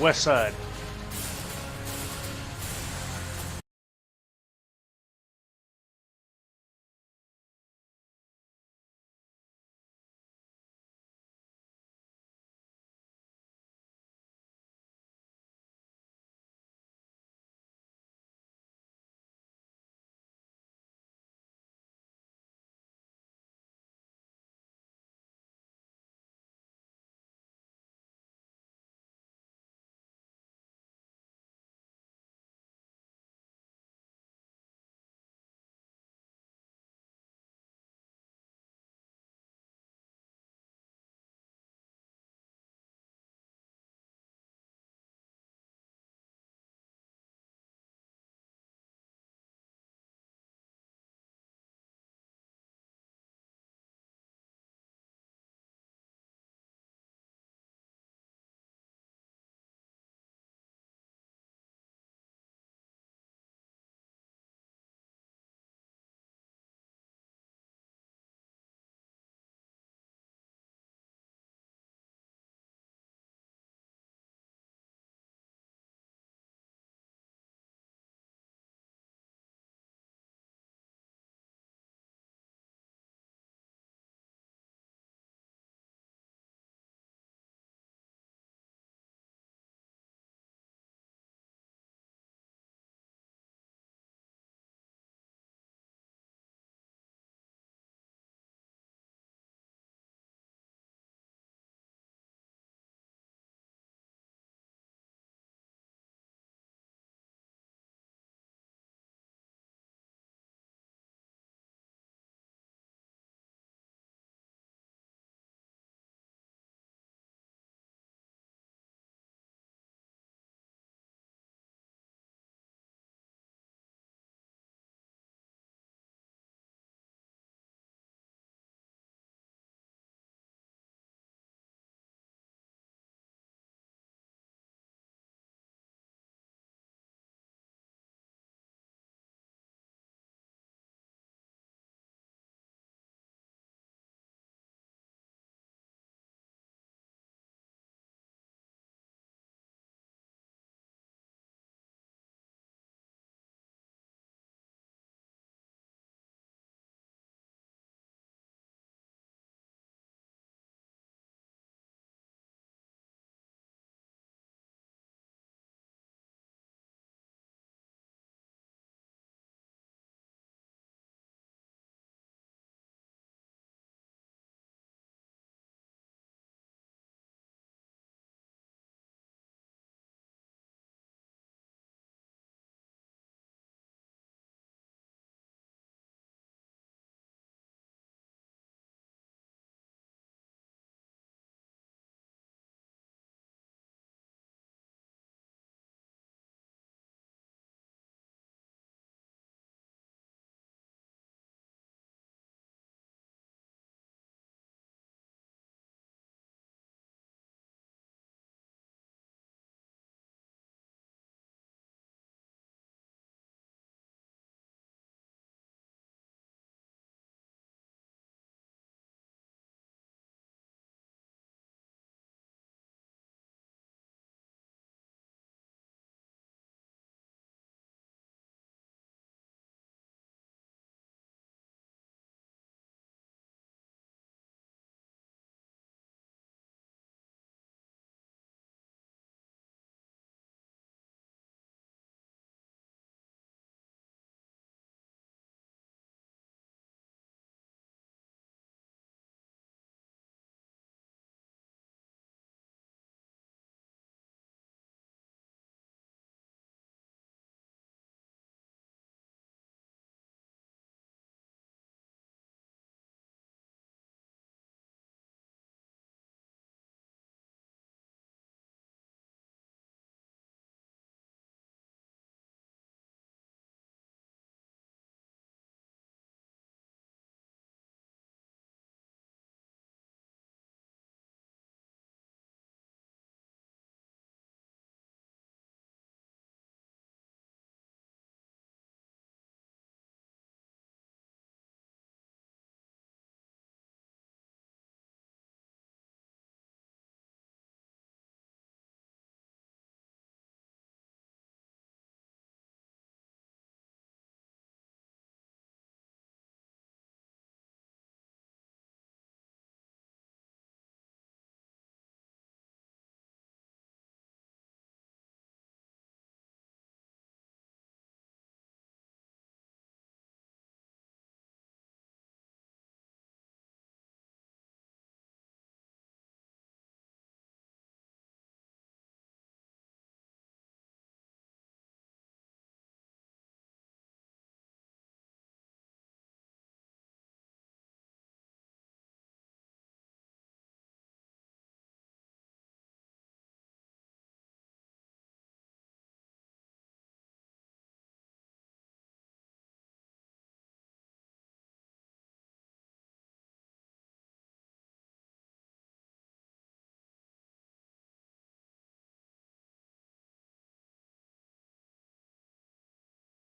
West Side.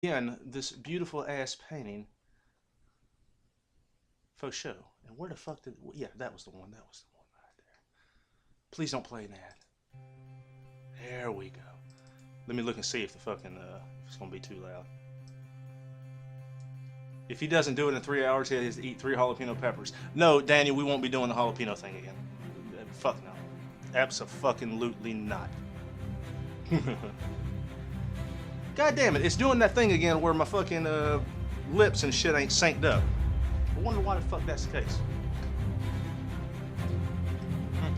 Again, this beautiful ass painting. Faux show. And where the fuck did... Yeah, that was the one. That was the one right there. Please don't play that. There we go. Let me look and see if the fucking... if it's gonna be too loud. If he doesn't do it in 3 hours, he has to eat 3 jalapeno peppers. No, Daniel, we won't be doing the jalapeno thing again. Fuck no. Abso-fucking-lutely not. God damn it, it's doing that thing again where my fucking lips and shit ain't synced up. I wonder why the fuck that's the case.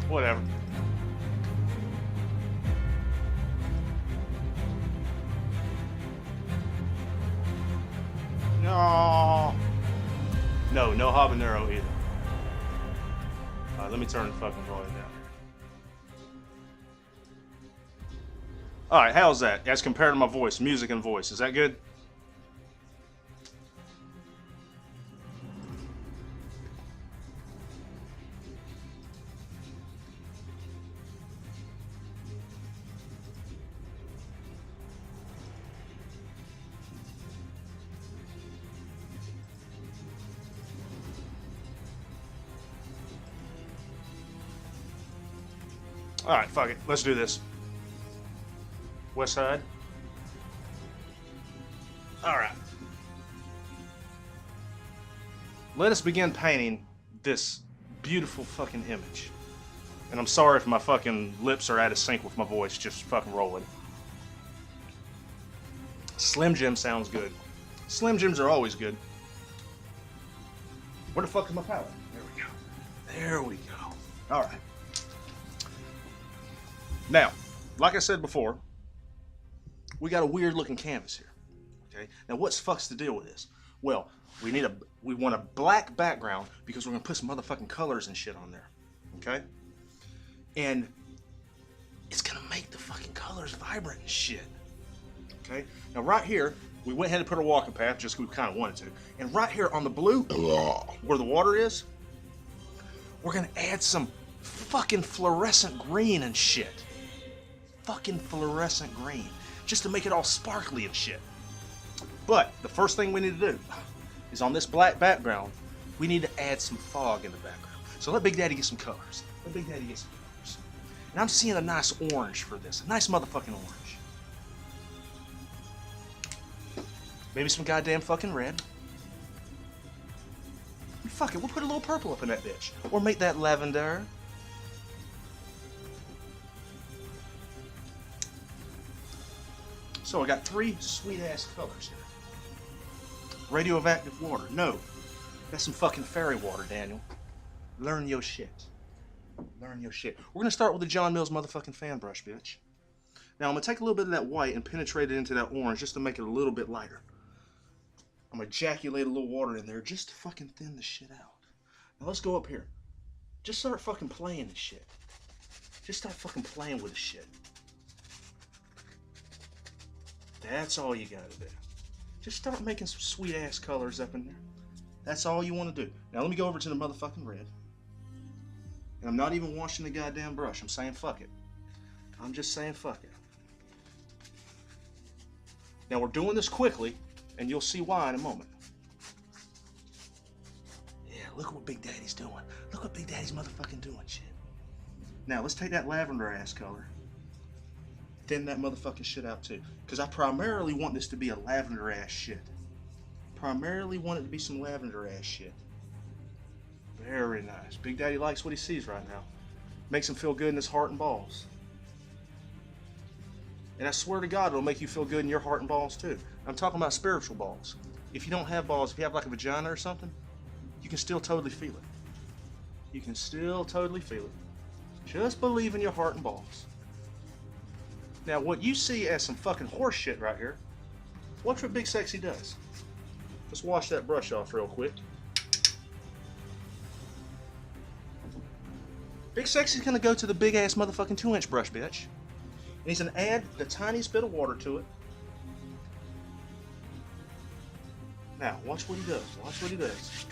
Whatever. No. No, no habanero either. Alright, let me turn the fucking volume down. Alright, how's that? As compared to my voice, music and voice. Is that good? Alright, fuck it. Let's do this. West side. Alright. Let us begin painting this beautiful fucking image. And I'm sorry if my fucking lips are out of sync with my voice. Just fucking roll it. Slim Jim sounds good. Slim Jims are always good. Where the fuck is my palette? There we go. There we go. Alright. Now, like I said before, we got a weird looking canvas here. Okay. Now what's fuck's the deal with this? Well, we want a black background because we're gonna put some motherfucking colors and shit on there. Okay? And it's gonna make the fucking colors vibrant and shit. Okay? Now right here, we went ahead and put a walking path just because we kinda wanted to. And right here on the blue, where the water is, we're gonna add some fucking fluorescent green and shit. Fucking fluorescent green. Just to make it all sparkly and shit. But the first thing we need to do is on this black background, we need to add some fog in the background. So let Big Daddy get some colors. Let Big Daddy get some colors. And I'm seeing a nice orange for this. A nice motherfucking orange. Maybe some goddamn fucking red. And fuck it, we'll put a little purple up in that bitch. Or make that lavender. So I got 3 sweet ass colors here. Radioactive water. No. That's some fucking fairy water, Daniel. Learn your shit. Learn your shit. We're gonna start with the John Mills motherfucking fan brush, bitch. Now I'm gonna take a little bit of that white and penetrate it into that orange just to make it a little bit lighter. I'm gonna ejaculate a little water in there just to fucking thin the shit out. Now let's go up here. Just start fucking playing this shit. Just start fucking playing with this shit. That's all you gotta do. Just start making some sweet ass colors up in there. That's all you want to do. Now let me go over to the motherfucking red. And I'm not even washing the goddamn brush. I'm saying fuck it. I'm just saying fuck it. Now we're doing this quickly, and you'll see why in a moment. Yeah, look what Big Daddy's doing. Look what Big Daddy's motherfucking doing, shit. Now let's take that lavender ass color. Thin that motherfucking shit out too. Because I primarily want this to be a lavender ass shit. Primarily want it to be some lavender ass shit. Very nice. Big Daddy likes what he sees right now. Makes him feel good in his heart and balls. And I swear to God, it'll make you feel good in your heart and balls too. I'm talking about spiritual balls. If you don't have balls, if you have like a vagina or something, you can still totally feel it. You can still totally feel it. Just believe in your heart and balls. Now, what you see as some fucking horse shit right here, watch what Big Sexy does. Let's wash that brush off real quick. Big Sexy's gonna go to the big ass motherfucking 2-inch brush, bitch. And he's gonna add the tiniest bit of water to it. Now, watch what he does. Watch what he does.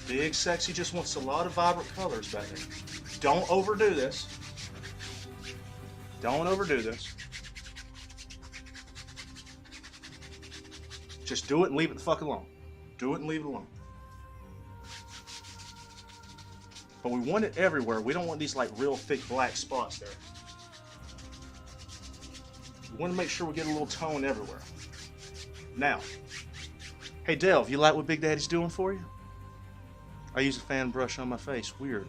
Big Sexy just wants a lot of vibrant colors back there. Don't overdo this. Don't overdo this. Just do it and leave it the fuck alone. Do it and leave it alone. But we want it everywhere. We don't want these like real thick black spots there. We want to make sure we get a little tone everywhere. Now, hey Delv, you like what Big Daddy's doing for you? I use a fan brush on my face. Weird.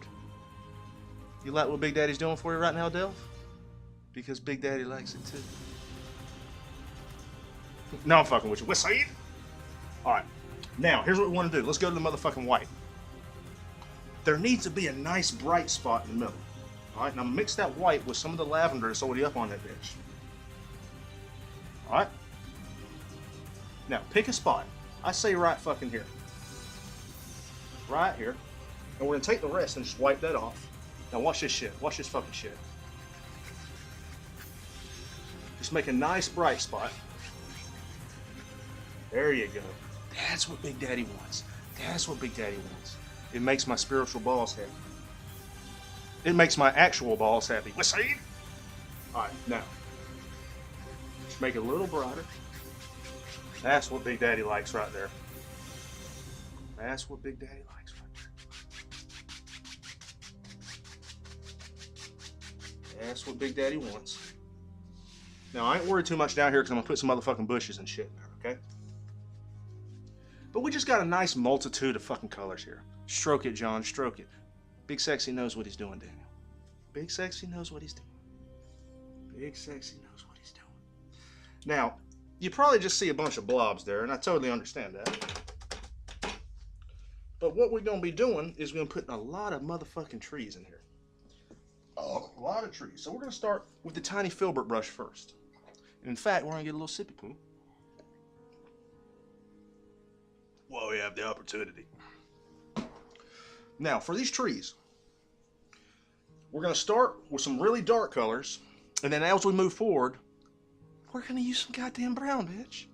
You like what Big Daddy's doing for you right now, Delv? Because Big Daddy likes it too. No, I'm fucking with you. What's it? Alright. Now, here's what we want to do. Let's go to the motherfucking white. There needs to be a nice bright spot in the middle. Alright, now mix that white with some of the lavender that's already up on that bitch. Alright? Now, pick a spot. I say right fucking here. Right here. And we're going to take the rest and just wipe that off. Now watch this shit. Watch this fucking shit. Just make a nice bright spot. There you go. That's what Big Daddy wants. That's what Big Daddy wants. It makes my spiritual balls happy. It makes my actual balls happy. What's that? Alright, now. Just make it a little brighter. That's what Big Daddy likes right there. That's what Big Daddy likes right there. That's what Big Daddy wants. Now, I ain't worried too much down here because I'm going to put some motherfucking bushes and shit in there, okay? But we just got a nice multitude of fucking colors here. Stroke it, John, stroke it. Big Sexy knows what he's doing, Daniel. Big Sexy knows what he's doing. Big Sexy knows what he's doing. Now, you probably just see a bunch of blobs there, and I totally understand that. But what we're going to be doing is we're going to put a lot of motherfucking trees in here. Oh, a lot of trees. So we're going to start with the tiny filbert brush first. And in fact, we're going to get a little sippy poo. While we have the opportunity. Now, for these trees, we're going to start with some really dark colors, and then as we move forward, we're going to use some goddamn brown, bitch.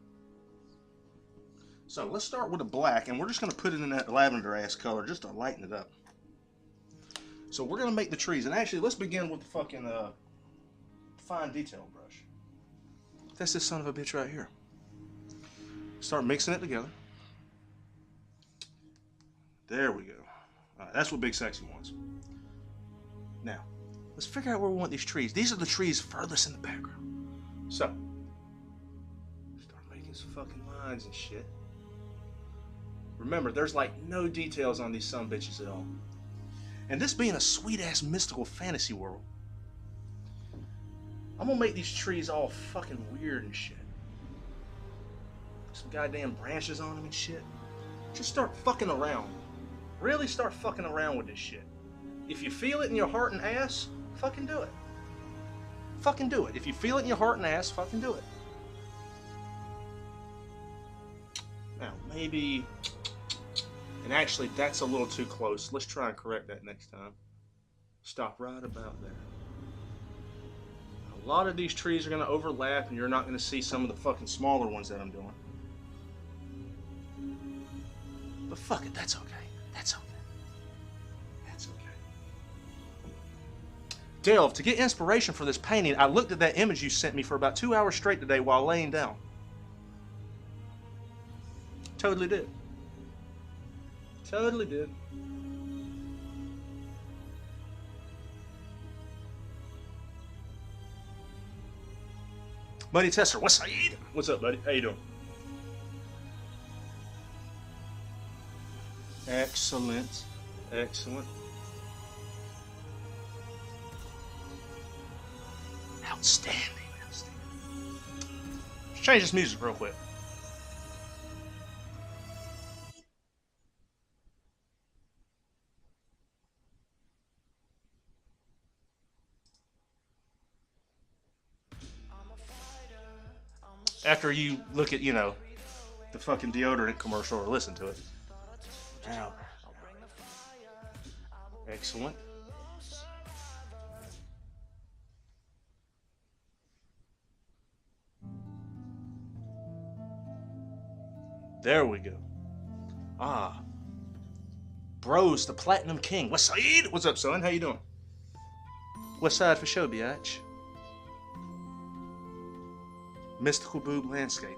So let's start with a black, and we're just going to put it in that lavender-ass color just to lighten it up. So we're going to make the trees, and actually, let's begin with the fucking fine detail brush. That's this son of a bitch right here. Start mixing it together. There we go. Alright, that's what Big Sexy wants. Now, let's figure out where we want these trees. These are the trees furthest in the background. So, start making some fucking lines and shit. Remember, there's like no details on these sumbitches at all. And this being a sweet-ass mystical fantasy world, I'm gonna make these trees all fucking weird and shit. Some goddamn branches on them and shit. Just start fucking around. Really start fucking around with this shit. If you feel it in your heart and ass, fucking do it. Fucking do it. If you feel it in your heart and ass, fucking do it. Now, maybe... And actually, that's a little too close. Let's try and correct that next time. Stop right about there. A lot of these trees are going to overlap, and you're not going to see some of the fucking smaller ones that I'm doing. But fuck it, that's okay. That's okay. That's okay. Delv, to get inspiration for this painting, I looked at that image you sent me for about 2 hours straight today while laying down. Totally did. Totally did. Buddy Tester, what's up? What's up, buddy? How you doing? Excellent. Excellent. Outstanding. Outstanding. Let's change this music real quick. After you look at, you know, the fucking deodorant commercial or listen to it. Now. Excellent. There we go. Ah. Bros, the Platinum King. What's up? What's up, son? How you doing? West side for show, biatch. Mystical Boob Landscape.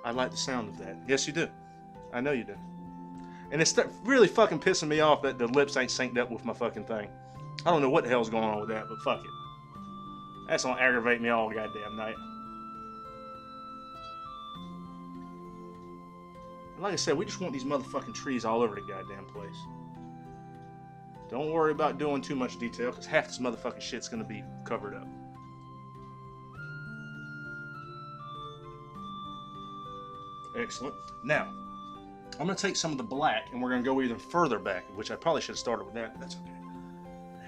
I like the sound of that. Yes, you do. I know you do. And it's really fucking pissing me off that the lips ain't synced up with my fucking thing. I don't know what the hell's going on with that, but fuck it. That's gonna aggravate me all goddamn night. And like I said, we just want these motherfucking trees all over the goddamn place. Don't worry about doing too much detail, because half this motherfucking shit's gonna be covered up. Excellent. Now, I'm going to take some of the black and we're going to go even further back, which I probably should have started with that, but that's okay.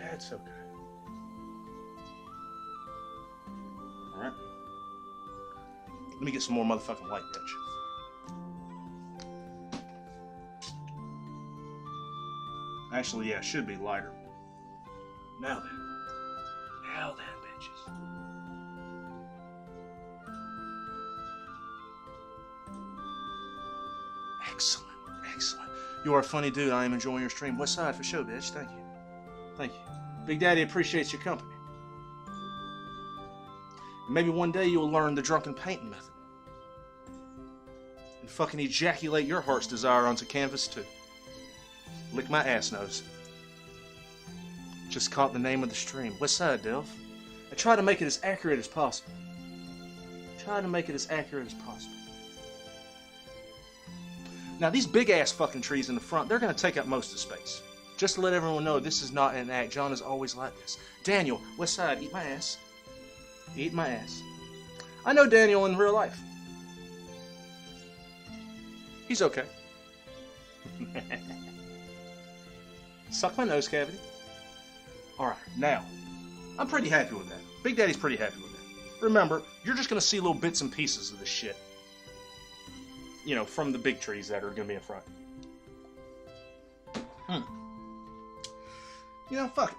That's okay. Alright. Let me get some more motherfucking light, bitch. Actually, yeah, it should be lighter. Now then. Now then, bitches. Excellent, excellent. You are a funny dude. I am enjoying your stream. West Side for sure, bitch. Thank you. Thank you. Big Daddy appreciates your company. Maybe one day you'll learn the drunken painting method. And fucking ejaculate your heart's desire onto canvas too. Lick my ass nose. Just caught the name of the stream. West Side, Delv. I try to make it as accurate as possible. Try to make it as accurate as possible. Now, these big-ass fucking trees in the front, they're going to take up most of the space. Just to let everyone know, this is not an act. John is always like this. Daniel, West Side, eat my ass. Eat my ass. I know Daniel in real life. He's okay. Suck my nose cavity. Alright, now, I'm pretty happy with that. Big Daddy's pretty happy with that. Remember, you're just going to see little bits and pieces of this shit. You know, from the big trees that are going to be in front. You know, fuck it.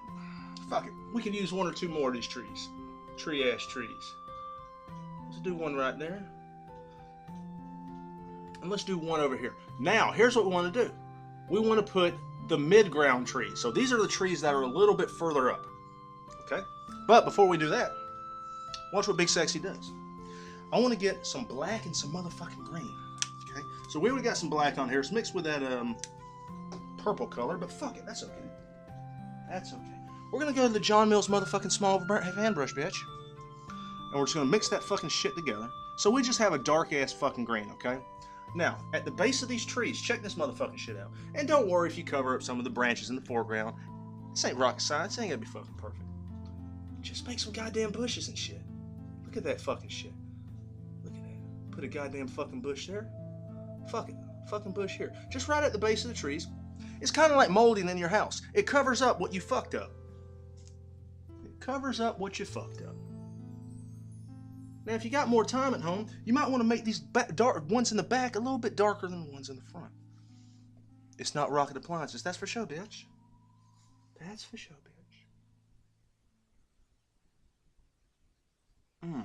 Fuck it. We could use one or two more of these trees. Tree-ass trees. Let's do one right there. And let's do one over here. Now, here's what we want to do. We want to put the mid-ground trees. So these are the trees that are a little bit further up. Okay? But before we do that, watch what Big Sexy does. I want to get some black and some motherfucking green. Okay? So we already got some black on here. It's mixed with that purple color, but fuck it. That's okay. That's okay. We're going to go to the John Mills motherfucking small hand brush, bitch. And we're just going to mix that fucking shit together. So we just have a dark-ass fucking green, okay? Now, at the base of these trees, check this motherfucking shit out. And don't worry if you cover up some of the branches in the foreground. This ain't rocket science. It ain't going to be fucking perfect. Just make some goddamn bushes and shit. Look at that fucking shit. Look at that. Put a goddamn fucking bush there. Fuck it. Fucking bush here. Just right at the base of the trees. It's kind of like molding in your house. It covers up what you fucked up. It covers up what you fucked up. Now, if you got more time at home, you might want to make these dark ones in the back a little bit darker than the ones in the front. It's not rocket appliances. That's for sure, bitch. That's for sure, bitch.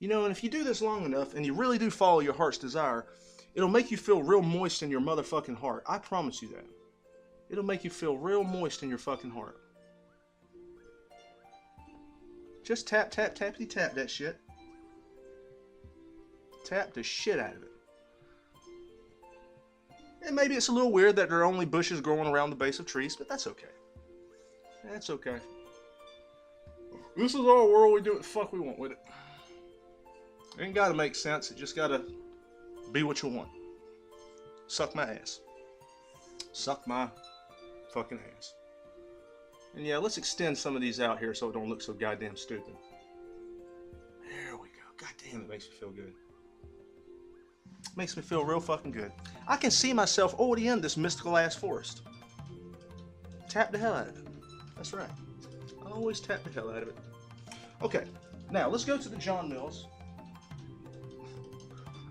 You know, and if you do this long enough, and you really do follow your heart's desire, it'll make you feel real moist in your motherfucking heart. I promise you that. It'll make you feel real moist in your fucking heart. Just tap, tap, tappity tap that shit. Tap the shit out of it. And maybe it's a little weird that there are only bushes growing around the base of trees, but that's okay. That's okay. This is our world. We do what the fuck we want with it. It ain't gotta make sense. It just gotta be what you want. Suck my ass. Suck my fucking ass. And yeah, let's extend some of these out here so it don't look so goddamn stupid. There we go. God damn, it makes me feel good. Makes me feel real fucking good. I can see myself already in this mystical ass forest. Tap the hell out of it. That's right. I always tap the hell out of it. Okay, now let's go to the John Mills.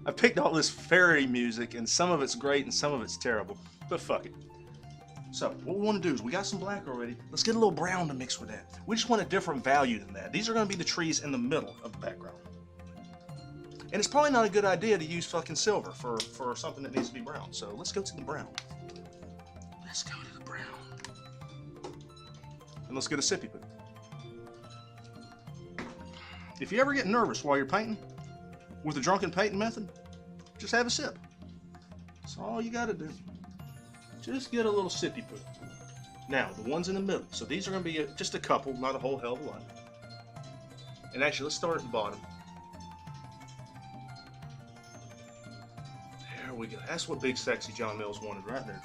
I picked all this fairy music, and some of it's great and some of it's terrible, but fuck it. So, what we want to do is, we got some black already, let's get a little brown to mix with that. We just want a different value than that. These are going to be the trees in the middle of the background. And it's probably not a good idea to use fucking silver for something that needs to be brown. So, let's go to the brown. Let's go to the brown. And let's get a sippy poo. If you ever get nervous while you're painting, with the drunken painting method, just have a sip. That's all you gotta do. Just get a little sippy poo. Now, the ones in the middle. So these are gonna be just a couple, not a whole hell of a lot. And actually, let's start at the bottom. There we go. That's what Big Sexy John Mills wanted right there.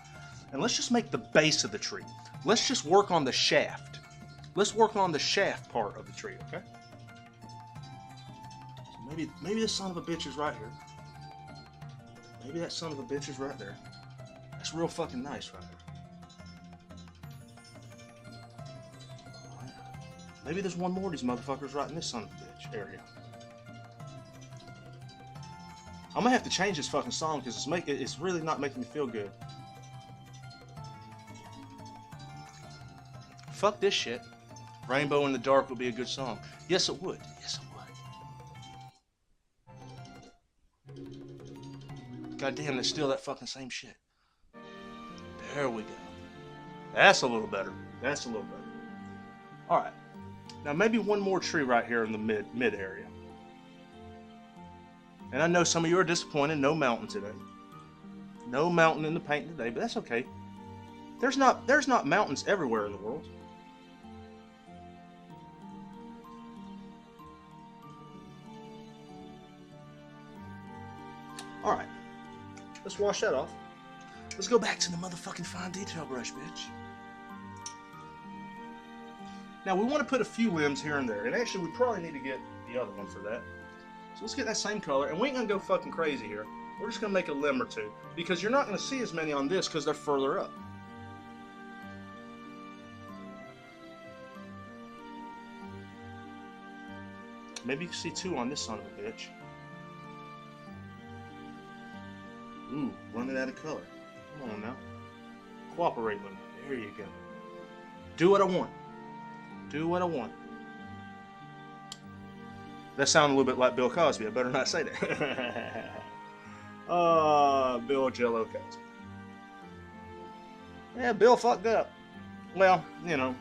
And let's just make the base of the tree. Let's just work on the shaft. Let's work on the shaft part of the tree, okay? So maybe this son of a bitch is right here. Maybe that son of a bitch is right there. That's real fucking nice right there. Alright. Maybe there's one more of these motherfuckers right in this son of a bitch area. I'm gonna have to change this fucking song because it's really not making me feel good. Fuck this shit. Rainbow in the Dark would be a good song. Yes, it would. Yes, it would. God damn, it's still that fucking same shit. There we go. That's a little better. That's a little better. Alright. Now maybe one more tree right here in the mid area. And I know some of you are disappointed. No mountain today. No mountain in the painting today, but that's okay. There's not mountains everywhere in the world. Alright, let's wash that off. Let's go back to the motherfucking fine detail brush, bitch. Now, we want to put a few limbs here and there, and actually we probably need to get the other one for that. So let's get that same color, and we ain't going to go fucking crazy here. We're just going to make a limb or two, because you're not going to see as many on this because they're further up. Maybe you can see two on this son of a bitch. Ooh, running out of color. Come on now. Cooperate with me. There you go. Do what I want. Do what I want. That sounded a little bit like Bill Cosby. I better not say that. Bill Jello Cosby. Yeah, Bill fucked up. Well, you know,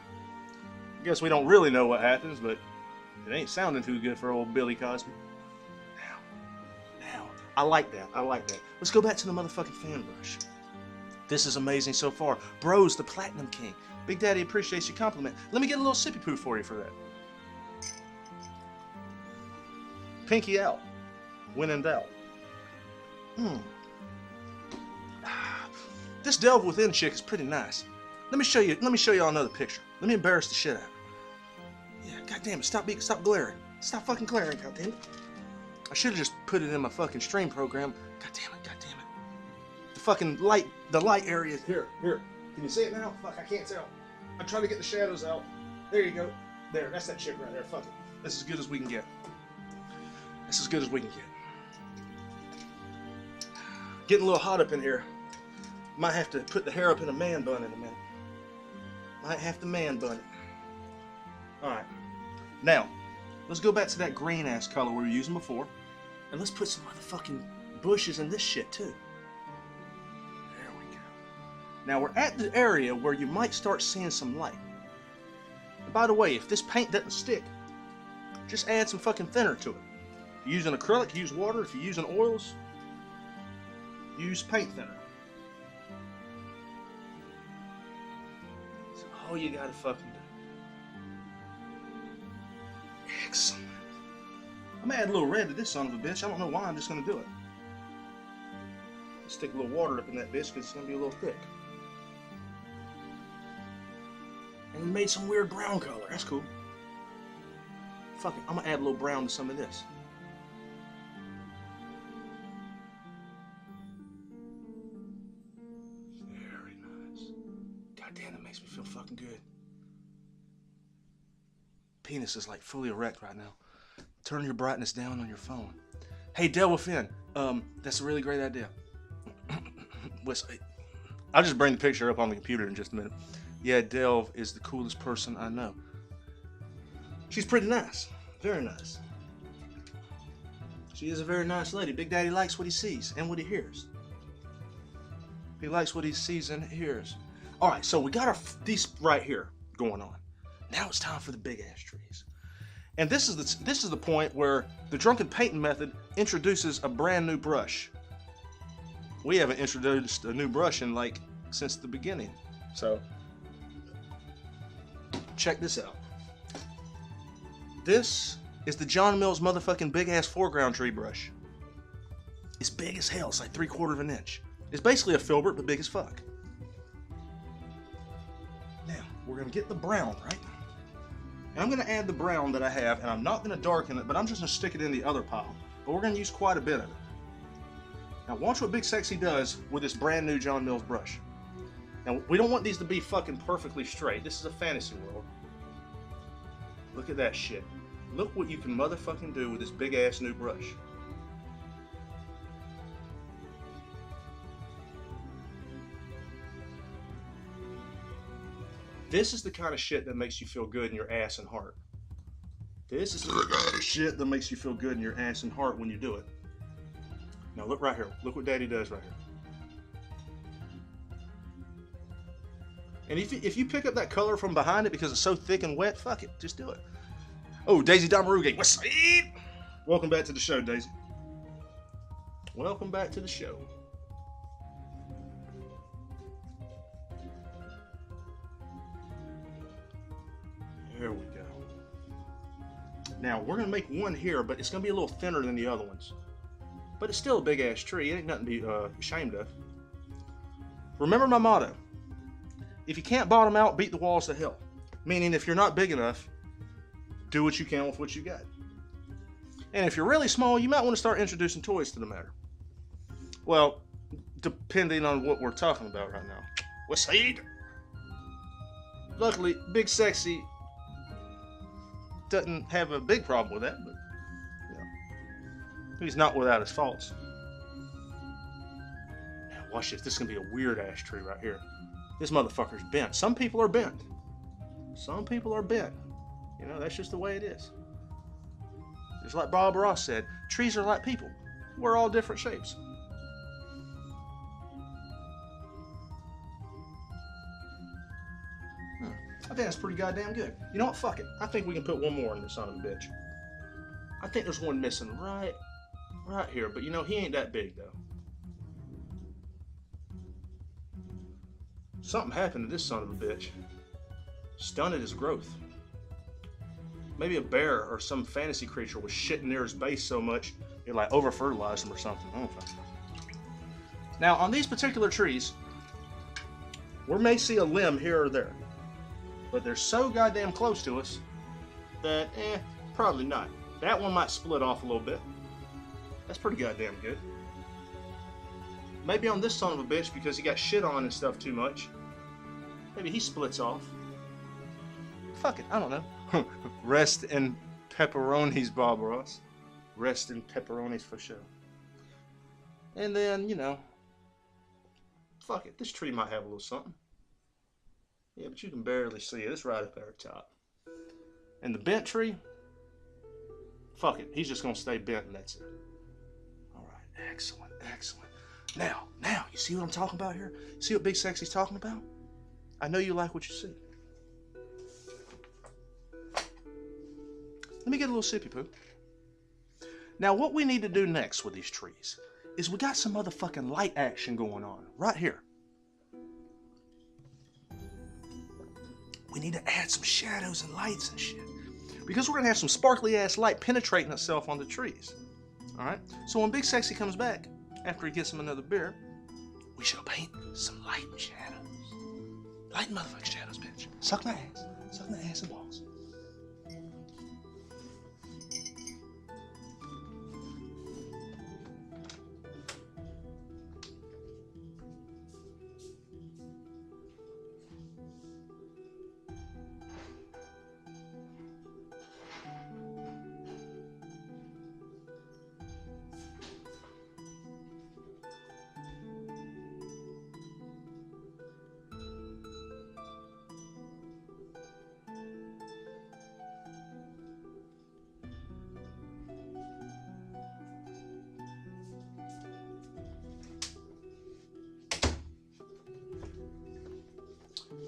I guess we don't really know what happens, but it ain't sounding too good for old Billy Cosby. Now, I like that. I like that. Let's go back to the motherfucking fan brush. This is amazing so far. Bro's the Platinum King. Big Daddy appreciates your compliment. Let me get a little sippy poo for you for that. Pinky out. When in doubt. This Delvewithin chick is pretty nice. Let me show you another picture. Let me embarrass the shit out of her. Yeah, goddamn it, stop glaring. Stop fucking glaring, goddamn it. I should have just put it in my fucking stream program. Goddamn it. The fucking light, the light area is here. Can you see it now? Fuck, I can't tell. I'm trying to get the shadows out. There you go. There, that's that chick right there. Fuck it. That's as good as we can get. That's as good as we can get. Getting a little hot up in here. Might have to put the hair up in a man bun in a minute. Might have to man bun it. Alright. Now, let's go back to that green ass color we were using before. And let's put some motherfucking bushes in this shit too. There we go. Now we're at the area where you might start seeing some light. And by the way, if this paint doesn't stick, just add some fucking thinner to it. If you're using acrylic, use water. If you're using oils, use paint thinner. That's all you gotta fucking do. Excellent. I'm gonna add a little red to this son of a bitch. I don't know why, I'm just gonna do it. Stick a little water up in that bitch because it's gonna be a little thick. And we made some weird brown color. That's cool. Fuck it, I'm gonna add a little brown to some of this. Very nice. God damn, that makes me feel fucking good. Penis is like fully erect right now. Turn your brightness down on your phone. Hey, Delvewithin, that's a really great idea. I'll just bring the picture up on the computer in just a minute. Yeah, Delv is the coolest person I know. She's pretty nice. Very nice. She is a very nice lady. Big Daddy likes what he sees and what he hears. He likes what he sees and hears. Alright, so we got these right here going on. Now it's time for the big ass trees. And this is the point where the drunken painting method introduces a brand new brush. We haven't introduced a new brush in like since the beginning. So check this out. This is the John Mills motherfucking big ass foreground tree brush. It's big as hell. It's like 3/4 of an inch. It's basically a filbert, but big as fuck. Now we're gonna get the brown, right? And I'm gonna add the brown that I have, and I'm not gonna darken it, but I'm just gonna stick it in the other pile. But we're gonna use quite a bit of it. Now watch what Big Sexy does with this brand new John Mills brush. Now we don't want these to be fucking perfectly straight. This is a fantasy world. Look at that shit. Look what you can motherfucking do with this big ass new brush. This is the kind of shit that makes you feel good in your ass and heart. This is the kind of shit that makes you feel good in your ass and heart when you do it. Now look right here. Look what Daddy does right here. And if you pick up that color from behind it because it's so thick and wet, fuck it. Just do it. Oh, Daisy Damaruge. What's up? Welcome back to the show, Daisy. Welcome back to the show. There we go. Now, we're going to make one here, but it's going to be a little thinner than the other ones. But it's still a big-ass tree. It ain't nothing to be ashamed of. Remember my motto. If you can't bottom out, beat the walls to hell. Meaning, if you're not big enough, do what you can with what you got. And if you're really small, you might want to start introducing toys to the matter. Well, depending on what we're talking about right now. What's that? Luckily, Big Sexy doesn't have a big problem with that, but you know, he's not without his faults. Now watch this. This is gonna be a weird ash tree right here. This motherfucker's bent. Some people are bent. Some people are bent. You know, that's just the way it is. Just like Bob Ross said, trees are like people. We're all different shapes. I think that's pretty goddamn good. You know what? Fuck it. I think we can put one more in this son of a bitch. I think there's one missing right here, but you know, he ain't that big though. Something happened to this son of a bitch. Stunted his growth. Maybe a bear or some fantasy creature was shitting near his base so much it like over-fertilized him or something. I don't know. Now, on these particular trees, we may see a limb here or there. But they're so goddamn close to us that, probably not. That one might split off a little bit. That's pretty goddamn good. Maybe on this son of a bitch, because he got shit on and stuff too much, maybe he splits off. Fuck it, I don't know. Rest in pepperonis, Bob Ross. Rest in pepperonis for sure. And then, you know, fuck it, this tree might have a little something. Yeah, but you can barely see it. It's right up there at the top. And the bent tree, fuck it. He's just going to stay bent and that's it. All right, excellent, excellent. Now, you see what I'm talking about here? See what Big Sexy's talking about? I know you like what you see. Let me get a little sippy poo. Now, what we need to do next with these trees is we got some motherfucking light action going on right here. We need to add some shadows and lights and shit. Because we're going to have some sparkly ass light penetrating itself on the trees. Alright? So when Big Sexy comes back, after he gets him another beer, we shall paint some light and shadows. Light and motherfucking shadows, bitch. Suck my ass. Suck my ass and balls.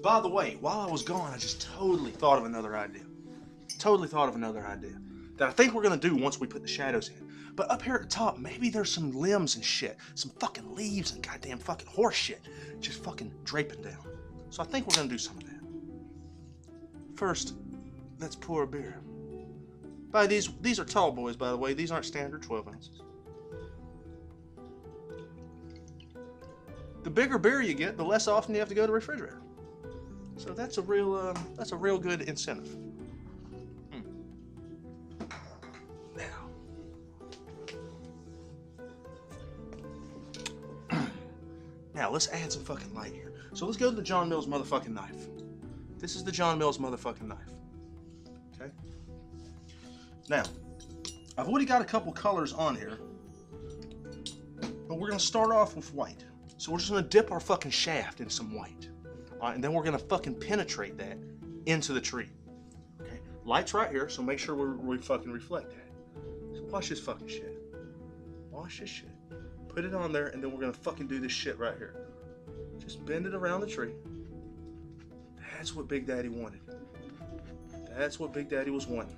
By the way, while I was gone, I just totally thought of another idea. totally thought of another idea that I think we're gonna do once we put the shadows in. But up here at the top, maybe there's some limbs and shit, some fucking leaves and goddamn fucking horse shit, just fucking draping down. So I think we're gonna do some of that. First, let's pour a beer. These are tall boys, by the way. These aren't standard 12 ounces. The bigger beer you get, the less often you have to go to the refrigerator. So that's a real good incentive. Now let's add some fucking light here. So let's go to the John Mills motherfucking knife. This is the John Mills motherfucking knife. Okay. Now, I've already got a couple colors on here, but we're gonna start off with white. So we're just gonna dip our fucking shaft in some white. All right, and then we're gonna fucking penetrate that into the tree. Okay. Light's right here, so make sure we fucking reflect that. So watch this fucking shit. Watch this shit. Put it on there, and then we're gonna fucking do this shit right here. Just bend it around the tree. That's what Big Daddy wanted. That's what Big Daddy was wanting.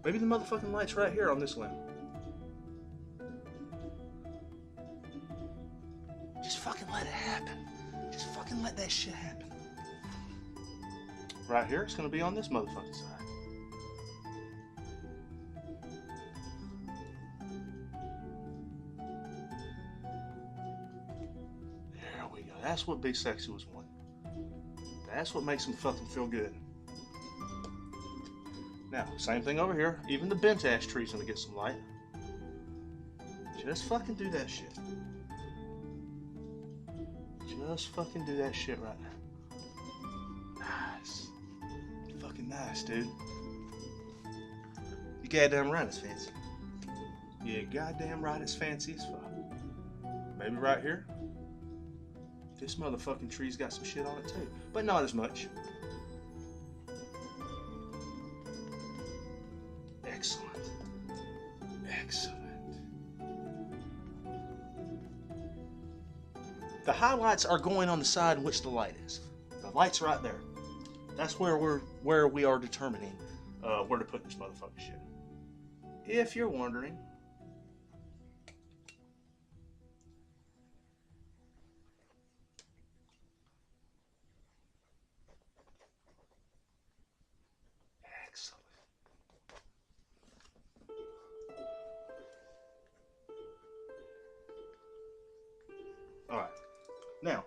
Maybe the motherfucking light's right here on this limb. Just fucking let it happen. Just fucking let that shit happen. Right here, it's gonna be on this motherfucking side. That's what Big Sexy was wanting. That's what makes him fucking feel good. Now, same thing over here. Even the bent ash tree's gonna get some light. Just fucking do that shit. Just fucking do that shit right now. Nice. Fucking nice, dude. You goddamn right it's fancy. You goddamn right it's fancy as fuck. Maybe right here. This motherfucking tree's got some shit on it too, but not as much. Excellent. Excellent. The highlights are going on the side in which the light is. The light's right there. That's where we are determining where to put this motherfucking shit. If you're wondering. Alright, now,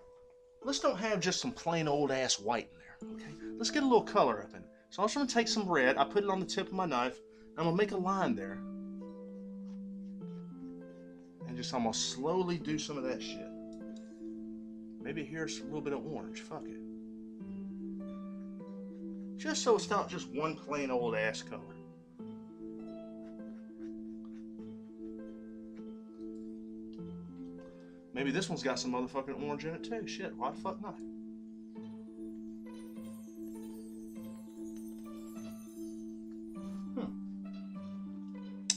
let's don't have just some plain old ass white in there, okay? Let's get a little color up in it. So I'm just going to take some red, I put it on the tip of my knife, and I'm going to make a line there. And just almost slowly do some of that shit. Maybe here's a little bit of orange, fuck it. Just so it's not just one plain old ass color. Maybe this one's got some motherfucking orange in it too. Shit, why the fuck not?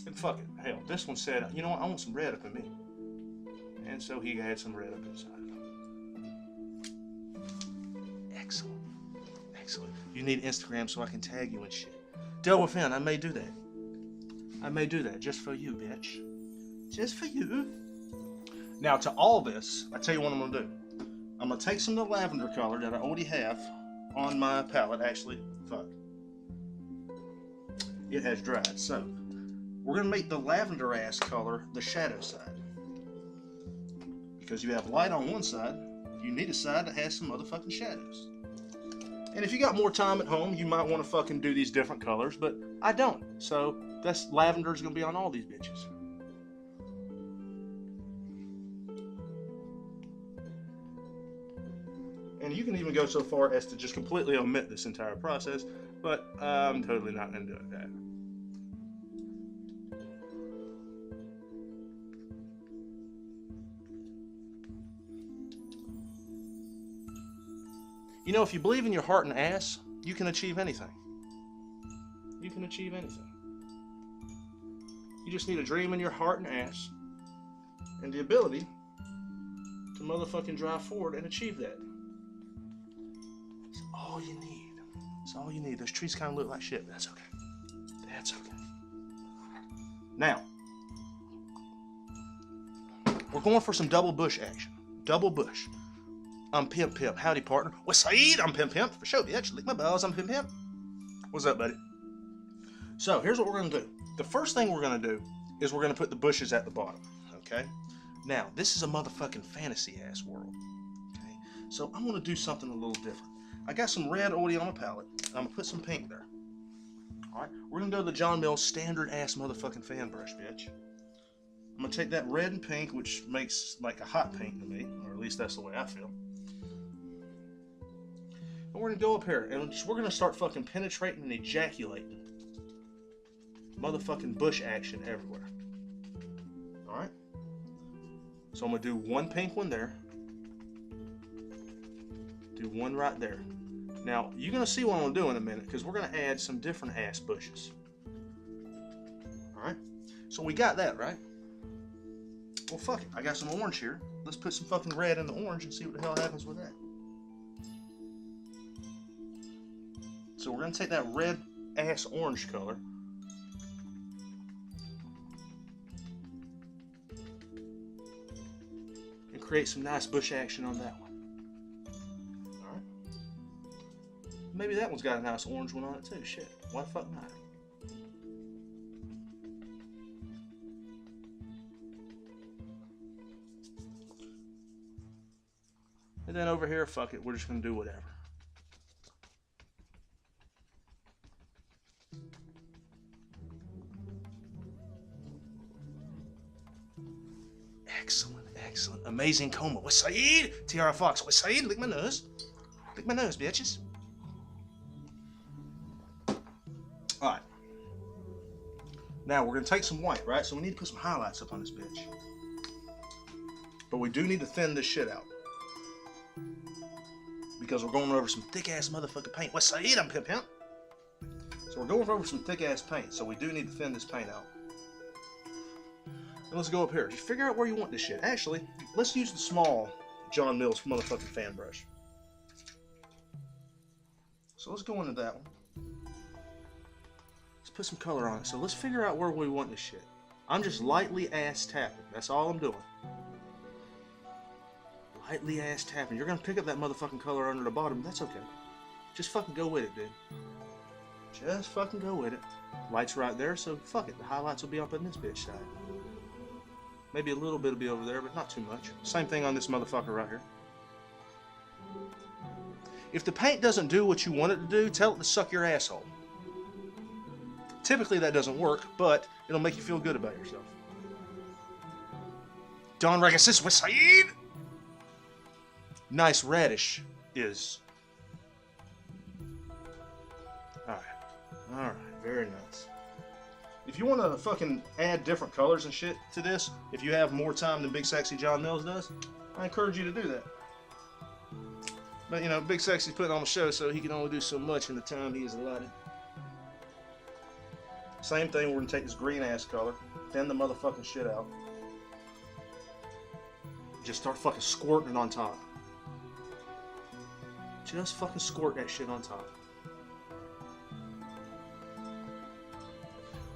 And fuck it. Hell, this one said, you know what, I want some red up in me. And so he had some red up inside. Excellent. Excellent. You need Instagram so I can tag you and shit. Delvewithin, I may do that. I may do that just for you, bitch. Just for you. Now, to all this, I tell you what I'm going to do. I'm going to take some of the lavender color that I already have on my palette. Actually, fuck. It has dried. So, we're going to make the lavender ass color the shadow side. Because you have light on one side, you need a side that has some motherfucking shadows. And if you got more time at home, you might want to fucking do these different colors, but I don't. So, that's lavender is going to be on all these bitches. And you can even go so far as to just completely omit this entire process, but I'm totally not going to do that. You know, if you believe in your heart and ass, you can achieve anything. You can achieve anything. You just need a dream in your heart and ass, and the ability to motherfucking drive forward and achieve that. All you need. It's all you need. Those trees kind of look like shit, but that's okay. That's okay. Now, we're going for some double bush action. Double bush. I'm Pimp Pimp. Howdy, partner. What's Saeed? I'm Pimp Pimp. For sure, bitch. Lick my balls. I'm Pimp Pimp. What's up, buddy? So, here's what we're going to do. The first thing we're going to do is we're going to put the bushes at the bottom. Okay? Now, this is a motherfucking fantasy-ass world. Okay? So, I'm going to do something a little different. I got some red already on my palette. I'm going to put some pink there. Alright? We're going to go to the John Mills standard-ass motherfucking fan brush, bitch. I'm going to take that red and pink, which makes like a hot pink to me. Or at least that's the way I feel. And we're going to go up here, and we're going to start fucking penetrating and ejaculating. Motherfucking bush action everywhere. Alright? So I'm going to do one pink one there. Do one right there. Now, you're going to see what I'm going to do in a minute, because we're going to add some different ass bushes. Alright? So we got that, right? Well, fuck it. I got some orange here. Let's put some fucking red in the orange and see what the hell happens with that. So we're going to take that red ass orange color. And create some nice bush action on that one. Alright. Maybe that one's got a nice orange one on it too. Shit. Why the fuck not? And then over here, fuck it. We're just going to do whatever. Excellent, excellent. Amazing coma. What's Saeed? Tiara Fox. What's Saeed? Lick my nose. Lick my nose, bitches. Alright. Now, we're going to take some white, right? So we need to put some highlights up on this bitch. But we do need to thin this shit out. Because we're going over some thick-ass motherfucking paint. What's Saeed? I'm Pimp Pimp. So we're going over some thick-ass paint. So we do need to thin this paint out. Let's go up here. Just figure out where you want this shit. Actually, let's use the small John Mills motherfucking fan brush. So let's go into that one. Let's put some color on it. So let's figure out where we want this shit. I'm just lightly ass tapping. That's all I'm doing. Lightly ass tapping. You're gonna pick up that motherfucking color under the bottom. That's okay. Just fucking go with it, dude. Just fucking go with it. Light's right there, so fuck it. The highlights will be up on this bitch side. Maybe a little bit will be over there, but not too much. Same thing on this motherfucker right here. If the paint doesn't do what you want it to do, tell it to suck your asshole. Typically that doesn't work, but it'll make you feel good about yourself. Don Regasis with Saeed! Nice radish is. Alright, very nice. If you want to fucking add different colors and shit to this, if you have more time than Big Sexy John Mills does, I encourage you to do that. But, you know, Big Sexy's putting on the show, so he can only do so much in the time he is allotted. Same thing, we're going to take this green-ass color, thin the motherfucking shit out. Just start fucking squirting it on top. Just fucking squirt that shit on top.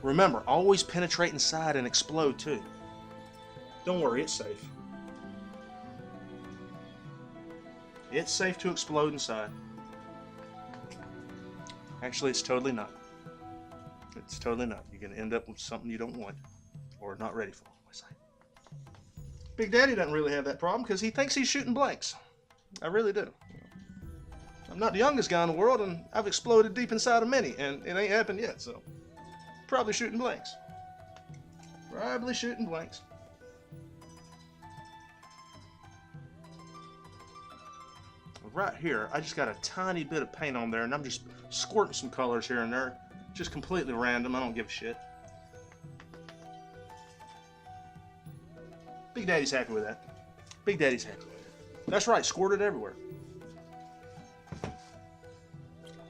Remember, always penetrate inside and explode too. Don't worry, it's safe. It's safe to explode inside. Actually, it's totally not. It's totally not. You're going to end up with something you don't want or not ready for. Big Daddy doesn't really have that problem because he thinks he's shooting blanks. I really do. I'm not the youngest guy in the world, and I've exploded deep inside of many, and it ain't happened yet, so probably shooting blanks. Probably shooting blanks. Right here, I just got a tiny bit of paint on there, and I'm just squirting some colors here and there. Just completely random, I don't give a shit. Big Daddy's happy with that. Big Daddy's happy with it. That's right, squirt it everywhere.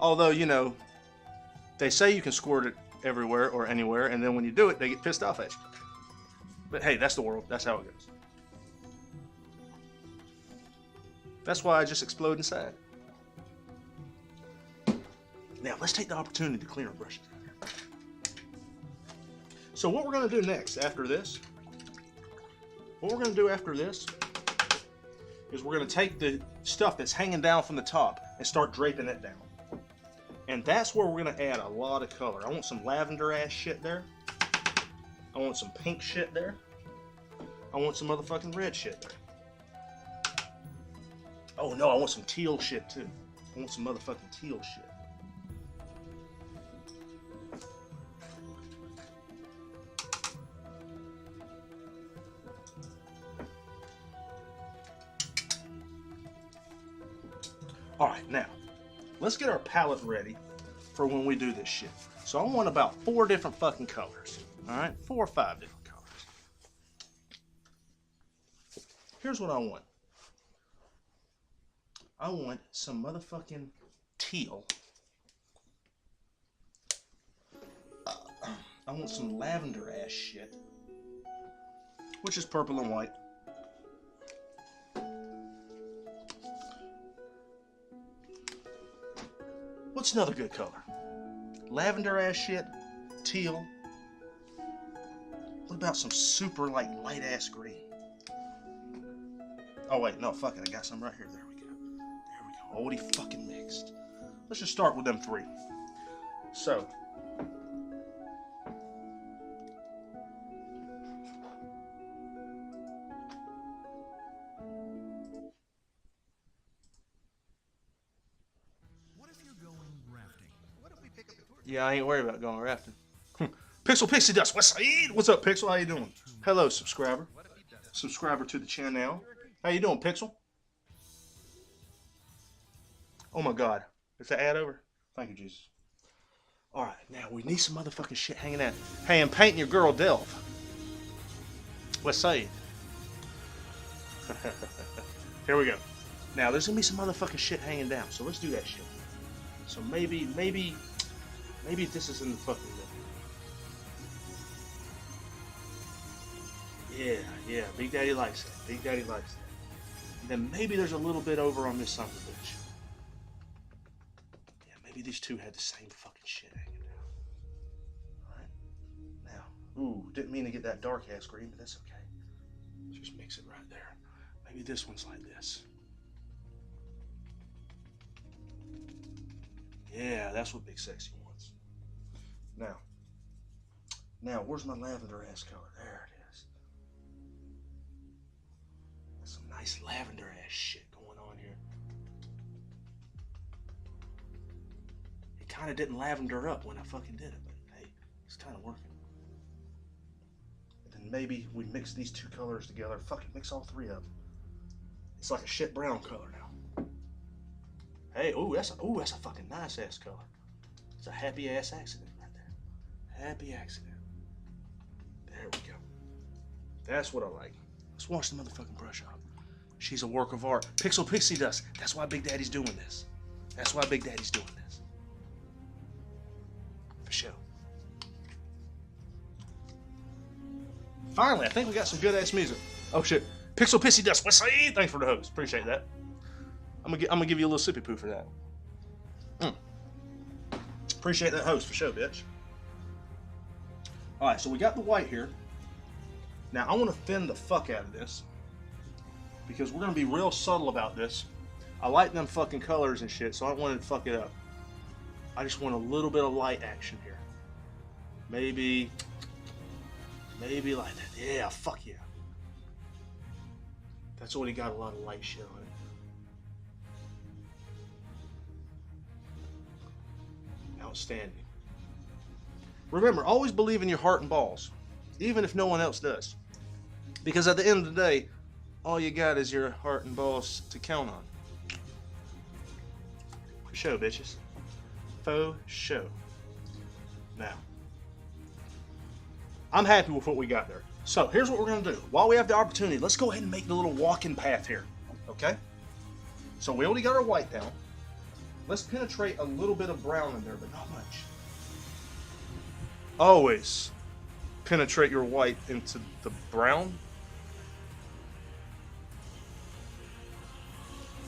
Although, you know, they say you can squirt it everywhere or anywhere, and then when you do it, they get pissed off at you. But hey, that's the world. That's how it goes. That's why I just explode inside. Now, let's take the opportunity to clean our brushes out here. So what we're gonna do next after this, is we're gonna take the stuff that's hanging down from the top and start draping it down. And that's where we're gonna add a lot of color. I want some lavender ass shit there. I want some pink shit there. I want some motherfucking red shit there. Oh no, I want some teal shit too. I want some motherfucking teal shit. Alright, now, let's get our palette ready for when we do this shit. So I want about 4 different fucking colors. Alright, 4 or 5 different colors. Here's what I want. I want some motherfucking teal. I want some lavender ass shit, which is purple and white. What's another good color? Lavender ass shit, teal. What about some super like light ass green? Oh wait, no, fuck it, I got some right here. There we go. There we go. Already fucking mixed. Let's just start with them 3. So. Yeah, I ain't worried about going rafting. Pixel Pixie Dust, what's up, Pixel? How you doing? Hello, subscriber. Subscriber to the channel. How you doing, Pixel? Oh my God, is the ad over? Thank you, Jesus. All right, now we need some motherfucking shit hanging out. Hey, I'm painting your girl Delv. What's say? Here we go. Now there's gonna be some motherfucking shit hanging down, so let's do that shit. So maybe this is in the fucking middle. Yeah, Big Daddy likes that. Big Daddy likes that. And then maybe there's a little bit over on this son of a bitch. Yeah, maybe these two had the same fucking shit hanging down. Alright. Now, ooh, didn't mean to get that dark ass green, but that's okay. Let's just mix it right there. Maybe this one's like this. Yeah, that's what Big Sexy wants. Now, where's my lavender ass color? There it is. There's some nice lavender ass shit going on here. It kind of didn't lavender up when I fucking did it, but hey, it's kind of working. And then maybe we mix these 2 colors together. Fucking mix all 3 of them. It's like a shit brown color now. Hey, ooh, that's a fucking nice ass color. It's a happy ass accident right there. Happy accident. There we go. That's what I like. Let's wash the motherfucking brush off. She's a work of art. Pixel Pixie Dust. That's why Big Daddy's doing this. That's why Big Daddy's doing this. For sure. Finally, I think we got some good ass music. Oh shit. Pixel Pixie Dust. What's up? Thanks for the host. Appreciate that. I'm gonna give you a little sippy poo for that. Appreciate that host for sure, bitch. Alright, so we got the white here. Now I want to thin the fuck out of this, because we're gonna be real subtle about this. I like them fucking colors and shit, so I don't want to fuck it up. I just want a little bit of light action here. Maybe like that. Yeah, fuck yeah. That's already got a lot of light shit on it. Outstanding. Remember, always believe in your heart and balls, even if no one else does. Because at the end of the day, all you got is your heart and balls to count on. For show, bitches. Faux show. Now, I'm happy with what we got there. So, here's what we're going to do. While we have the opportunity, let's go ahead and make the little walking path here. Okay? So, we already got our white down. Let's penetrate a little bit of brown in there, but not much. Always penetrate your white into the brown.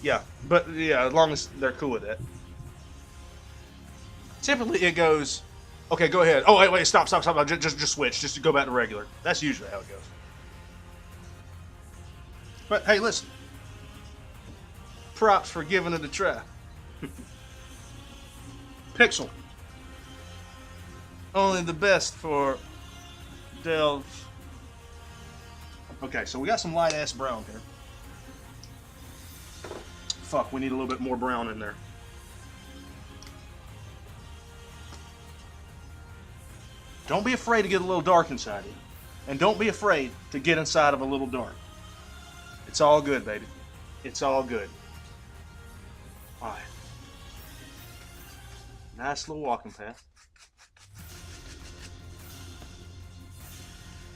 Yeah, but yeah, as long as they're cool with it. Typically it goes Okay, go ahead. Oh, wait, stop. Just switch. Just go back to regular. That's usually how it goes. But hey, listen. Props for giving it a try. Pixel. Only the best for Delv. Okay, so we got some light ass brown here. Fuck, we need a little bit more brown in there. Don't be afraid to get a little dark inside you. And don't be afraid to get inside of a little dark. It's all good, baby. It's all good. Alright. Nice little walking path.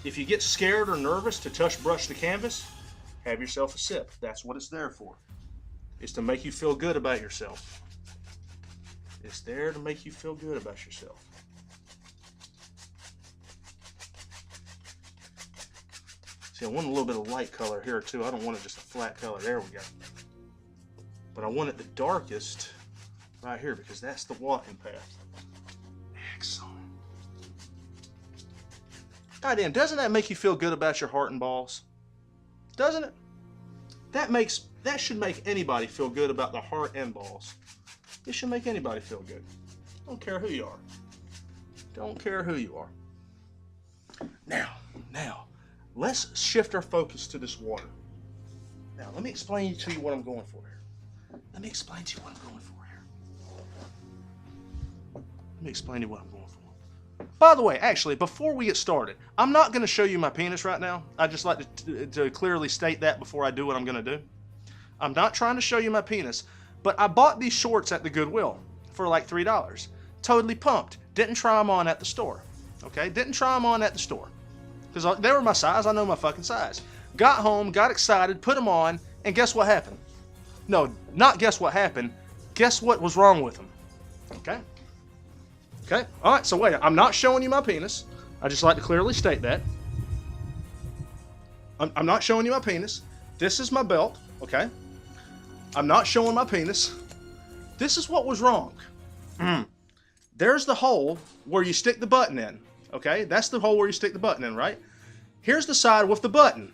If you get scared or nervous to touch brush the canvas, have yourself a sip. That's what it's there for. It's to make you feel good about yourself. It's there to make you feel good about yourself. See, I want a little bit of light color here too. I don't want it just a flat color. There we go. But I want it the darkest right here because that's the walking path. Excellent. Goddamn, doesn't that make you feel good about your heart and balls? Doesn't it? That should make anybody feel good about the heart and balls. It should make anybody feel good. Don't care who you are. Don't care who you are. Now, let's shift our focus to this water. Now, let me explain to you what I'm going for here. Let me explain to you what I'm going for here. By the way, actually, before we get started, I'm not going to show you my penis right now. I'd just like to clearly state that before I do what I'm going to do. I'm not trying to show you my penis, but I bought these shorts at the Goodwill for like $3. Totally pumped. Didn't try them on at the store. Okay? Didn't try them on at the store. Because they were my size. I know my fucking size. Got home, got excited, put them on, and guess what happened? No, not guess what happened. Guess what was wrong with them? Okay? Okay? Alright, so wait. I'm not showing you my penis. I just like to clearly state that. I'm not showing you my penis. This is my belt. Okay? I'm not showing my penis. This is what was wrong. There's the hole where you stick the button in. Okay? That's the hole where you stick the button in, right? Here's the side with the button.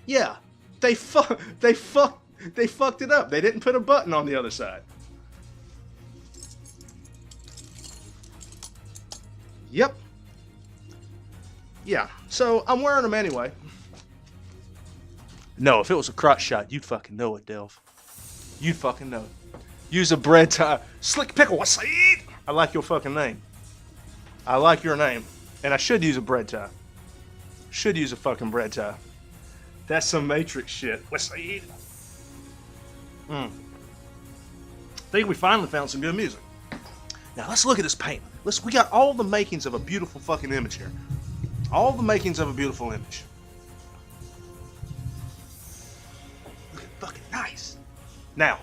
Yeah. They fucked it up. They didn't put a button on the other side. Yep. Yeah. So I'm wearing them anyway. No, if it was a crotch shot, you'd fucking know it, Delv. You'd fucking know it. Use a bread tie. Slick Pickle, what's that? I like your fucking name. I like your name. And I should use a bread tie. Should use a fucking bread tie. That's some Matrix shit. What's that? I think we finally found some good music. Now let's look at this paint. We got all the makings of a beautiful fucking image here. All the makings of a beautiful image. Look at fucking nice. Now,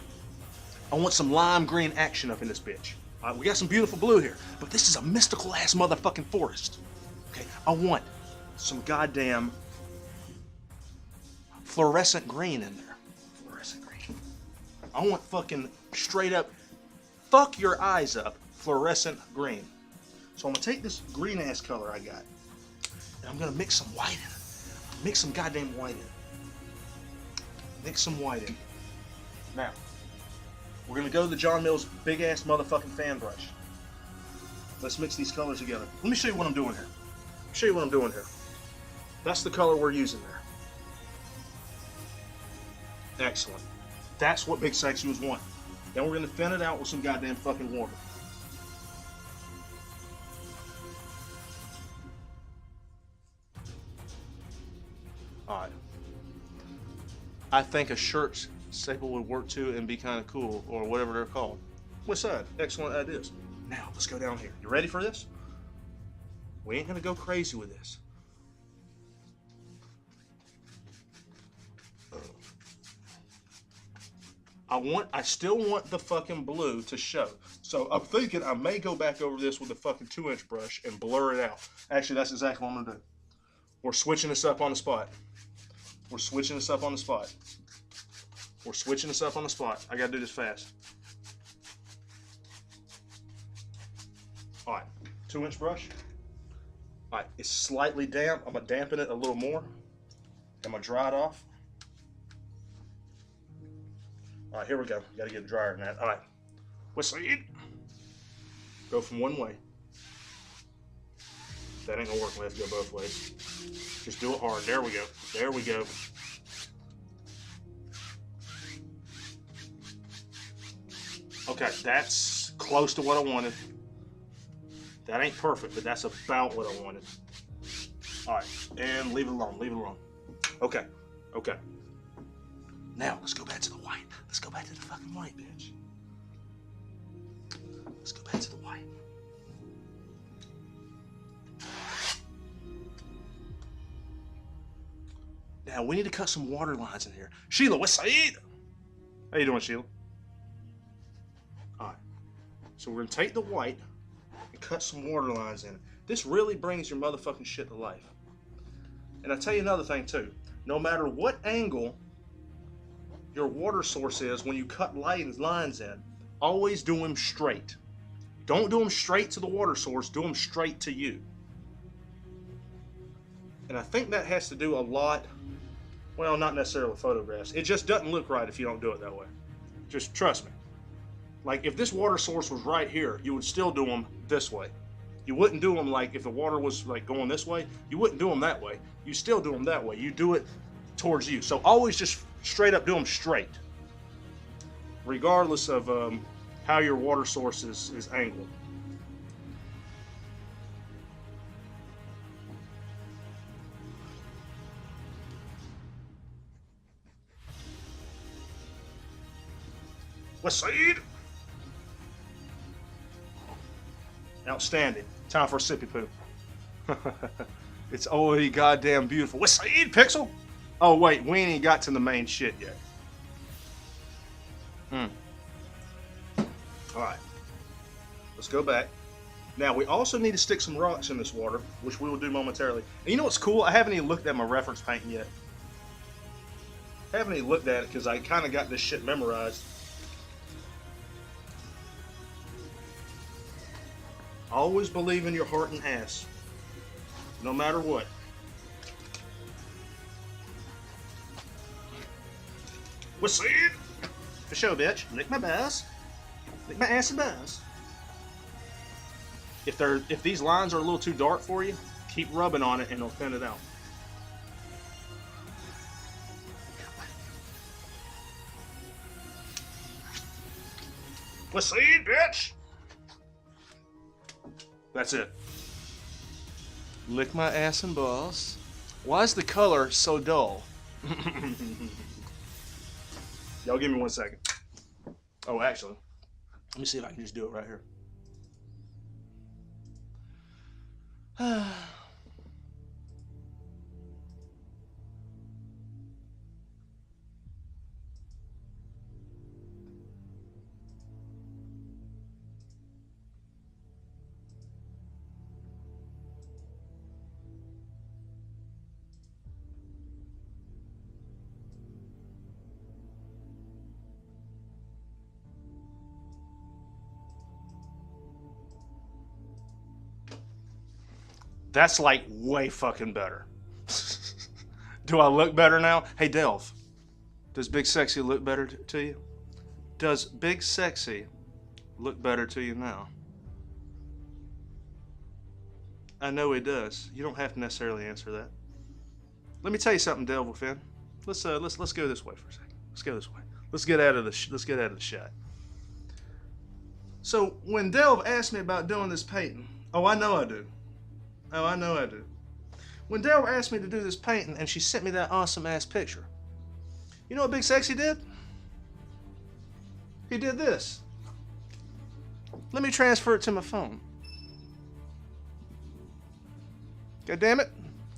I want some lime green action up in this bitch. All right, we got some beautiful blue here, but this is a mystical ass motherfucking forest. Okay, I want some goddamn fluorescent green in there. Fluorescent green. I want fucking straight up, fuck your eyes up, fluorescent green. So I'm gonna take this green ass color I got, and I'm gonna mix some white in it. Mix some goddamn white in it. Mix some white in. Now, we're gonna go to the John Mills big ass motherfucking fan brush. Let's mix these colors together. Let me show you what I'm doing here. That's the color we're using there. Excellent. That's what Big Sexy was wanting. Then we're gonna thin it out with some goddamn fucking water. Alright. I think a shirt staple would work too and be kind of cool, or whatever they're called. West Side, excellent ideas. Now, let's go down here. You ready for this? We ain't gonna go crazy with this. I still want the fucking blue to show. So I'm thinking I may go back over this with a fucking 2-inch brush and blur it out. Actually, that's exactly what I'm gonna do. We're switching this up on the spot. I gotta do this fast. All right, 2-inch brush. All right, it's slightly damp. I'm gonna dampen it a little more. I'm gonna dry it off. All right, here we go. You gotta get it drier than that. All right, what's it? Go from one way. That ain't gonna work. We have to go both ways. Just do it hard. There we go. There we go. Okay, that's close to what I wanted. That ain't perfect, but that's about what I wanted. All right, and leave it alone. Leave it alone. Okay, okay. Now let's go back to the white. Let's go back to the fucking white, bitch. Let's go back to the white. Now we need to cut some water lines in here. Sheila, what's up? How you doing, Sheila? All right. So we're gonna take the white and cut some water lines in it. This really brings your motherfucking shit to life. And I tell you another thing too. No matter what angle your water source is when you cut lines in, always do them straight. Don't do them straight to the water source. Do them straight to you. And I think that has to do a lot. Well, not necessarily with photographs. It just doesn't look right if you don't do it that way. Just trust me. Like if this water source was right here, you would still do them this way. You wouldn't do them like if the water was like going this way, you wouldn't do them that way. You still do them that way. You do it towards you. So always just straight up do them straight. Regardless of how your water source is angled. What's Saeed? Outstanding. Time for a sippy poo. It's already goddamn beautiful. What's Saeed, Pixel? Oh wait, we ain't got to the main shit yet. Alright. Let's go back. Now we also need to stick some rocks in this water, which we will do momentarily. And you know what's cool? I haven't even looked at my reference painting yet. I haven't even looked at it because I kind of got this shit memorized. Always believe in your heart and ass. No matter what. What's it? For sure, bitch. Lick my ass. Lick my ass and ass. If these lines are a little too dark for you, keep rubbing on it and it'll thin it out. What's it, bitch? That's it. Lick my ass and balls. Why is the color so dull? Y'all give me 1 second. Oh, actually, let me see if I can just do it right here. That's like way fucking better. Do I look better now? Hey, Delv, does Big Sexy look better to you? Does Big Sexy look better to you now? I know he does. You don't have to necessarily answer that. Let me tell you something, Delvewithin. Let's go this way for a second. Let's go this way. Let's get out of the shot. So when Delv asked me about doing this painting, oh, I know I do. Oh, I know I do. When Delv asked me to do this painting and she sent me that awesome ass picture, you know what Big Sexy did? He did this. Let me transfer it to my phone. God damn it.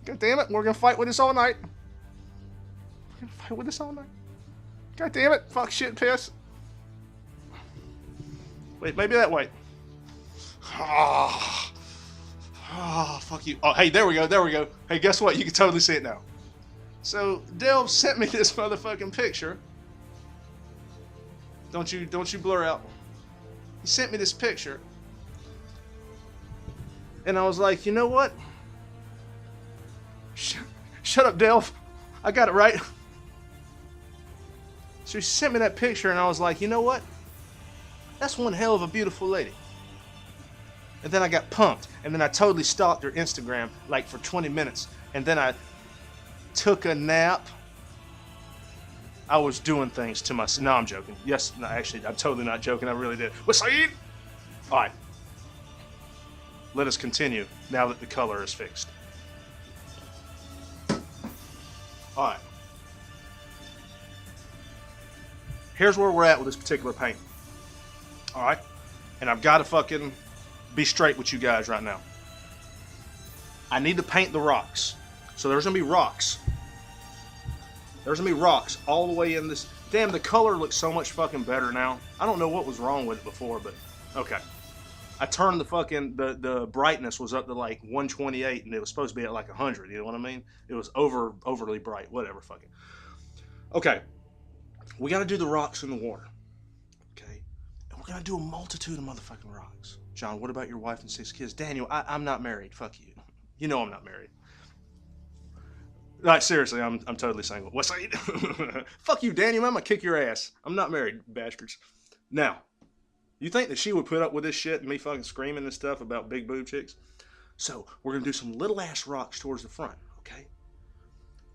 God damn it. We're going to fight with this all night. We're going to fight with this all night. God damn it. Fuck, shit, piss. Wait, maybe that way. Oh, fuck you. Oh, hey, there we go. There we go. Hey, guess what? You can totally see it now. So, Delv sent me this motherfucking picture. Don't you blur out. He sent me this picture. And I was like, you know what? Shut up, Delv. I got it right. So she sent me that picture, and I was like, you know what? That's one hell of a beautiful lady. And then I got pumped, and then I totally stalked her Instagram like for 20 minutes, and then I took a nap. I was doing things to myself. No, I'm joking. Yes, no, actually, I'm totally not joking. I really did. What's Saeed? All right. Let us continue now that the color is fixed. All right. Here's where we're at with this particular paint. All right. And I've got to fucking be straight with you guys right now. I need to paint the rocks. So there's going to be rocks. There's going to be rocks all the way in this. Damn, the color looks so much fucking better now. I don't know what was wrong with it before, but okay. I turned the fucking, the brightness was up to like 128 and it was supposed to be at like 100, you know what I mean? It was overly bright, whatever, fucking. Okay. We got to do the rocks in the water. Okay. And we're going to do a multitude of motherfucking rocks. John, what about your wife and 6 kids? Daniel, I'm not married. Fuck you. You know I'm not married. Like, seriously, I'm totally single. What's that? Fuck you, Daniel. I'm going to kick your ass. I'm not married, bastards. Now, you think that she would put up with this shit and me fucking screaming and stuff about big boob chicks? So, we're going to do some little ass rocks towards the front, okay?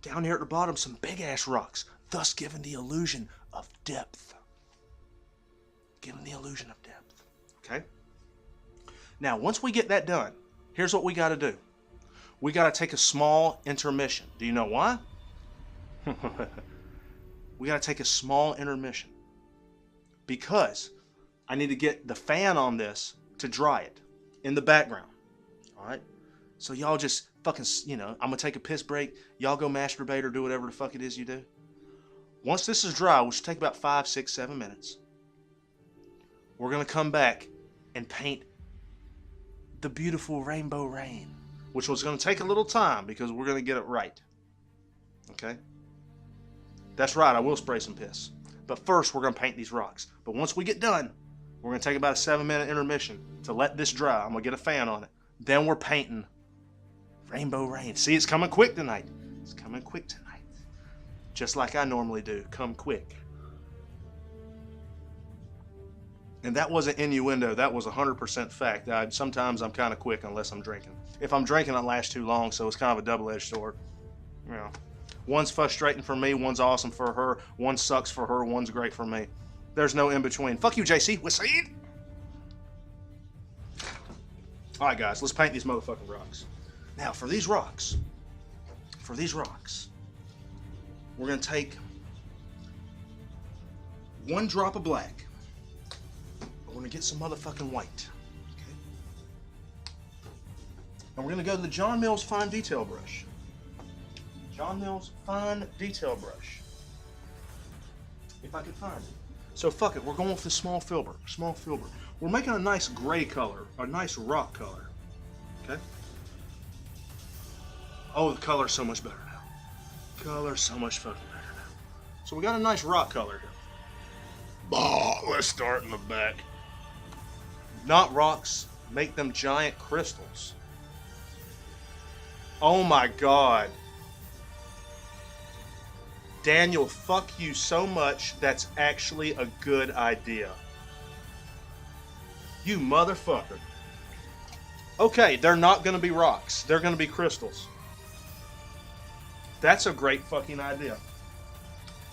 Down here at the bottom, some big ass rocks, thus giving the illusion of depth. Giving the illusion of depth, okay? Now, once we get that done, here's what we got to do. We got to take a small intermission. Do you know why? We got to take a small intermission. Because I need to get the fan on this to dry it in the background. All right? So y'all just fucking, you know, I'm going to take a piss break. Y'all go masturbate or do whatever the fuck it is you do. Once this is dry, which will take about 5, 6, 7 minutes, we're going to come back and paint the beautiful rainbow Rayne, which was going to take a little time because we're going to get it right. Okay? That's right, I will spray some piss. But first, we're going to paint these rocks. But once we get done, we're going to take about a 7-minute intermission to let this dry. I'm going to get a fan on it. Then we're painting Rainbow Rayne. See, it's coming quick tonight. It's coming quick tonight. Just like I normally do. Come quick. And that wasn't innuendo. That was 100% fact. Sometimes I'm kind of quick unless I'm drinking. If I'm drinking, I last too long, so it's kind of a double-edged sword. You know, one's frustrating for me, one's awesome for her, one sucks for her, one's great for me. There's no in-between. Fuck you, JC. What's Saeed? All right, guys, let's paint these motherfucking rocks. Now, for these rocks, we're going to take 1 drop of black. We're going to get some motherfucking white. Okay? And we're going to go to the John Mills Fine Detail Brush. John Mills Fine Detail Brush. If I could find it. So fuck it, we're going with the small filbert. Small filbert. We're making a nice gray color, a nice rock color. Okay? Oh, the color's so much better now. Color's so much fucking better now. So we got a nice rock color here. Let's start in the back. Not rocks, make them giant crystals. Oh my God. Daniel, fuck you so much, that's actually a good idea. You motherfucker. Okay, they're not gonna be rocks. They're gonna be crystals. That's a great fucking idea.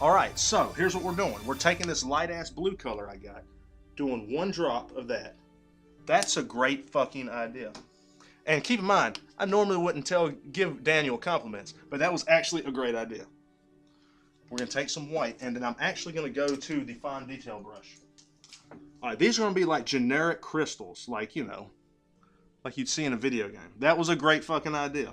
Alright, so here's what we're doing. We're taking this light ass blue color I got, doing 1 drop of that. That's a great fucking idea. And keep in mind, I normally wouldn't give Daniel compliments, but that was actually a great idea. We're going to take some white, and then I'm actually going to go to the fine detail brush. Alright, these are going to be like generic crystals, like, you know, like you'd see in a video game. That was a great fucking idea.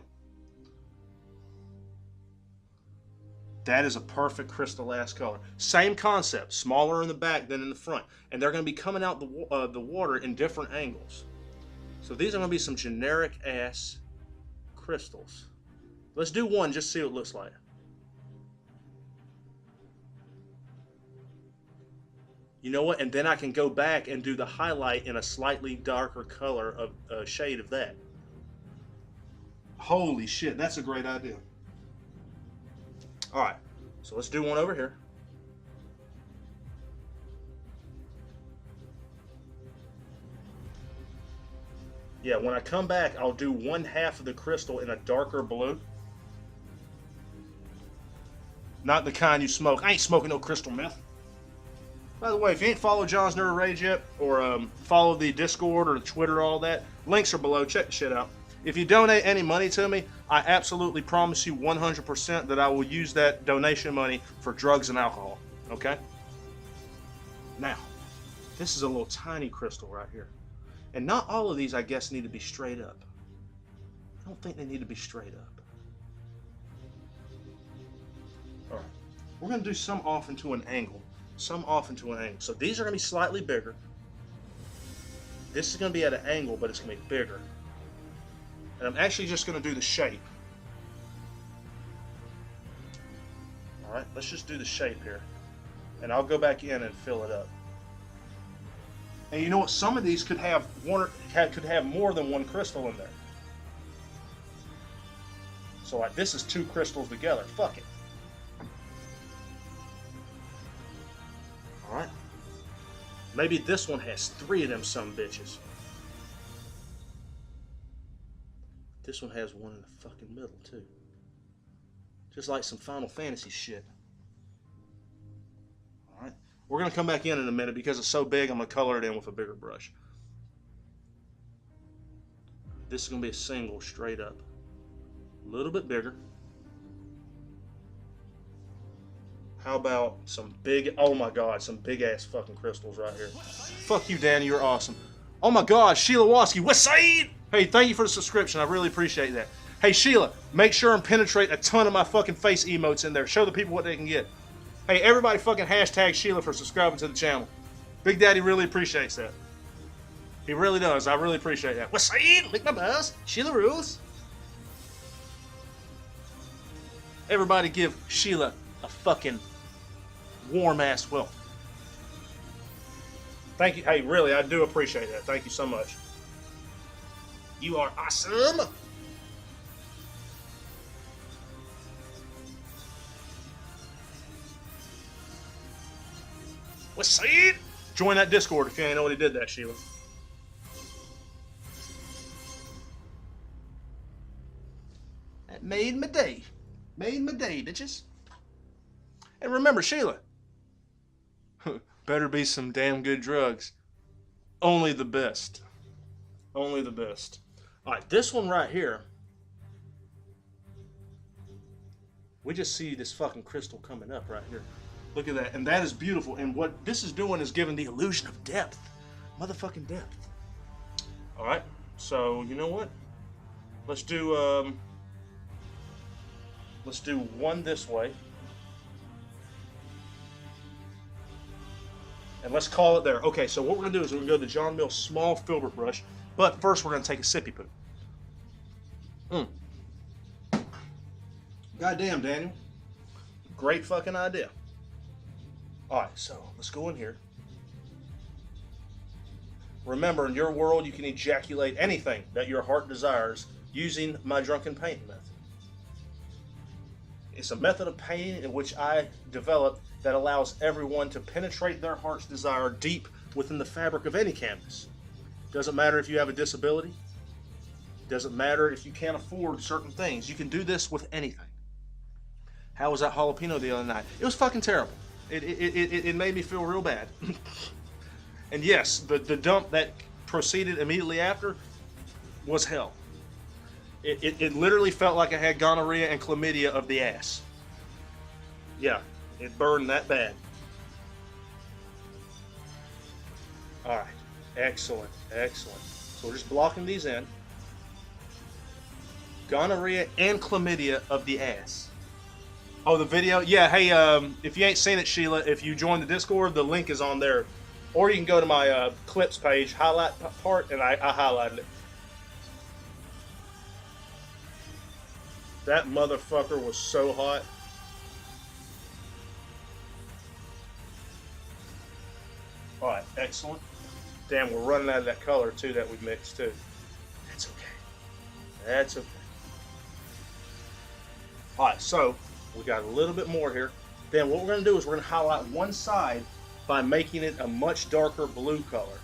That is a perfect crystal ass color. Same concept, smaller in the back than in the front. And they're going to be coming out the water in different angles. So these are going to be some generic ass crystals. Let's do one just to see what it looks like. You know what? And then I can go back and do the highlight in a slightly darker color of shade of that. Holy shit, that's a great idea. All right, so let's do one over here. Yeah, when I come back, I'll do 1/2 of the crystal in a darker blue. Not the kind you smoke. I ain't smoking no crystal meth. By the way, if you ain't followed John's Nerd Rage yet, or follow the Discord or the Twitter, all that, links are below. Check the shit out. If you donate any money to me, I absolutely promise you 100% that I will use that donation money for drugs and alcohol. Okay? Now, this is a little tiny crystal right here. And not all of these, I guess, need to be straight up. I don't think they need to be straight up. All right. We're going to do some off into an angle. Some off into an angle. So these are going to be slightly bigger. This is going to be at an angle, but it's going to be bigger. And I'm actually just going to do the shape. All right, let's just do the shape here. And I'll go back in and fill it up. And you know what? Some of these could have more than one crystal in there. So like this is 2 crystals together. Fuck it. All right. Maybe this one has 3 of them some bitches. This one has one in the fucking middle too. Just like some Final Fantasy shit. All right. We're going to come back in a minute because it's so big, I'm going to color it in with a bigger brush. This is going to be a single straight up. A little bit bigger. How about some big, oh my god, some big ass fucking crystals right here. Fuck you, Danny, you're awesome. Oh my god, Sheila Waski, what's up? Hey, thank you for the subscription, I really appreciate that. Hey Sheila, make sure and penetrate a ton of my fucking face emotes in there. Show the people what they can get. Hey, everybody fucking hashtag Sheila for subscribing to the channel. Big Daddy really appreciates that. He really does. I really appreciate that. What's up? Lick my buzz. Sheila rules. Everybody give Sheila a fucking warm ass welcome. Thank you. Hey, really, I do appreciate that. Thank you so much. You are awesome. What's up? Join that Discord if you ain't already did that, Sheila. That made my day. Made my day, bitches. And remember, Sheila, better be some damn good drugs. Only the best. Only the best. Alright, this one right here, we just see this fucking crystal coming up right here. Look at that. And that is beautiful. And what this is doing is giving the illusion of depth. Motherfucking depth. Alright, so you know what? Let's do one this way. And let's call it there. Okay, so what we're going to do is we're going to go to the John Mills small filbert brush. But first we're going to take a sippy poo. Goddamn, Daniel. Great fucking idea. Alright, so let's go in here. Remember, in your world, you can ejaculate anything that your heart desires using my drunken painting method. It's a method of painting in which I developed that allows everyone to penetrate their heart's desire deep within the fabric of any canvas. Doesn't matter if you have a disability. Doesn't matter if you can't afford certain things. You can do this with anything. How was that jalapeno the other night? It was fucking terrible. It made me feel real bad. And yes, the dump that proceeded immediately after was hell. It literally felt like I had gonorrhea and chlamydia of the ass. Yeah, it burned that bad. Alright, excellent, excellent. So we're just blocking these in. Gonorrhea and chlamydia of the ass. Oh, the video? Yeah, hey, if you ain't seen it, Sheila, if you join the Discord, the link is on there. Or you can go to my clips page, highlight part, and I highlighted it. That motherfucker was so hot. Alright, excellent. Damn, we're running out of that color, too, that we mixed, too. That's okay. That's okay. All right, so we got a little bit more here. Then what we're going to do is we're going to highlight one side by making it a much darker blue color.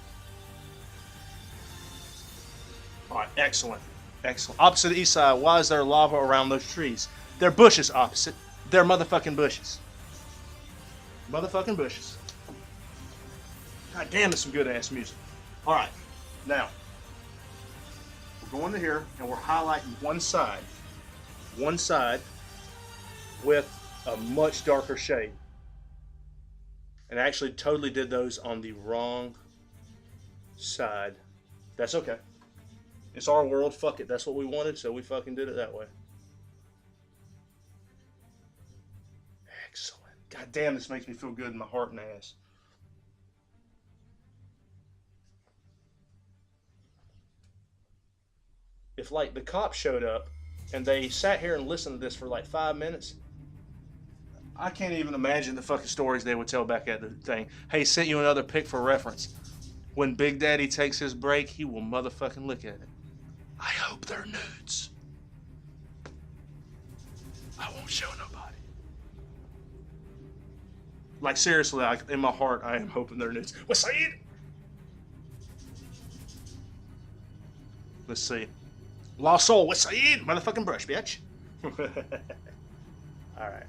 All right, excellent. Excellent. Opposite the east side, why is there lava around those trees? They're bushes opposite. They're motherfucking bushes. Motherfucking bushes. God damn, it's some good ass music. All right, now we're going to here and we're highlighting one side with a much darker shade. And I actually totally did those on the wrong side. That's okay. It's our world, fuck it. That's what we wanted, so we fucking did it that way. Excellent. God damn, this makes me feel good in my heart and ass. If like the cops showed up and they sat here and listened to this for like 5 minutes, I can't even imagine the fucking stories they would tell back at the thing. Hey, sent you another pic for reference. When Big Daddy takes his break, he will motherfucking look at it. I hope they're nudes. I won't show nobody. Like seriously, in my heart, I am hoping they're nudes. What's that? Let's see. Lost Soul, what's that? Motherfucking brush, bitch. Alright.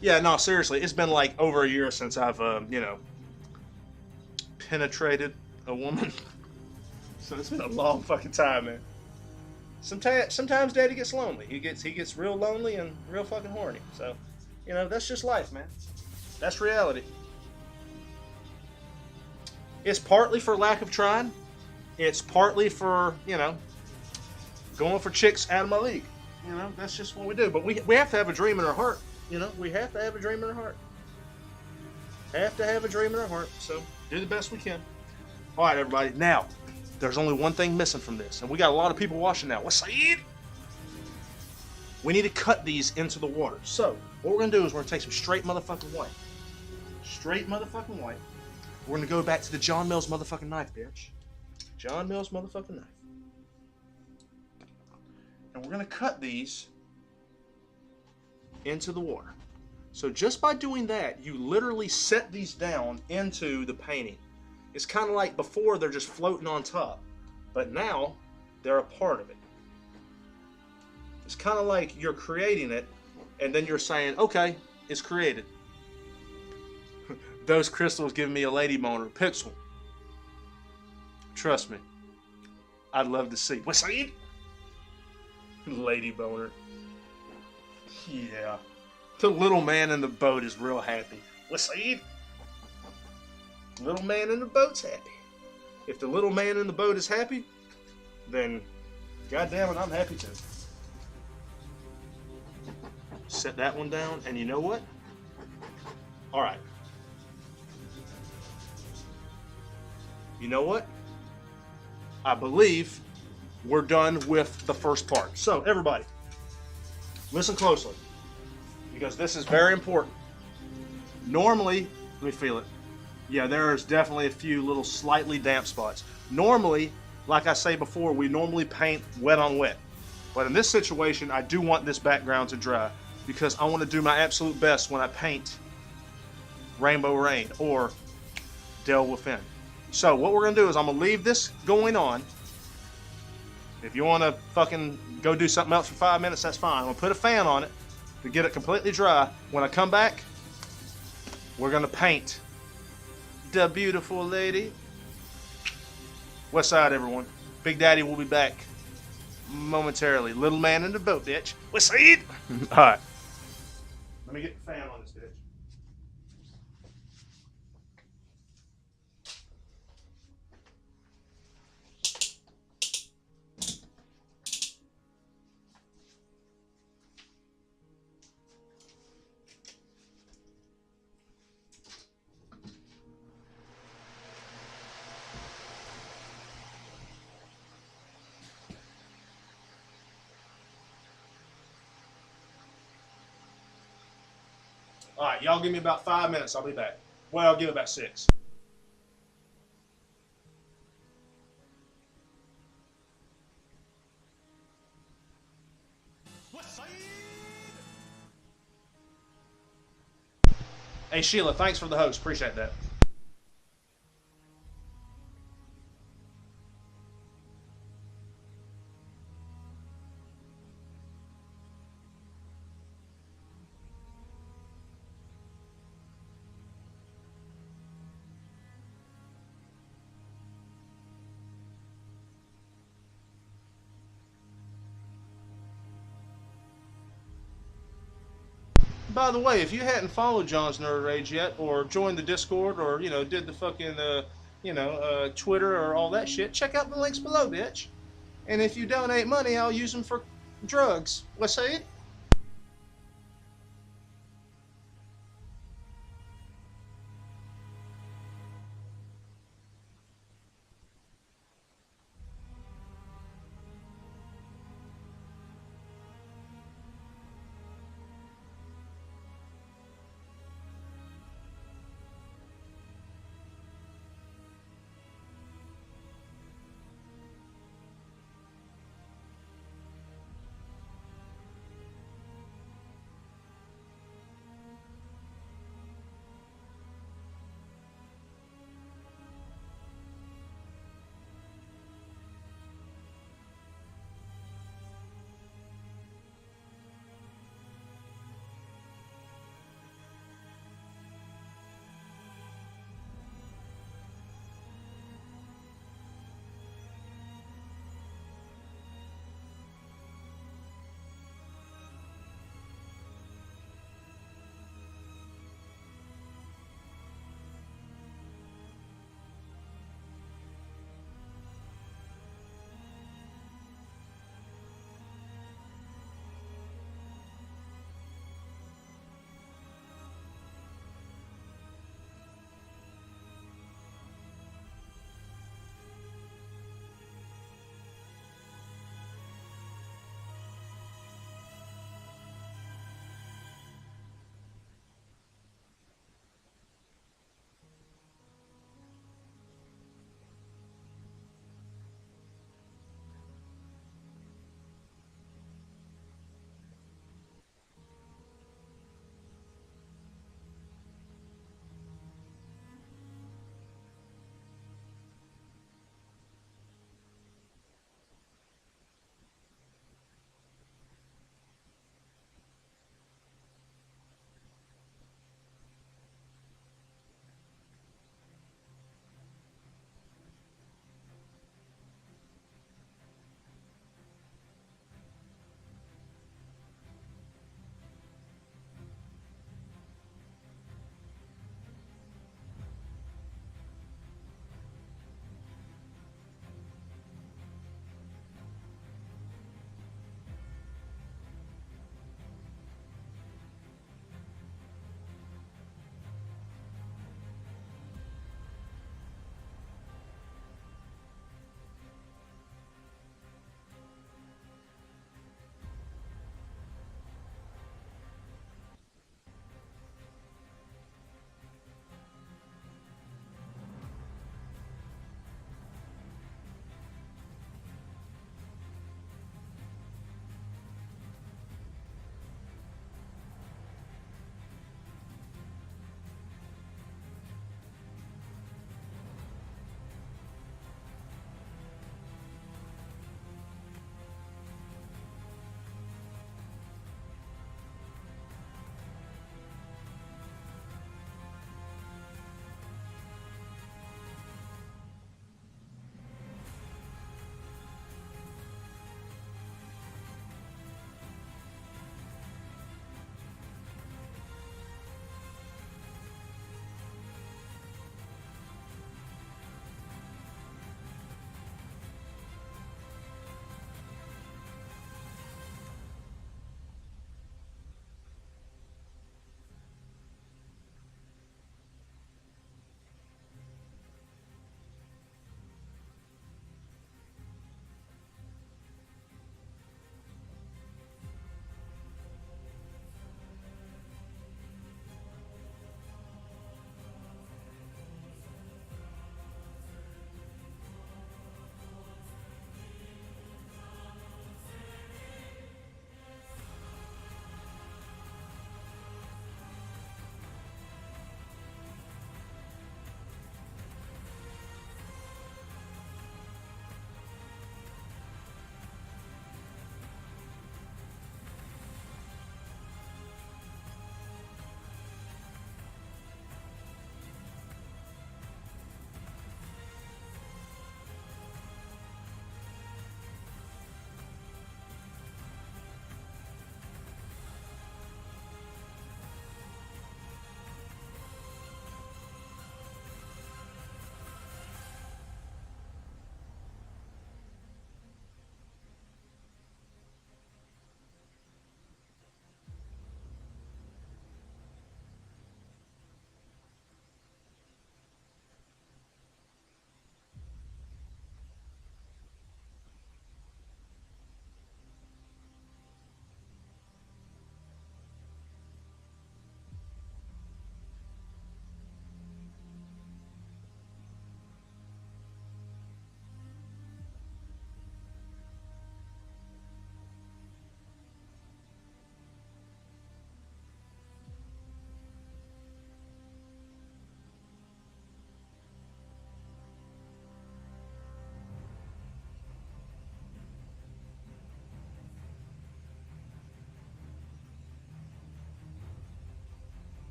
Yeah, no, seriously, it's been like over a year since I've, penetrated a woman. So it's been a long fucking time, man. Sometimes Daddy gets lonely. He gets real lonely and real fucking horny. So, that's just life, man. That's reality. It's partly for lack of trying. It's partly for, going for chicks out of my league. That's just what we do. But we have to have a dream in our heart. We have to have a dream in our heart. Have to have a dream in our heart. So, do the best we can. All right, everybody. Now, there's only one thing missing from this, and we got a lot of people watching now. What's that? We need to cut these into the water. So, what we're going to do is we're going to take some straight motherfucking white. Straight motherfucking white. We're going to go back to the John Mills motherfucking knife, bitch. John Mills motherfucking knife. And we're going to cut these into the water. So just by doing that, you literally set these down into the painting. It's kind of like before they're just floating on top, but now they're a part of it. It's kind of like you're creating it, and then you're saying, okay, it's created. Those crystals give me a lady boner. Pixel. Trust me. I'd love to see. What's that? Lady boner. Yeah. The little man in the boat is real happy. What's that? Little man in the boat's happy. If the little man in the boat is happy, then goddamn it, I'm happy too. Set that one down, and you know what? All right. You know what? I believe we're done with the first part. So, everybody, listen closely, because this is very important. Normally, let me feel it. Yeah, there's definitely a few little slightly damp spots. Normally, like I say before, we normally paint wet on wet. But in this situation, I do want this background to dry because I want to do my absolute best when I paint Rainbow Rayne or Delvewithin. So what we're going to do is I'm going to leave this going on. If you want to fucking go do something else for 5 minutes, that's fine. I'm going to put a fan on it to get it completely dry. When I come back, we're going to paint the beautiful lady. West side, everyone. Big Daddy will be back momentarily. Little man in the boat, bitch. West side. All right. Let me get the fan on this bitch. All right, y'all give me about 5 minutes. I'll be back. Well, I'll give it about 6. West side. Hey, Sheila, thanks for the host. Appreciate that. By the way, if you hadn't followed John's Nerd Rage yet, or joined the Discord, or did the fucking Twitter or all that shit, check out the links below, bitch. And if you donate money, I'll use them for drugs. What's that?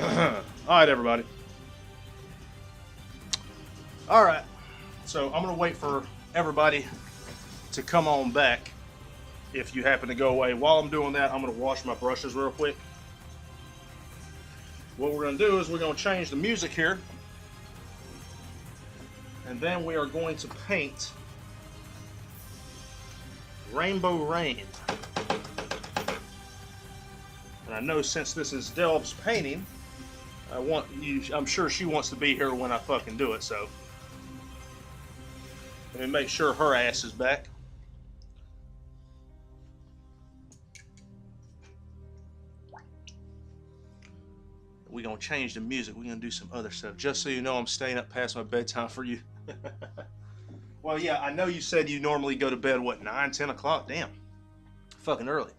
Alright, everybody. Alright. So I'm going to wait for everybody to come on back if you happen to go away. While I'm doing that, I'm going to wash my brushes real quick. What we're going to do is we're going to change the music here. And then we are going to paint Rainbow Rayne. And I know since this is Delv's painting, I'm sure she wants to be here when I fucking do it, so let me make sure her ass is back. We're gonna change the music. We're gonna do some other stuff. Just so you know, I'm staying up past my bedtime for you. Well, yeah, I know you said you normally go to bed, what, 9, 10 o'clock? Damn. Fucking early.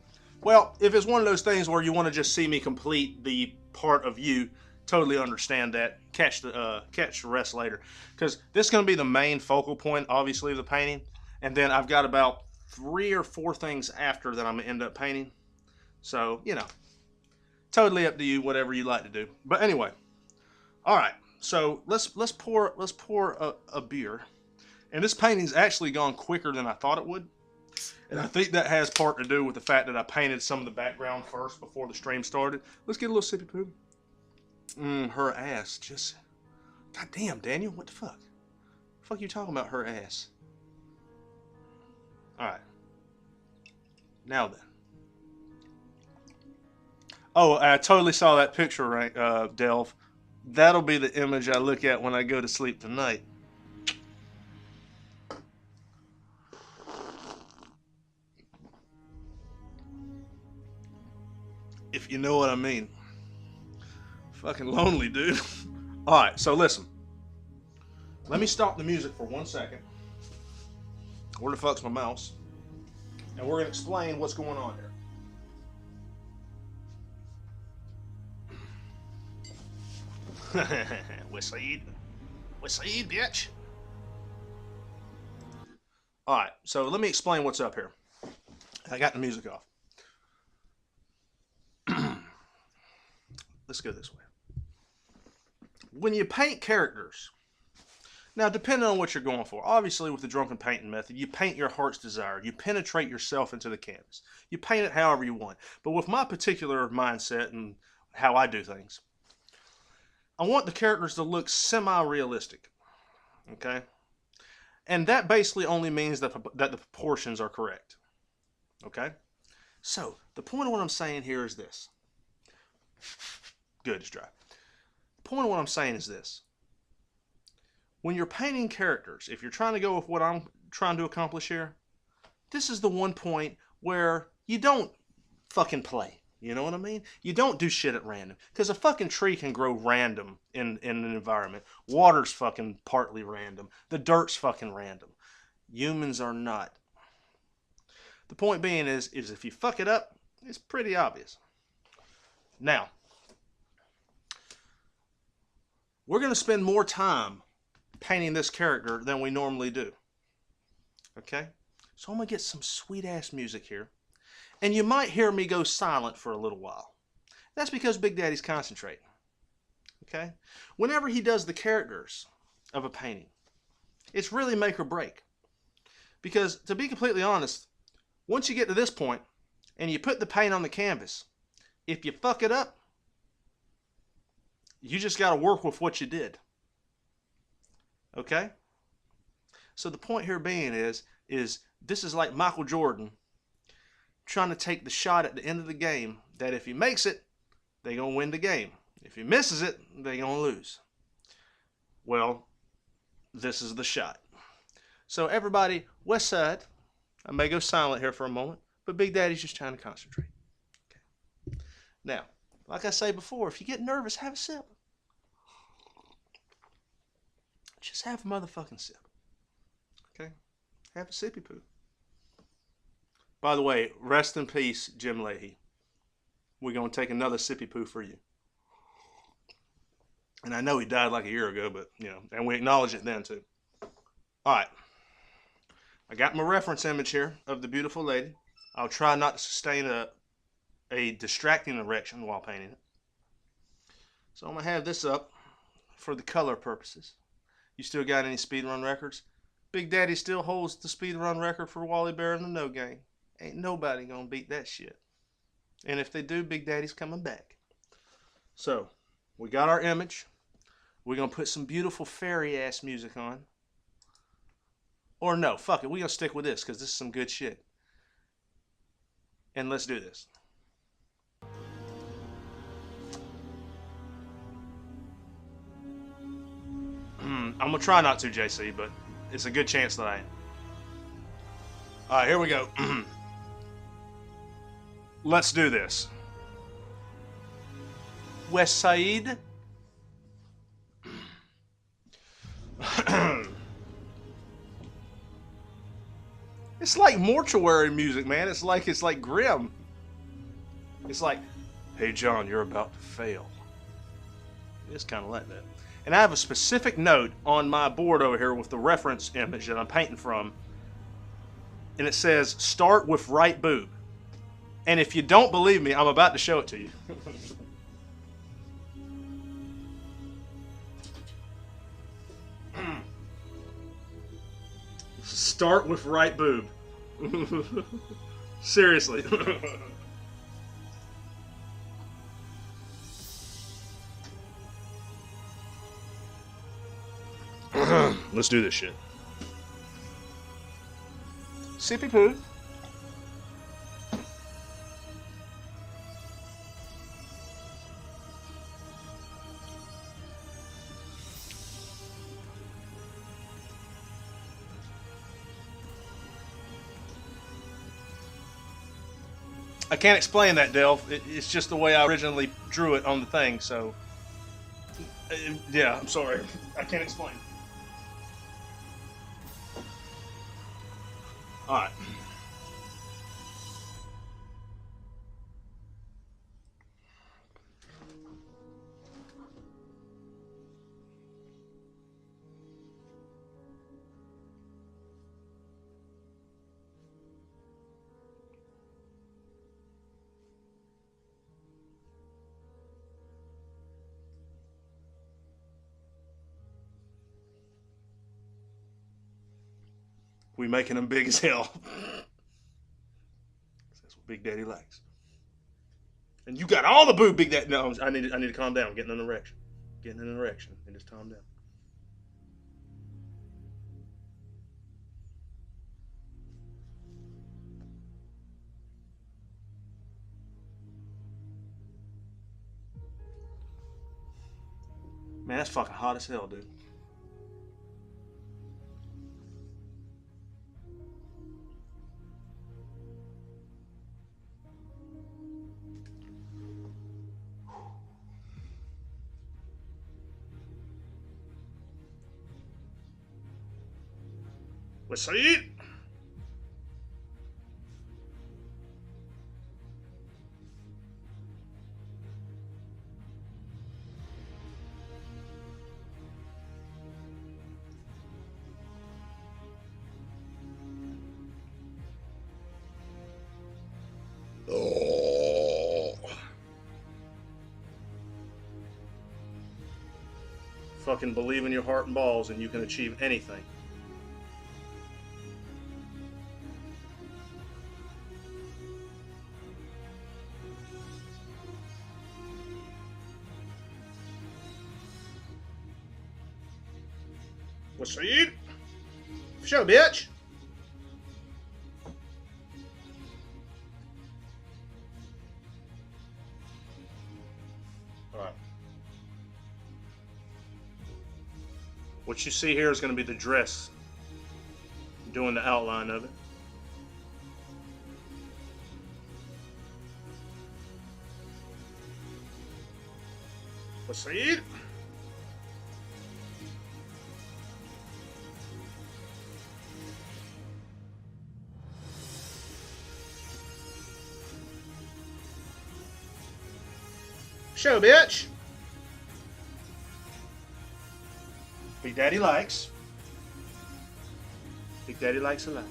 Well, if it's one of those things where you want to just see me complete the part of you, totally understand that. Catch the rest later. Because this is going to be the main focal point, obviously, of the painting. And then I've got about 3 or 4 things after that I'm going to end up painting. So, you know, totally up to you, whatever you like to do. But anyway, all right. So let's pour a beer. And this painting's actually gone quicker than I thought it would. And I think that has part to do with the fact that I painted some of the background first before the stream started. Let's get a little sippy poo. Her ass just... God damn, Daniel, what the fuck? The fuck you talking about, her ass? Alright. Now then. Oh, I totally saw that picture, right, Delv. That'll be the image I look at when I go to sleep tonight. If you know what I mean. Fucking lonely, dude. Alright, so listen. Let me stop the music for 1 second. Where the fuck's my mouse? And we're going to explain what's going on here. Whistled, bitch. Alright, so let me explain what's up here. I got the music off. Let's go this way. When you paint characters, now depending on what you're going for, obviously with the drunken painting method, you paint your heart's desire. You penetrate yourself into the canvas. You paint it however you want. But with my particular mindset and how I do things, I want the characters to look semi-realistic. Okay? And that basically only means that the proportions are correct. Okay? So, the point of what I'm saying here is this. Good, it's dry. The point of what I'm saying is this. When you're painting characters, if you're trying to go with what I'm trying to accomplish here, this is the one point where you don't fucking play. You know what I mean? You don't do shit at random. Because a fucking tree can grow random in an environment. Water's fucking partly random. The dirt's fucking random. Humans are not. The point being is if you fuck it up, it's pretty obvious. Now, we're going to spend more time painting this character than we normally do. Okay? So I'm going to get some sweet-ass music here. And you might hear me go silent for a little while. That's because Big Daddy's concentrating. Okay? Whenever he does the characters of a painting, it's really make or break. Because, to be completely honest, once you get to this point, and you put the paint on the canvas, if you fuck it up, you just got to work with what you did. Okay? So the point here being is this is like Michael Jordan trying to take the shot at the end of the game that if he makes it, they're going to win the game. If he misses it, they're going to lose. Well, this is the shot. So everybody, west side, I may go silent here for a moment, but Big Daddy's just trying to concentrate. Okay. Now, like I say before, if you get nervous, have a sip. Just have a motherfucking sip. Okay? Have a sippy poo. By the way, rest in peace, Jim Leahy. We're going to take another sippy poo for you. And I know he died like a year ago, but, you know, and we acknowledge it then, too. All right. I got my reference image here of the beautiful lady. I'll try not to sustain a distracting erection while painting it. So I'm going to have this up for the color purposes. You still got any speedrun records? Big Daddy still holds the speedrun record for Wally Bear and the No Gang. Ain't nobody going to beat that shit. And if they do, Big Daddy's coming back. So, we got our image. We're going to put some beautiful fairy-ass music on. Or no, fuck it. We're going to stick with this because this is some good shit. And let's do this. I'm going to try not to, JC, but it's a good chance that I am. Alright, here we go. Let's do this. West Side. It's like mortuary music, man. It's like grim. It's like, hey John, you're about to fail. It's kind of like that. And I have a specific note on my board over here with the reference image that I'm painting from. And it says, start with right boob. And if you don't believe me, I'm about to show it to you. Start with right boob. Seriously. Let's do this shit. Sippy poo. I can't explain that, Delv. It's just the way I originally drew it on the thing, so... yeah, I'm sorry. I can't explain. Alright. We making them big as hell. That's what Big Daddy likes. And you got all the boob, Big Daddy. No, I need to calm down. I'm getting an erection. Getting an erection. And just calm down. Man, that's fucking hot as hell, dude. Let's see it. Oh. Fucking believe in your heart and balls and you can achieve anything. What's it? Show, bitch. All right. What you see here is going to be the dress. Doing the outline of it. What's it? Show, bitch. Big Daddy likes. Big Daddy likes a lot.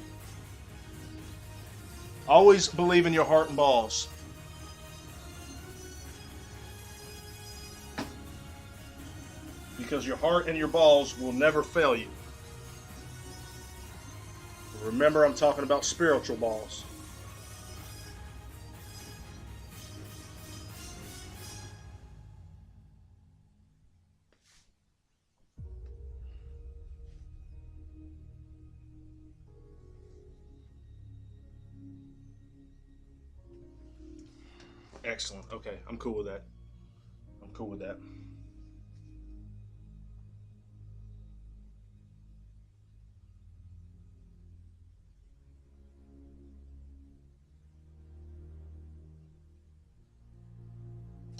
Always believe in your heart and balls. because your heart and your balls will never fail you. Remember, I'm talking about spiritual balls. Excellent. Okay, I'm cool with that. I'm cool with that.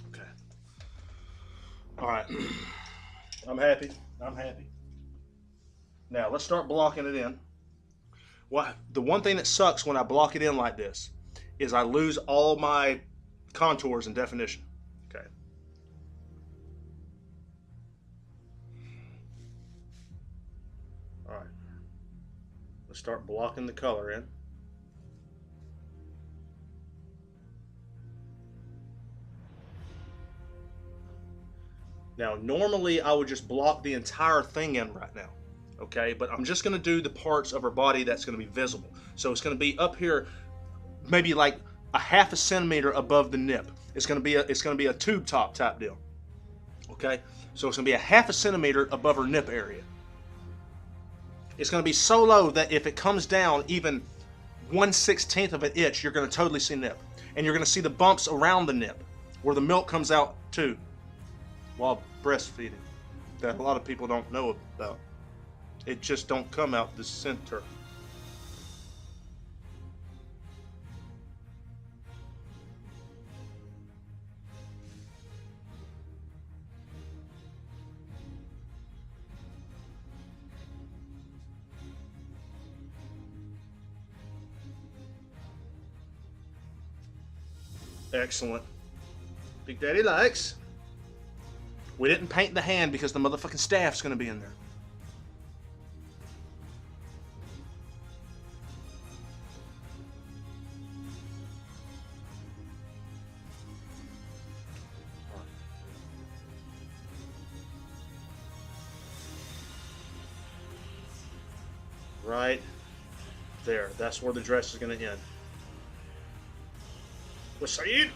Okay. All right. I'm happy. I'm happy. Now, let's start blocking it in. Well, the one thing that sucks when I block it in like this is I lose all my contours and definition. Okay. All right. Let's start blocking the color in. Now, normally I would just block the entire thing in right now. Okay, but I'm just going to do the parts of her body that's going to be visible. So it's going to be up here, maybe like a half a centimeter above the nip. It's going to be a tube top type deal. Okay, so it's going to be a half a centimeter above her nip area. It's going to be so low that if it comes down even 1/16 of an inch, you're going to totally see nip, and you're going to see the bumps around the nip where the milk comes out too while breastfeeding that a lot of people don't know about. It just don't come out the center. Excellent. Big Daddy likes. We didn't paint the hand because the motherfucking staff's gonna be in there. Right there. That's where the dress is going to end. What's Saeed?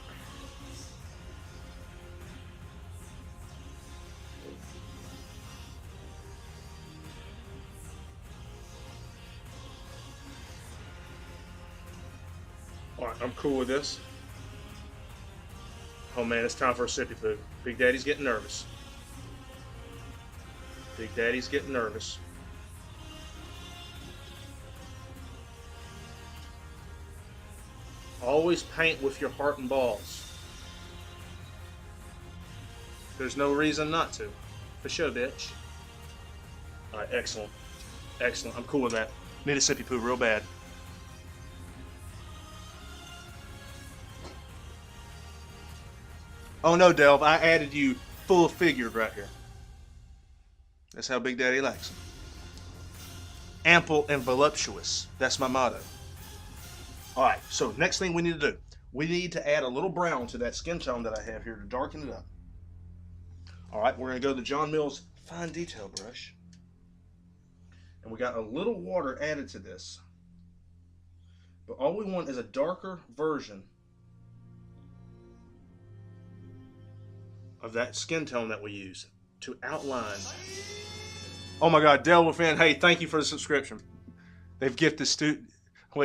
Alright, I'm cool with this. Oh man, it's time for a sippy poo. Big Daddy's getting nervous. Big Daddy's getting nervous. Always paint with your heart and balls. There's no reason not to. For sure, bitch. Alright, excellent. Excellent. I'm cool with that. Need a sippy poo real bad. Oh no, Delv, I added you full figured right here. That's how Big Daddy likes them. Ample and voluptuous. That's my motto. Alright, so next thing we need to do. We need to add a little brown to that skin tone that I have here to darken it up. Alright, we're going to go to the John Mills Fine Detail Brush. And we got a little water added to this. But all we want is a darker version of that skin tone that we use to outline. Oh my God, Delvewithin, hey, thank you for the subscription. They've gifted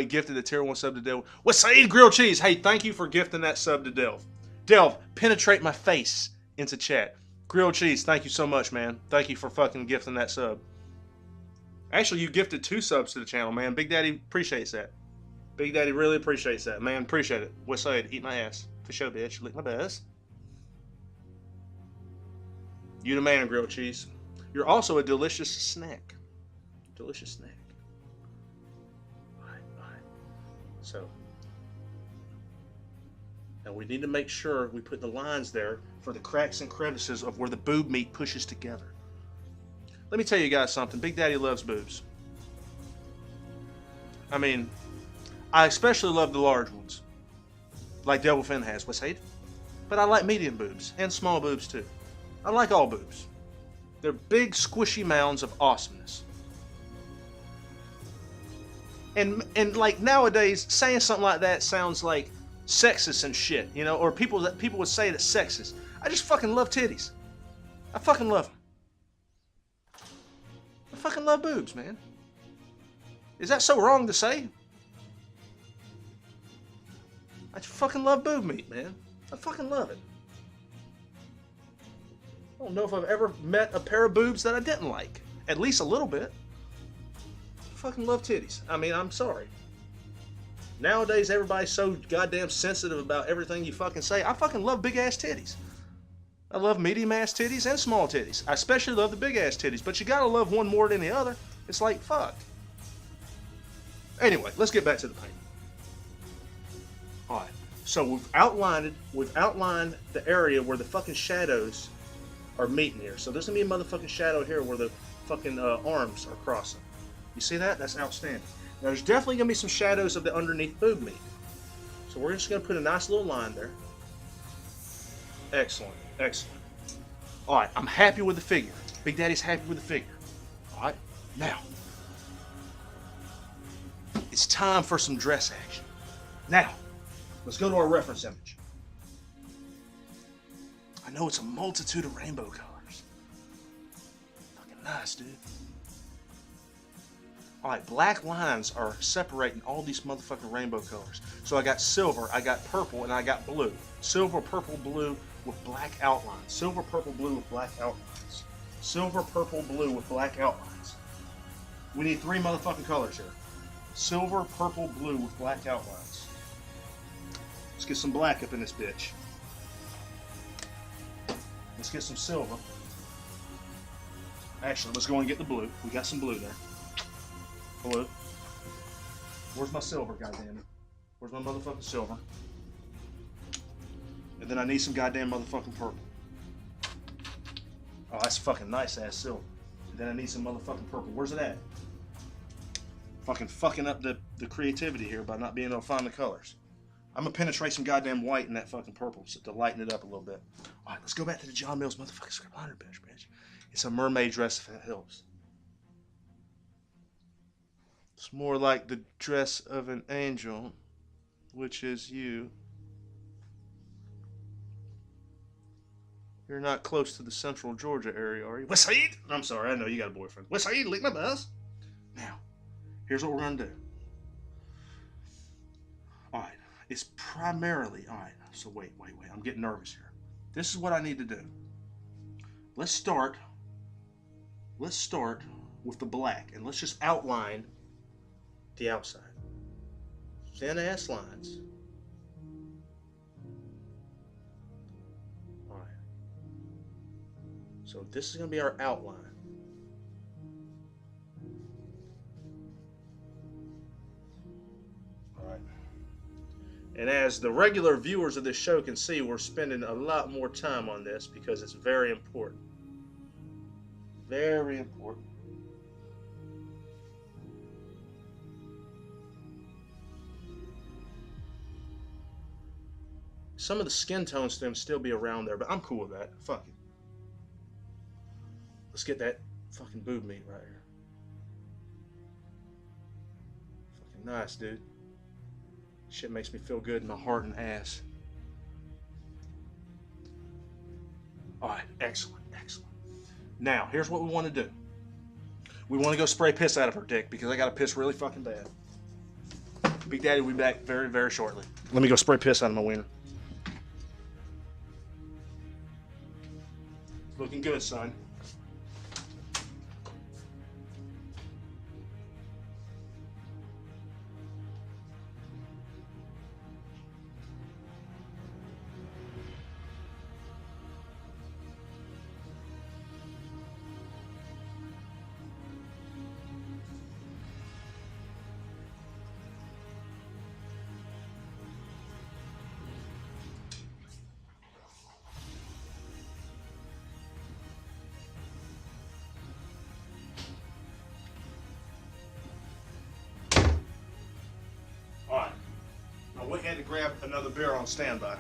gifted the tier 1 sub to Delv. What's Saeed Grilled Cheese? Hey, thank you for gifting that sub to Delv. Delv, penetrate my face into chat. Grilled Cheese, thank you so much, man. Thank you for fucking gifting that sub. Actually, you gifted 2 subs to the channel, man. Big Daddy appreciates that. Big Daddy really appreciates that, man. Appreciate it. What's Saeed? Eat my ass. For sure, bitch. Lick my buzz. You the man, Grilled Cheese. You're also a delicious snack. Delicious snack. Alright. So, now we need to make sure we put the lines there for the cracks and crevices of where the boob meat pushes together. Let me tell you guys something. Big Daddy loves boobs. I mean, I especially love the large ones, like Delvewithin has. What's Saeed? But I like medium boobs and small boobs too. I like all boobs. They're big, squishy mounds of awesomeness. And like nowadays, saying something like that sounds like sexist and shit, you know, or people would say that's sexist. I just fucking love titties. I fucking love them. I fucking love boobs, man. Is that so wrong to say? I fucking love boob meat, man. I fucking love it. I don't know if I've ever met a pair of boobs that I didn't like. At least a little bit. I fucking love titties. I mean, I'm sorry. Nowadays, everybody's so goddamn sensitive about everything you fucking say. I fucking love big ass titties. I love medium ass titties and small titties. I especially love the big ass titties, but you gotta love one more than the other. It's like, fuck. Anyway, let's get back to the painting. Alright, so we've outlined the area where the fucking shadows are meeting here. So there's gonna be a motherfucking shadow here where the fucking arms are crossing. You see that? That's outstanding. Now there's definitely gonna be some shadows of the underneath boob meat. So we're just gonna put a nice little line there. Excellent, excellent. Alright, I'm happy with the figure. Big Daddy's happy with the figure. Alright, now it's time for some dress action. Now, let's go to our reference image. I know it's a multitude of rainbow colors. Fucking nice, dude. Alright, black lines are separating all these motherfucking rainbow colors. So I got silver, I got purple, and I got blue. Silver, purple, blue with black outlines. Silver, purple, blue with black outlines. Silver, purple, blue with black outlines. We need 3 motherfucking colors here. Silver, purple, blue with black outlines. Let's get some black up in this bitch. Let's get some silver. Actually, let's go and get the blue. We got some blue there. Blue. Where's my silver, goddammit? Where's my motherfucking silver? And then I need some goddamn motherfucking purple. Oh, that's fucking nice ass silver. And then I need some motherfucking purple. Where's it at? Fucking up the creativity here by not being able to find the colors. I'm gonna penetrate some goddamn white in that fucking purple to lighten it up a little bit. Alright, let's go back to the John Mills motherfucking script liner bitch. It's a mermaid dress if that helps. It's more like the dress of an angel, which is you. You're not close to the central Georgia area, are you? West Side? I'm sorry, I know you got a boyfriend. West Side, lick my bus. Now, here's what we're gonna do. Alright, it's primarily, alright, so wait, I'm getting nervous here. This is what I need to do. Let's start with the black, and let's just outline the outside. Thin ass lines. Alright. So this is going to be our outline. Alright. And as the regular viewers of this show can see, we're spending a lot more time on this because it's very important. Very important. Some of the skin tones to them still be around there, but I'm cool with that. Fuck it. Let's get that fucking boob meat right here. Fucking nice, dude. Shit makes me feel good in my heart and ass. Alright, excellent, excellent. Now, here's what we want to do. We want to go spray piss out of her dick because I got to piss really fucking bad. Big Daddy will be back very, very shortly. Let me go spray piss out of my wiener. Looking good, son. I went ahead to grab another beer on standby.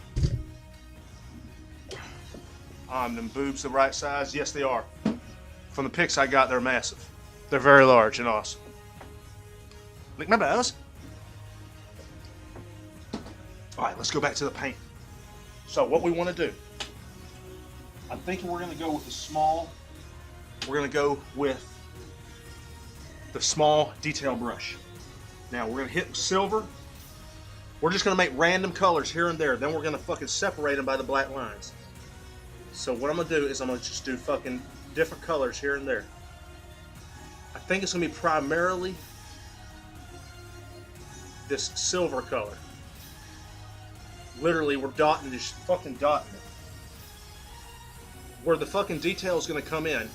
Them boobs the right size? Yes, they are. From the pics I got, they're massive. They're very large and awesome. Lick my balls. Alright, let's go back to the paint. So what we want to do, I'm thinking we're going to go with the small, we're going to go with the small detail brush. Now we're going to hit silver. We're just going to make random colors here and there. Then we're going to fucking separate them by the black lines. So what I'm going to do is I'm going to just do fucking different colors here and there. I think it's going to be primarily this silver color. Literally, we're dotting, just fucking dotting it. Where the fucking detail is going to come in,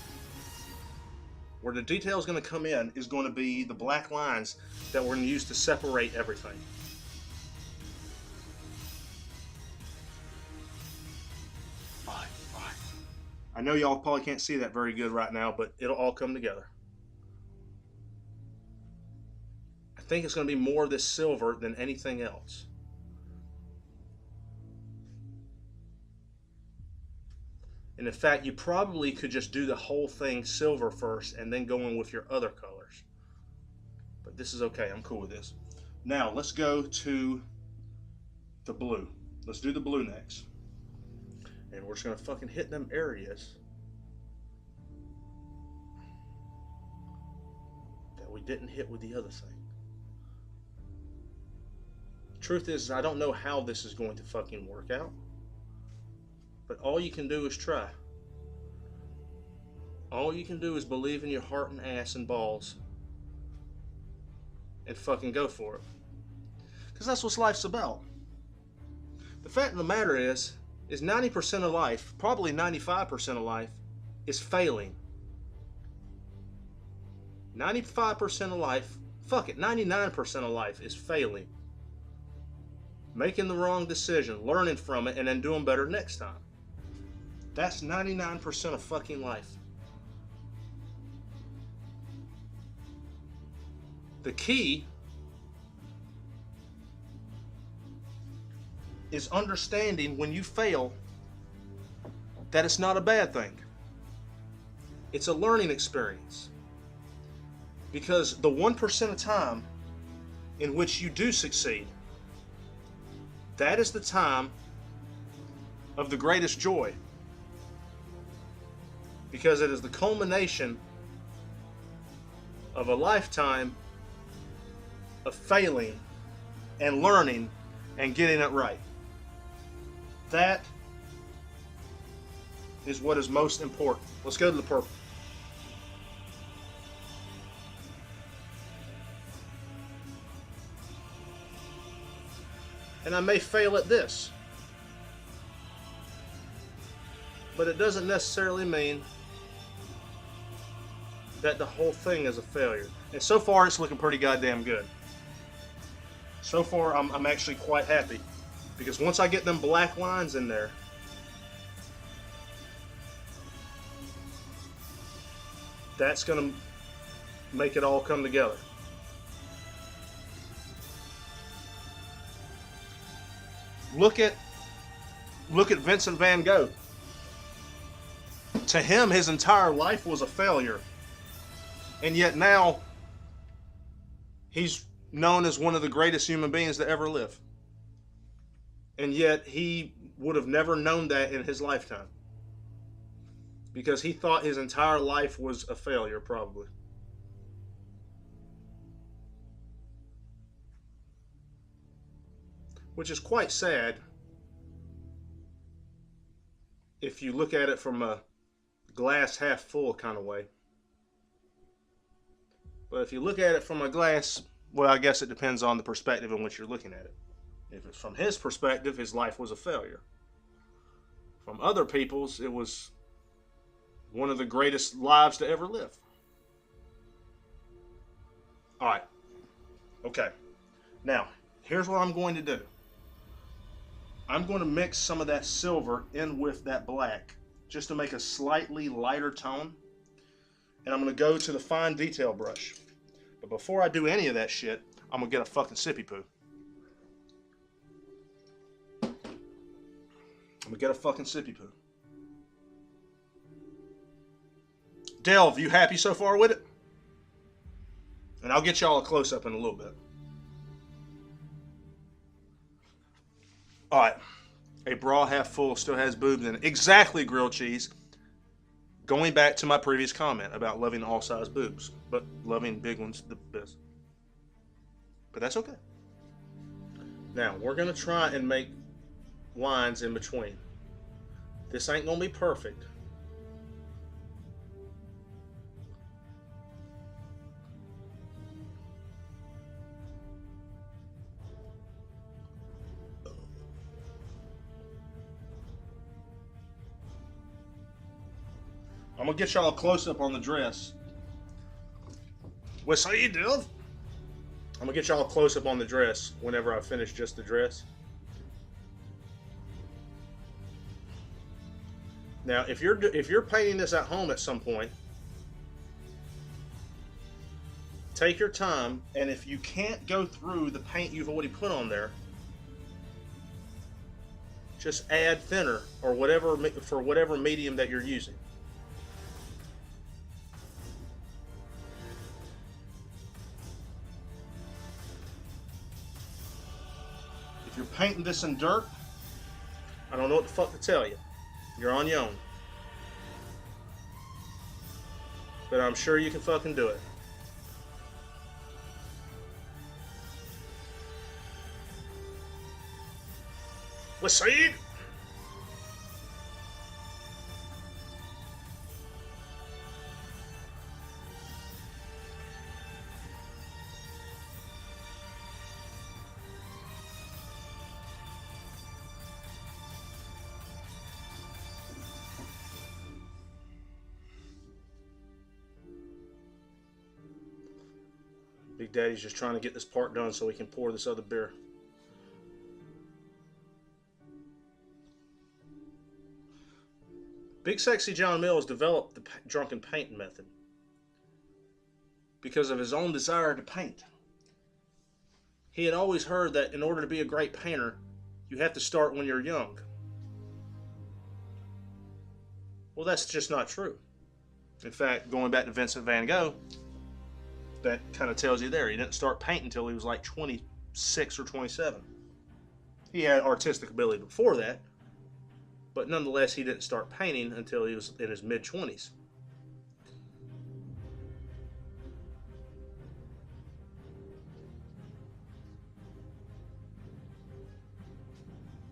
where the detail is going to come in is going to be the black lines that we're going to use to separate everything. Alright. I know y'all probably can't see that very good right now, but it'll all come together. I think it's going to be more of this silver than anything else. And in fact, you probably could just do the whole thing silver first and then go in with your other colors. But this is okay. I'm cool with this. Now, let's go to the blue. Let's do the blue next. And we're just going to fucking hit them areas that we didn't hit with the other thing. Truth is, I don't know how this is going to fucking work out. But all you can do is try. All you can do is believe in your heart and ass and balls. And fucking go for it. Because that's what life's about. The fact of the matter is 90% of life, probably 95% of life, is failing. 95% of life, fuck it, 99% of life is failing. Making the wrong decision, learning from it, and then doing better next time. That's 99% of fucking life. The key is understanding when you fail that it's not a bad thing. It's a learning experience. Because the 1% of time in which you do succeed, that is the time of the greatest joy. Because it is the culmination of a lifetime of failing and learning and getting it right. That is what is most important. Let's go to the purple. And I may fail at this, but it doesn't necessarily mean that the whole thing is a failure. And so far, it's looking pretty goddamn good. So far, I'm actually quite happy. Because once I get them black lines in there, that's going to make it all come together. Look at Vincent van Gogh. To him, his entire life was a failure. And yet now, he's known as one of the greatest human beings to ever live. And yet, he would have never known that in his lifetime. Because he thought his entire life was a failure, probably. Which is quite sad if you look at it from a glass half full kind of way. But if you look at it from a glass, well, I guess it depends on the perspective in which you're looking at it. If it's from his perspective, his life was a failure. From other people's, it was one of the greatest lives to ever live. All right. Okay. Now, here's what I'm going to do. I'm going to mix some of that silver in with that black just to make a slightly lighter tone. And I'm going to go to the fine detail brush. But before I do any of that shit, I'm going to get a fucking sippy poo. I'm going to get a fucking sippy poo. Delv, you happy so far with it? And I'll get y'all a close-up in a little bit. Alright. A bra half full still has boobs in it. Exactly, grilled cheese. Going back to my previous comment about loving all size boobs, but loving big ones the best. But that's okay. Now, we're going to try and make lines in between. This ain't going to be perfect. I'm going to get y'all a close-up on the dress. What's that you do? I'm going to get y'all a close-up on the dress whenever I finish just the dress. Now, if you're painting this at home at some point, take your time, and if you can't go through the paint you've already put on there, just add thinner or whatever for whatever medium that you're using. If you're painting this in dirt, I don't know what the fuck to tell you. You're on your own. But I'm sure you can fucking do it. What's up? Big Daddy's just trying to get this part done so we can pour this other beer. Big Sexy John Mills developed the drunken painting method because of his own desire to paint. He had always heard that in order to be a great painter, you have to start when you're young. Well, that's just not true. In fact, going back to Vincent van Gogh, that kind of tells you there. He didn't start painting until he was like 26 or 27. He had artistic ability before that, but nonetheless, he didn't start painting until he was in his mid-20s.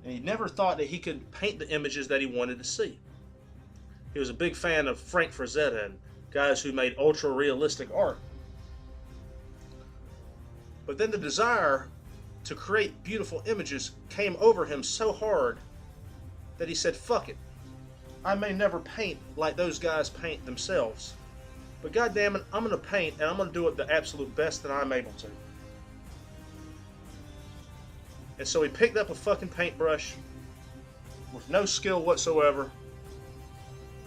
And he never thought that he could paint the images that he wanted to see. He was a big fan of Frank Frazetta and guys who made ultra-realistic art. But then the desire to create beautiful images came over him so hard that he said, fuck it. I may never paint like those guys paint themselves, but goddamn it, I'm going to paint and I'm going to do it the absolute best that I'm able to. And so he picked up a fucking paintbrush with no skill whatsoever.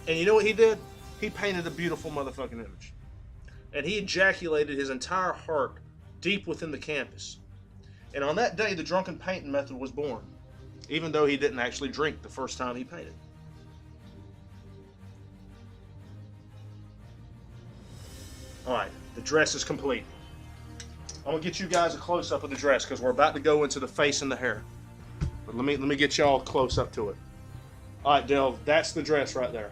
And you know what he did? He painted a beautiful motherfucking image. And he ejaculated his entire heart deep within the canvas. And on that day, the drunken painting method was born, even though he didn't actually drink the first time he painted. Alright, the dress is complete. I'm going to get you guys a close-up of the dress because we're about to go into the face and the hair. But let me get y'all close up to it. Alright, Delv, that's the dress right there.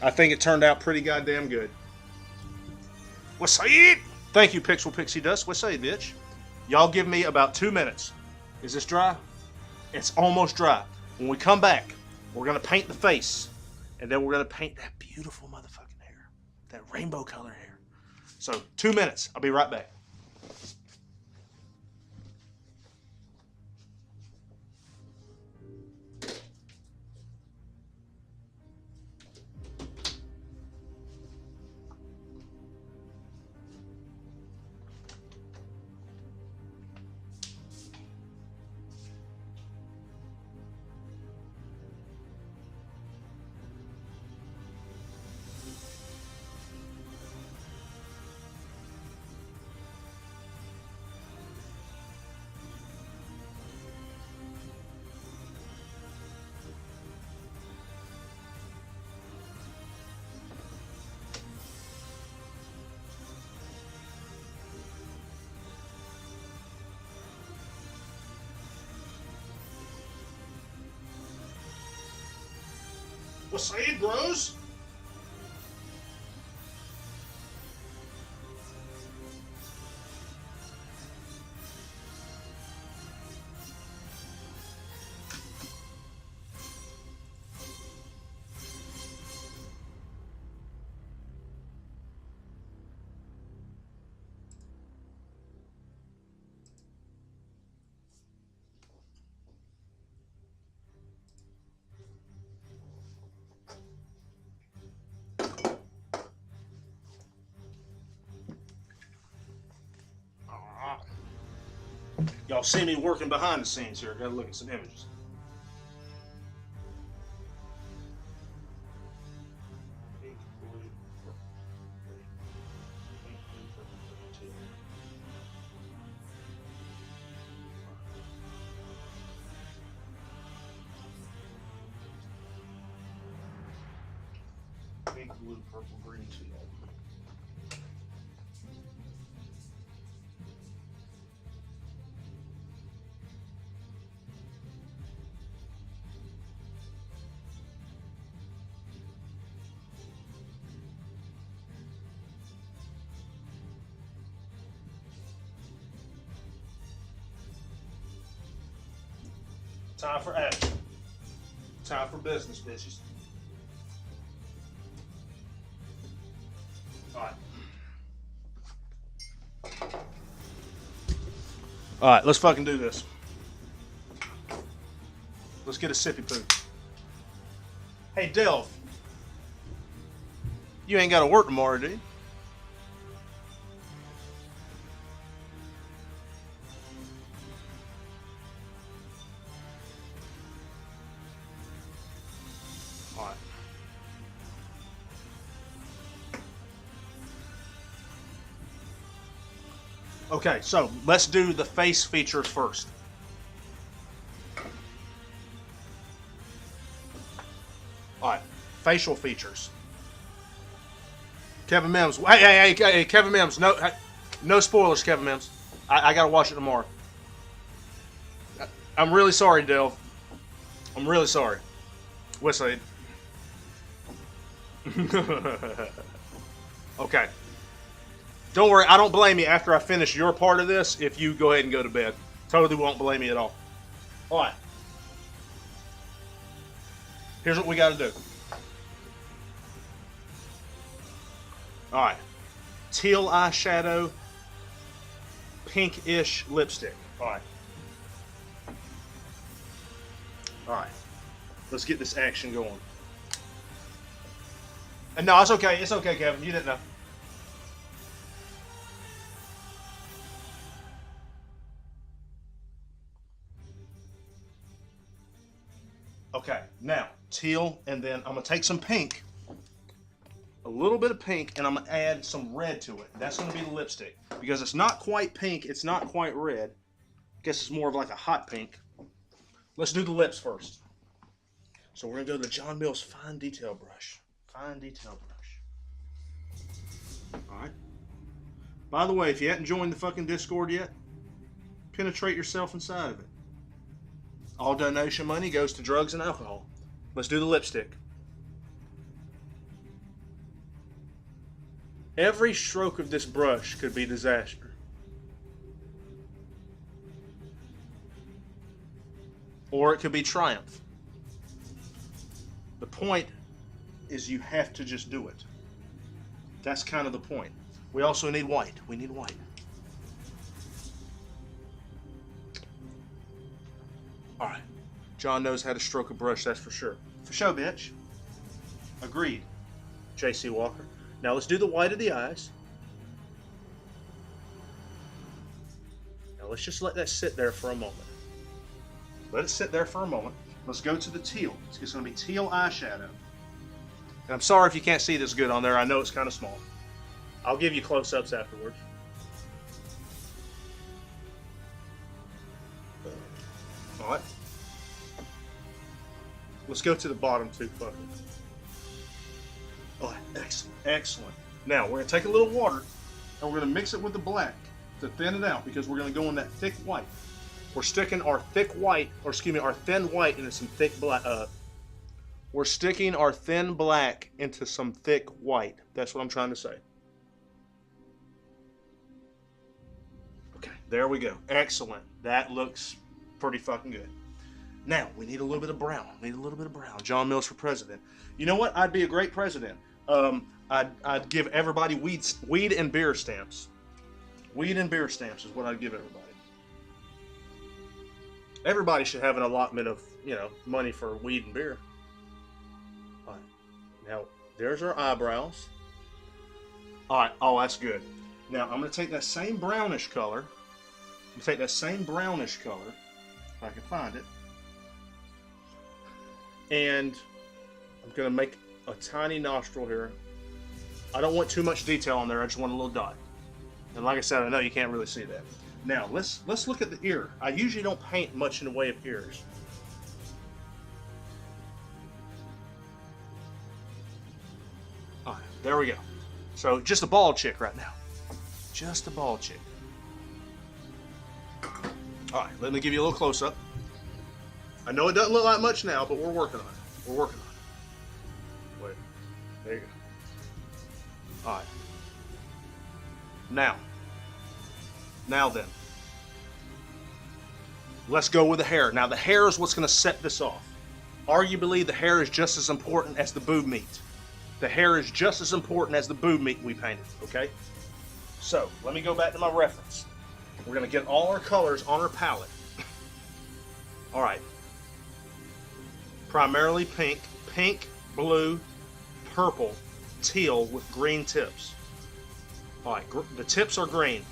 I think it turned out pretty goddamn good. What's up? Thank you, Pixel Pixie Dust. What's up, bitch? Y'all give me about 2 minutes. Is this dry? It's almost dry. When we come back, we're going to paint the face. And then we're going to paint that beautiful motherfucking hair. That rainbow color hair. So, 2 minutes. I'll be right back. What's saying, bros? Y'all see me working behind the scenes here. I gotta look at some images. Pink, blue, purple, green, teal. Time for action. Time for business, bitches. Alright, let's fucking do this. Let's get a sippy poo. Hey, Delv. You ain't got to work tomorrow, do you? Alright. Okay, so let's do the face features first. Alright, facial features. Kevin Mims. Hey, Kevin Mims. No spoilers, Kevin Mims. I gotta watch it tomorrow. I'm really sorry, Delv. I'm really sorry. Whistle. Okay. Don't worry, I don't blame you after I finish your part of this if you go ahead and go to bed. Totally won't blame you at all. Alright. Here's what we gotta do. Alright. Teal eyeshadow, pinkish lipstick. Alright. Alright. Let's get this action going. And no, it's okay. It's okay, Kevin. You didn't know. Okay, now, teal, and then I'm going to take some pink, a little bit of pink, and I'm going to add some red to it. That's going to be the lipstick. Because it's not quite pink, it's not quite red. I guess it's more of like a hot pink. Let's do the lips first. So we're going to go to the John Mills Fine Detail Brush. Fine Detail Brush. Alright. By the way, if you hadn't joined the fucking Discord yet, penetrate yourself inside of it. All donation money goes to drugs and alcohol. Let's do the lipstick. Every stroke of this brush could be disaster. Or it could be triumph. The point is you have to just do it. That's kind of the point. We also need white. We need white. Alright. John knows how to stroke a brush, that's for sure. For sure, bitch. Agreed. J.C. Walker. Now let's do the white of the eyes. Now let's just let that sit there for a moment. Let it sit there for a moment. Let's go to the teal. It's going to be teal eyeshadow. And I'm sorry if you can't see this good on there. I know it's kind of small. I'll give you close-ups afterwards. Alright. Let's go to the bottom two fuckers. Alright, excellent, excellent. Now, we're going to take a little water, and we're going to mix it with the black to thin it out, because we're going to go in that thick white. We're sticking our thick white, or excuse me, our thin white into some thick black, We're sticking our thin black into some thick white. That's what I'm trying to say. Okay, there we go. Excellent. That looks pretty fucking good. Now, we need a little bit of brown. We need a little bit of brown. John Mills for president. You know what? I'd be a great president. I'd give everybody weed and beer stamps. Weed and beer stamps is what I'd give everybody. Everybody should have an allotment of, money for weed and beer. All right. Now, there's our eyebrows. All right. Oh, that's good. Now, I'm going to take that same brownish color. If I can find it. And I'm going to make a tiny nostril here. I don't want too much detail on there. I just want a little dot. And like I said, I know you can't really see that. Now, let's look at the ear. I usually don't paint much in the way of ears. All right, there we go. So, just a bald chick right now. Just a bald chick. All right, let me give you a little close-up. I know it doesn't look like much now, but we're working on it. Wait, there you go. All right. Now then, let's go with the hair. Now, the hair is what's going to set this off. Arguably, the hair is just as important as the boob meat. The hair is just as important as the boob meat we painted, okay? So, let me go back to my reference. We're going to get all our colors on our palette. All right. Primarily pink, blue, purple, teal with green tips. All right, the tips are green.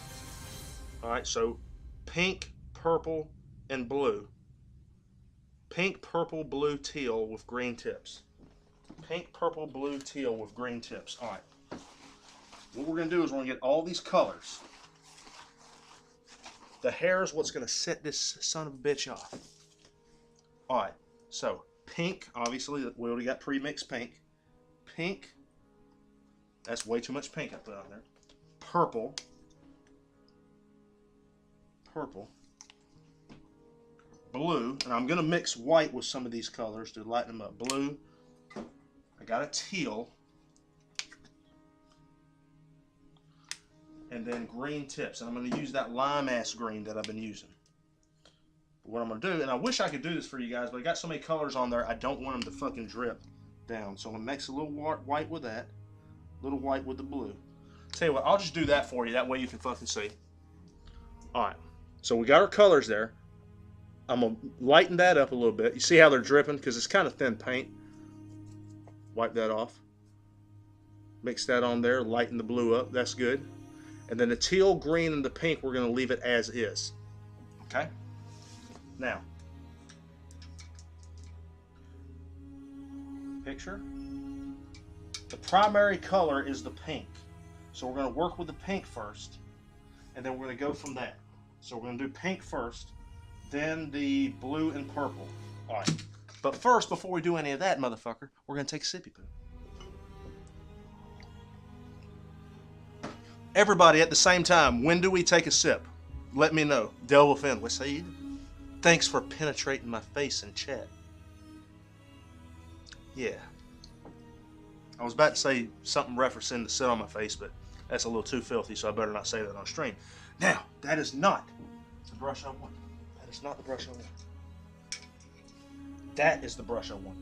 All right, so pink, purple, and blue. Pink, purple, blue, teal with green tips. Pink, purple, blue, teal with green tips. All right. What we're going to do is we're going to get all these colors. The hair is what's going to set this son of a bitch off. All right, so pink, obviously, we already got pre-mixed pink. Pink, that's way too much pink I put on there. Purple. Blue, and I'm going to mix white with some of these colors to lighten them up. Blue, I got a teal, and then green tips, and I'm going to use that lime-ass green that I've been using. But what I'm going to do, and I wish I could do this for you guys, but I got so many colors on there, I don't want them to fucking drip down. So I'm going to mix a little white with that, a little white with the blue. Tell you what, I'll just do that for you, that way you can fucking see. Alright, so we got our colors there. I'm going to lighten that up a little bit. You see how they're dripping? Because it's kind of thin paint. Wipe that off. Mix that on there, lighten the blue up, that's good. And then the teal, green, and the pink, we're going to leave it as is. Okay? Now, picture. The primary color is the pink. So we're going to work with the pink first, and then we're going to go from that. So we're going to do pink first, then the blue and purple. All right. But first, before we do any of that, motherfucker, we're going to take a sippy poo. Everybody at the same time, when do we take a sip? Let me know. Delvewithin, Wasaid. Thanks for penetrating my face in chat. Yeah. I was about to say something referencing the sit on my face, but that's a little too filthy, so I better not say that on stream. Now, that is not the brush I want. That is not the brush I want. That is the brush I want.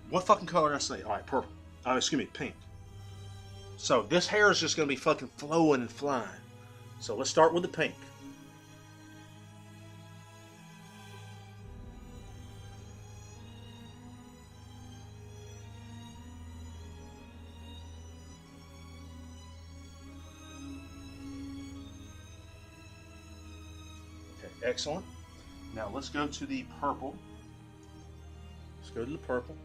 What fucking color did I say? All right, purple. Excuse me, pink. So this hair is just going to be fucking flowing and flying. So let's start with the pink. Okay, excellent. Now let's go to the purple. Let's go to the purple.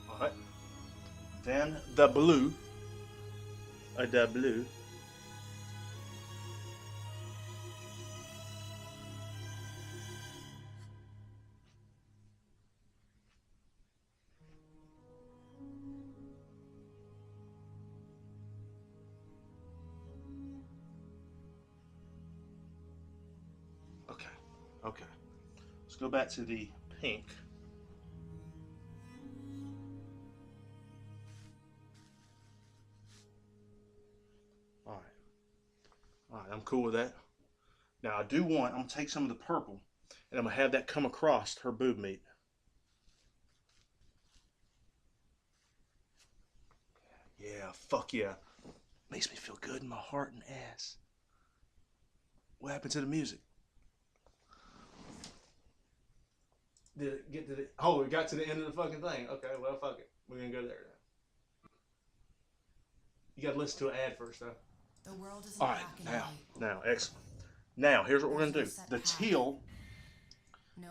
Alright. Then the blue. The blue. go back to the pink. Alright. Alright, I'm cool with that. Now I do want, I'm going to take some of the purple and I'm going to have that come across her boob meat. Yeah, fuck yeah. Makes me feel good in my heart and ass. What happened to the music? Did it get to the... Oh, it got to the end of the fucking thing. Okay, well, fuck it. We're gonna go there now. You gotta listen to an ad first, though. The world is all right, now, excellent. Now, here's what we're gonna do. The teal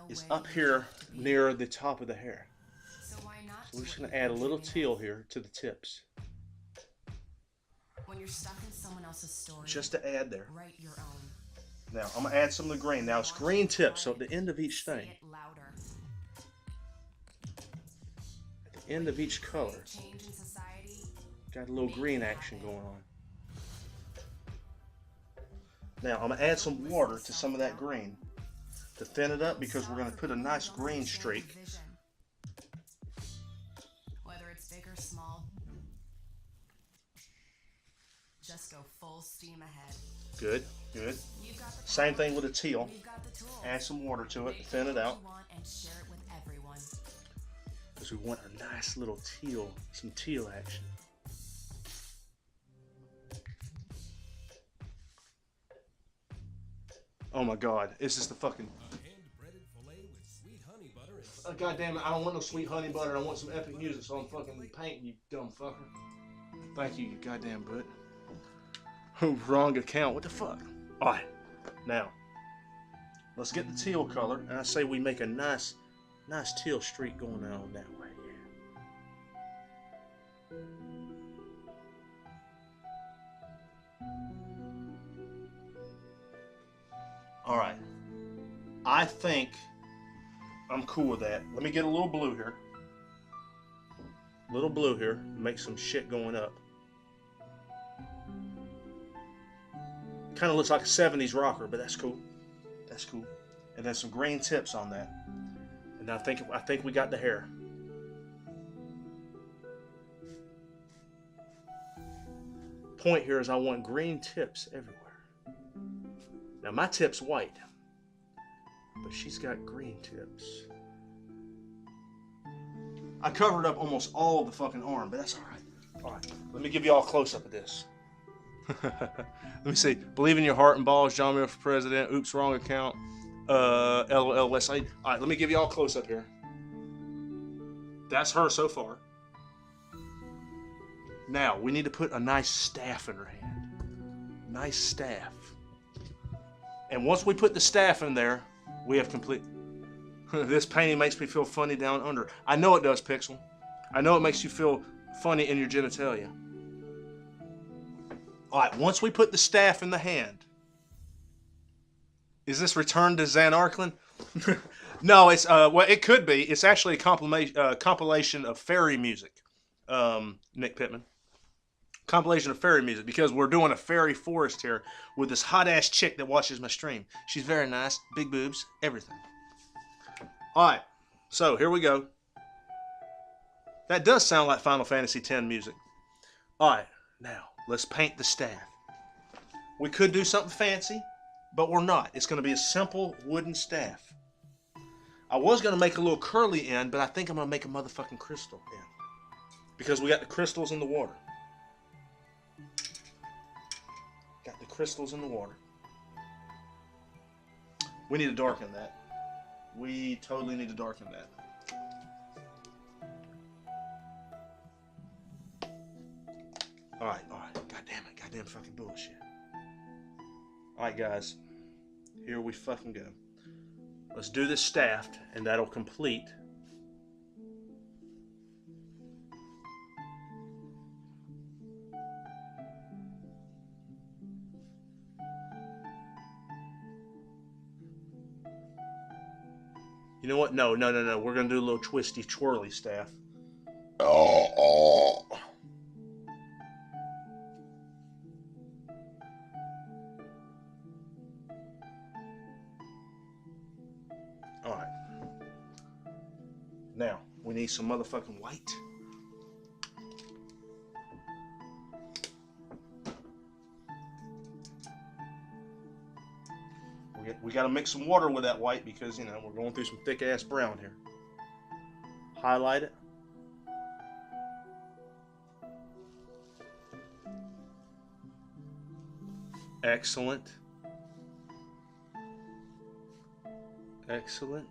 is up here near the top of the hair. So we're just gonna add a little teal here to the tips. When you're stuck in someone else's story, just to add there. Write your own. Now, I'm gonna add some of the green. Now, it's green tips, so at the end of each thing, at the end of each color, got a little green action going on. Now, I'm gonna add some water to some of that green to thin it up because we're gonna put a nice green streak. Whether it's big or small, just go full steam ahead. Good, good. Same thing with the teal. Add some water to it to thin it out. Because we want a nice little teal, some teal action. Oh my God, is this the fucking... God damn it, I don't want no sweet honey butter. I want some epic music, so I'm fucking painting, you dumb fucker. Thank you, you goddamn butt. Wrong account, what the fuck? Alright, now, let's get the teal color, and I say we make a nice teal streak going on that way. Alright, I think I'm cool with that. Let me get a little blue here. Little blue here, make some shit going up. Kind of looks like a 70s rocker, but that's cool. That's cool. And then some green tips on that. And I think we got the hair. Point here is I want green tips everywhere. Now my tip's white, but she's got green tips. I covered up almost all of the fucking arm, but that's all right. All right, let me give you all a close up of this. Let me see. Believe in your heart and balls. John Muir for president. Oops, wrong account. LOL Westside. All right, let me give you all close up here. That's her so far. Now we need to put a nice staff in her hand. Nice staff. And once we put the staff in there, we have complete. This painting makes me feel funny down under. I know it does, Pixel. I know it makes you feel funny in your genitalia. Alright, once we put the staff in the hand. Is this Return to Zanarkand? No, it's, well, it could be. It's actually a compilation of fairy music. Nick Pittman. Compilation of fairy music, because we're doing a fairy forest here with this hot-ass chick that watches my stream. She's very nice, big boobs, everything. Alright, so here we go. That does sound like Final Fantasy X music. Alright, now, let's paint the staff. We could do something fancy, but we're not. It's going to be a simple wooden staff. I was going to make a little curly end, but I think I'm going to make a motherfucking crystal end. Because we got the crystals in the water. Got the crystals in the water. We need to darken that. We totally need to darken that. Alright. God damn it. Goddamn fucking bullshit. Alright, guys. Here we fucking go. Let's do this staffed, and that'll complete. You know what? No. We're going to do a little twisty, twirly staff. Oh. Alright. me some motherfucking white. We got to mix some water with that white because, you know, we're going through some thick ass brown here. Highlight it. Excellent. Excellent.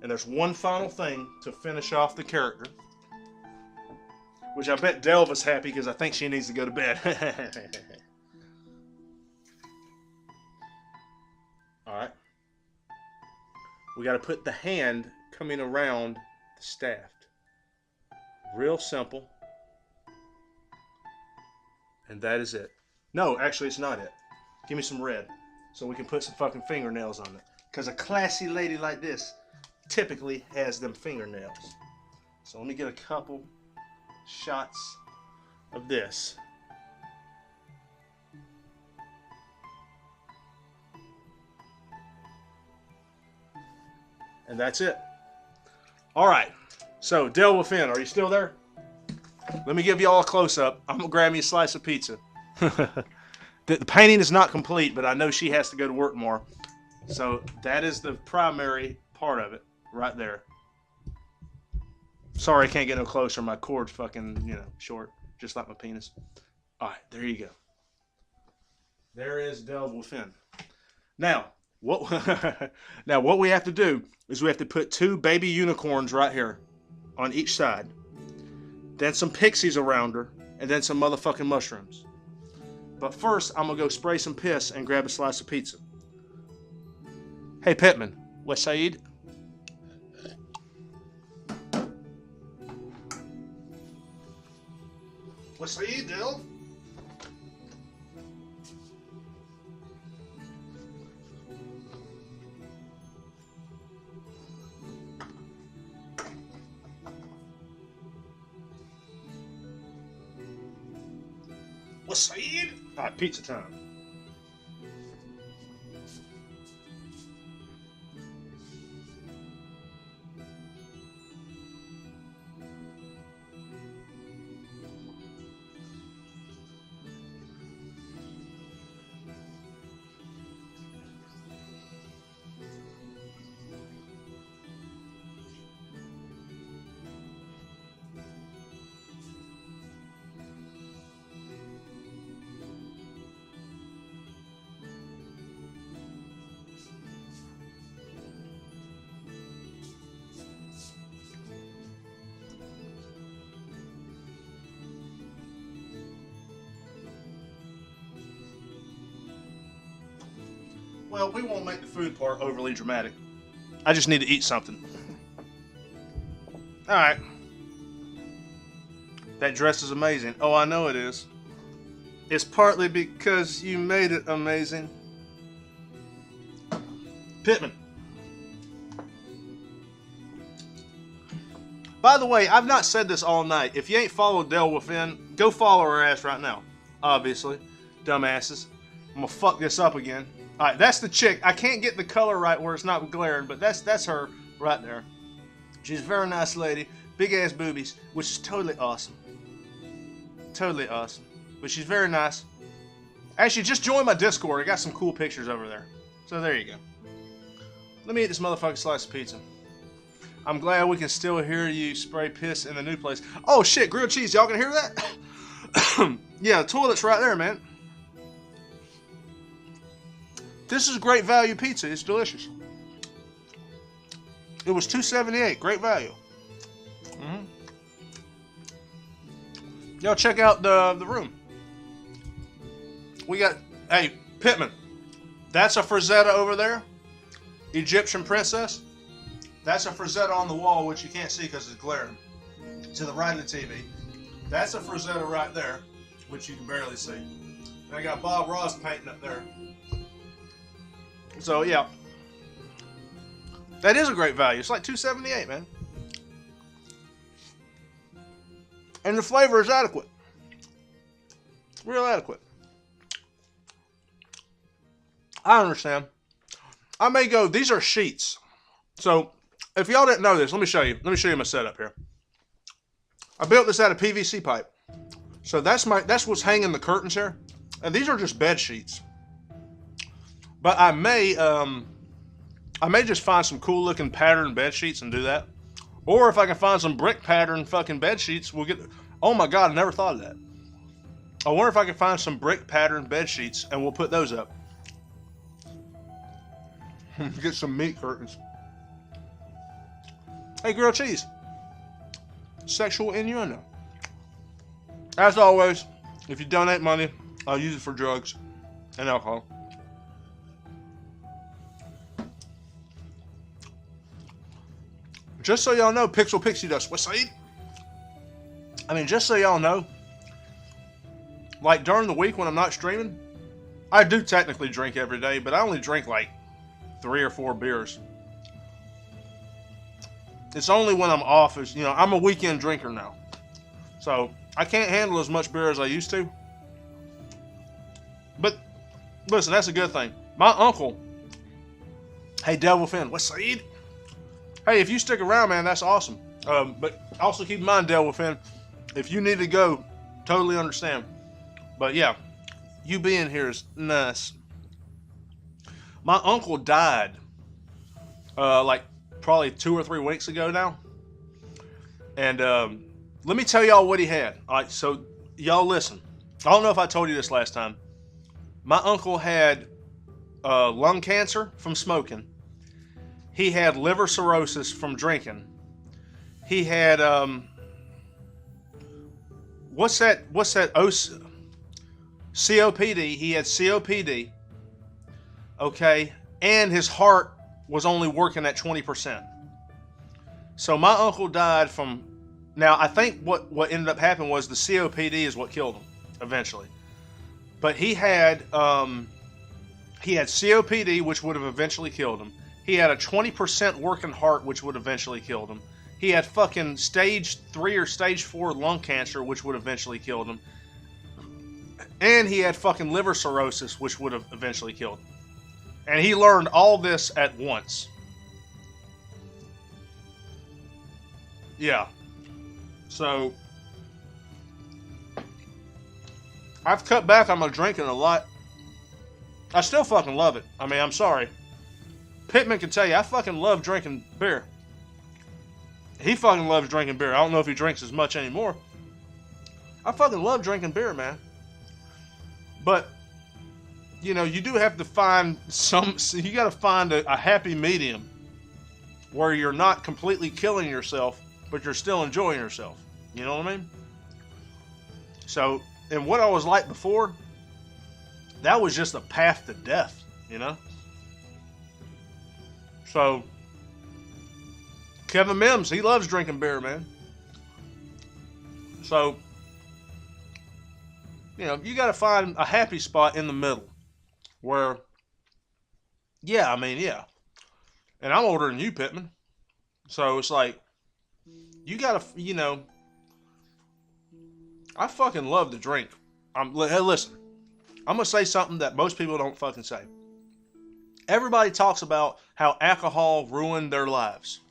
And there's one final thing to finish off the character, which I bet Delva's happy because I think she needs to go to bed. Alright. We got to put the hand coming around the staff. Real simple. And that is it. No, actually it's not it. Give me some red so we can put some fucking fingernails on it. Because a classy lady like this typically has them fingernails. So let me get a couple shots of this. And that's it. Alright. So, Delvewithin, are you still there? Let me give you all a close-up. I'm going to grab me a slice of pizza. The painting is not complete, but I know she has to go to work tomorrow. So, that is the primary part of it, right there. Sorry, I can't get no closer. My cord's fucking, you know, short, just like my penis. Alright, there you go. There is Delvewithin. Now, what we have to do is we have to put 2 baby unicorns right here on each side. Then some pixies around her, and then some motherfucking mushrooms. But first, I'm gonna go spray some piss and grab a slice of pizza. Hey Pittman, what's Saeed? What's Saeed, Dill? What's Saeed? Alright, pizza time. Well, we won't make the food part overly dramatic. I just need to eat something. Alright. That dress is amazing. Oh, I know it is. It's partly because you made it amazing. Pittman. By the way, I've not said this all night. If you ain't followed Delvewithin, go follow her ass right now. Obviously. Dumbasses. I'm gonna fuck this up again. Alright, that's the chick. I can't get the color right where it's not glaring, but that's her right there. She's a very nice lady. Big ass boobies, which is totally awesome. Totally awesome. But she's very nice. Actually, just join my Discord. I got some cool pictures over there. So there you go. Let me eat this motherfucking slice of pizza. I'm glad we can still hear you spray piss in the new place. Oh shit, grilled cheese. Y'all can hear that? Yeah, the toilet's right there, man. This is great value pizza. It's delicious. It was $2.78. Great value. Y'all check out the room. We got, hey, Pittman. That's a Frazetta over there. Egyptian princess. That's a Frazetta on the wall, which you can't see because it's glaring. To the right of the TV. That's a Frazetta right there, which you can barely see. And I got Bob Ross painting up there. So yeah, that is a great value. It's like $2.78, man, and the flavor is adequate, real adequate. I understand. I may go, these are sheets. So, if y'all didn't know this, let me show you. Let me show you my setup here. I built this out of PVC pipe. So that's what's hanging the curtains here. And these are just bed sheets. But I may just find some cool looking pattern bed sheets and do that. Or if I can find some brick pattern fucking bed sheets, we'll get... Oh my God, I never thought of that. I wonder if I can find some brick pattern bed sheets and we'll put those up. Get some meat curtains. Hey, grilled cheese. Sexual innuendo. As always, if you donate money, I'll use it for drugs and alcohol. Just so y'all know, Pixel Pixie Dust. What's Saeed? I mean, just so y'all know, like during the week when I'm not streaming, I do technically drink every day, but I only drink like 3 or 4 beers. It's only when I'm off, you know, I'm a weekend drinker now. So, I can't handle as much beer as I used to. But, listen, that's a good thing. My uncle, hey, Delvewithin, what's Saeed? Hey, if you stick around, man, that's awesome. But also keep in mind, Delvewithin, if you need to go, totally understand. But yeah, you being here is nice. My uncle died, like probably 2 or 3 weeks ago now. And let me tell y'all what he had. All right, so y'all listen. I don't know if I told you this last time. My uncle had lung cancer from smoking. He had liver cirrhosis from drinking. He had what's that COPD. He had COPD. Okay, and his heart was only working at 20%. So my uncle died from... Now, I think what ended up happening was the COPD is what killed him, eventually. But he had COPD, which would have eventually killed him. He had a 20% working heart, which would eventually killed him. He had fucking stage 3 or stage 4 lung cancer, which would eventually killed him. And he had fucking liver cirrhosis, which would have eventually killed him. And he learned all this at once. Yeah. So, I've cut back on my drinking a lot. I still fucking love it. I mean, I'm sorry. Pittman can tell you, I fucking love drinking beer. He fucking loves drinking beer. I don't know if he drinks as much anymore. I fucking love drinking beer, man. But, you know, you do have to find you gotta find a happy medium where you're not completely killing yourself, but you're still enjoying yourself. You know what I mean? So, and what I was like before, that was just a path to death, you know? So, Kevin Mims, he loves drinking beer, man. So, you know, you got to find a happy spot in the middle where, yeah, I mean, yeah. And I'm older than you, Pittman. So it's like, you got to, you know, I fucking love to drink. Hey, listen, I'm going to say something that most people don't fucking say. Everybody talks about how alcohol ruined their lives.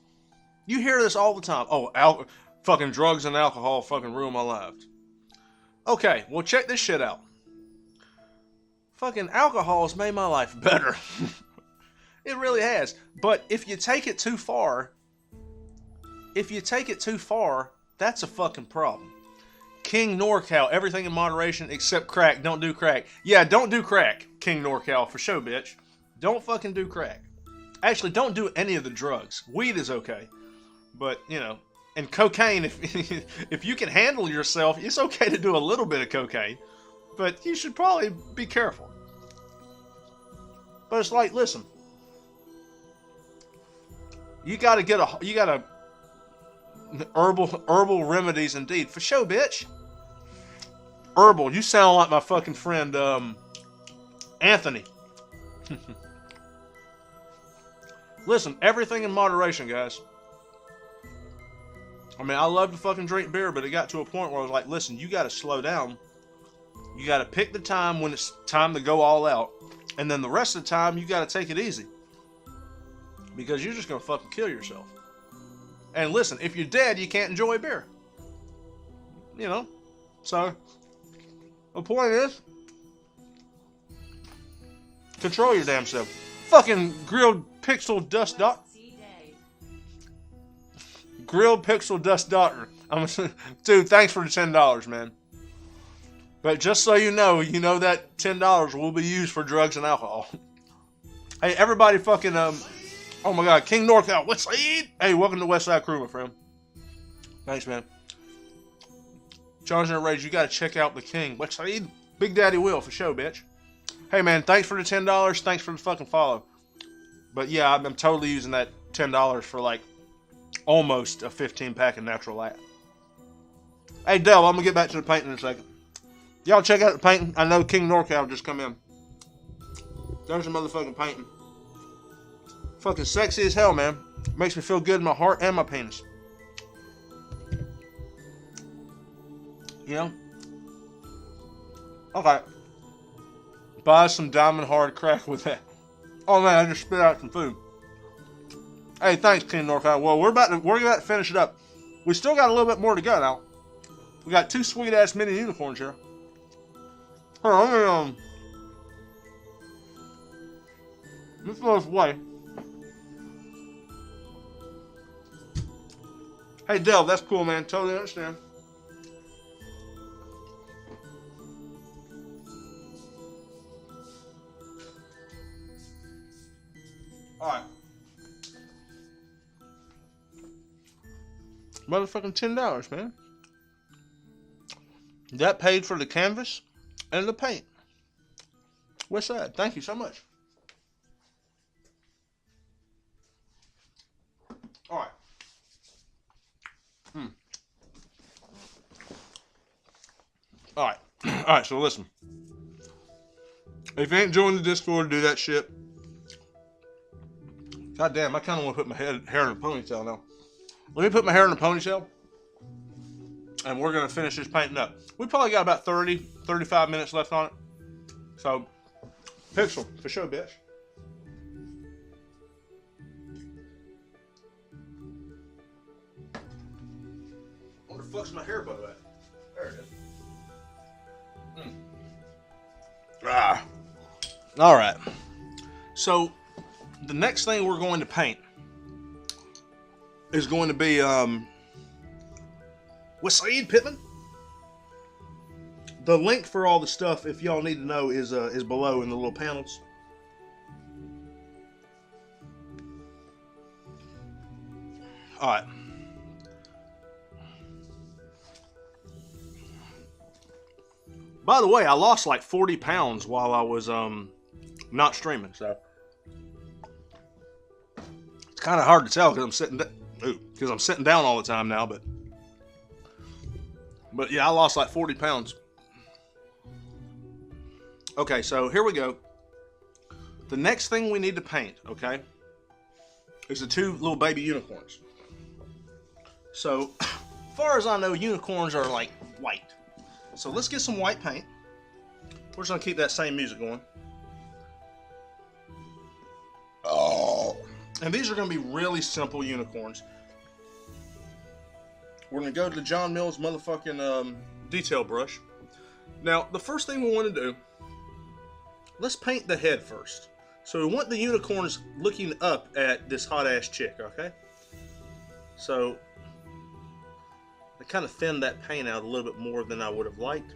You hear this all the time. Oh, fucking drugs and alcohol fucking ruin my life. Okay, well check this shit out. Fucking alcohol has made my life better. It really has. But if you take it too far, that's a fucking problem. King NorCal, everything in moderation except crack. Don't do crack. Yeah, don't do crack, King NorCal, for sure, bitch. Don't fucking do crack. Actually, don't do any of the drugs. Weed is okay. But, you know, and cocaine, if you can handle yourself, it's okay to do a little bit of cocaine. But you should probably be careful. But it's like, listen. You gotta herbal remedies indeed. For sure, bitch. Herbal, you sound like my fucking friend, Anthony. Listen, everything in moderation, guys. I mean, I love to fucking drink beer, but it got to a point where I was like, listen, you gotta slow down. You gotta pick the time when it's time to go all out. And then the rest of the time, you gotta take it easy. because you're just gonna fucking kill yourself. And listen, if you're dead, you can't enjoy beer. You know? So, the point is, control your damn self. Fucking grilled pixel dust dot. Grilled pixel dust doctor. Dude, thanks for the $10, man. But just so you know that $10 will be used for drugs and alcohol. Hey, everybody fucking, oh my God, King NorCal, Westside. Hey, welcome to Westside Crew, my friend. Thanks, man. Johnson and Rage, you gotta check out the King. Westside. Big Daddy Will, for sure, bitch. Hey, man, thanks for the $10. Thanks for the fucking follow. But yeah, I'm totally using that $10 for like almost a 15-pack of Natural Light. Hey, Del, I'm gonna get back to the painting in a second. Y'all check out the painting. I know King NorCal just come in. There's a motherfucking painting. Fucking sexy as hell, man. Makes me feel good in my heart and my penis. You know? Okay. Buy some Diamond Hard crack with that. Oh man, I just spit out some food. Hey, thanks, King NorCal. Well, we're about to finish it up. We still got a little bit more to go now. We got 2 sweet ass mini unicorns here. Hold on, let me this goes away. Hey, Del, that's cool, man. Totally understand. Alright. Motherfucking $10, man. That paid for the canvas and the paint. What's that? Thank you so much. Alright. Alright. Alright, so listen. If you ain't joined the Discord, do that shit. God damn, I kind of want to put my hair in a ponytail now. Let me put my hair in a ponytail. And we're going to finish this painting up. We probably got about 30, 35 minutes left on it. So, pixel, for sure, bitch. Where the fuck's my hair bow at? There it is. Ah. Alright. So, the next thing we're going to paint is going to be, Wasaid Pittman. The link for all the stuff, if y'all need to know, is below in the little panels. All right. By the way, I lost like 40 pounds while I was not streaming, so it's kind of hard to tell because I'm sitting down all the time now, but yeah, I lost like 40 pounds. Okay, so here we go. The next thing we need to paint, okay, is the 2 little baby unicorns. So, as far as I know, unicorns are like white. So let's get some white paint. We're just gonna keep that same music going. Oh. And these are gonna be really simple unicorns. We're gonna go to the John Mills motherfucking detail brush. Now, the first thing we want to do, let's paint the head first. So we want the unicorns looking up at this hot ass chick, okay? So I kind of thinned that paint out a little bit more than I would have liked.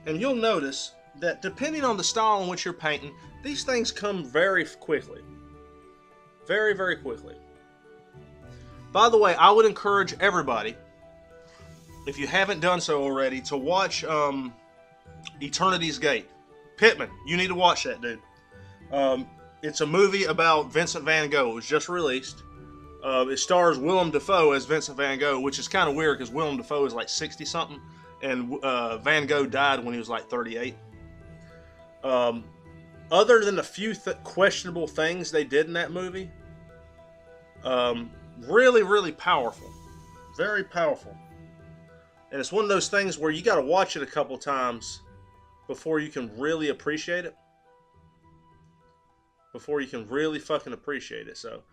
And you'll notice that depending on the style in which you're painting, these things come very quickly. Very, very quickly. By the way, I would encourage everybody, if you haven't done so already, to watch Eternity's Gate. Pittman, you need to watch that, dude. It's a movie about Vincent van Gogh. It was just released. It stars Willem Dafoe as Vincent van Gogh, which is kind of weird because Willem Dafoe is like 60-something, and Van Gogh died when he was like 38. Other than a few questionable things they did in that movie, really, really powerful. Very powerful. And it's one of those things where you got to watch it a couple times before you can really appreciate it. Before you can really fucking appreciate it. So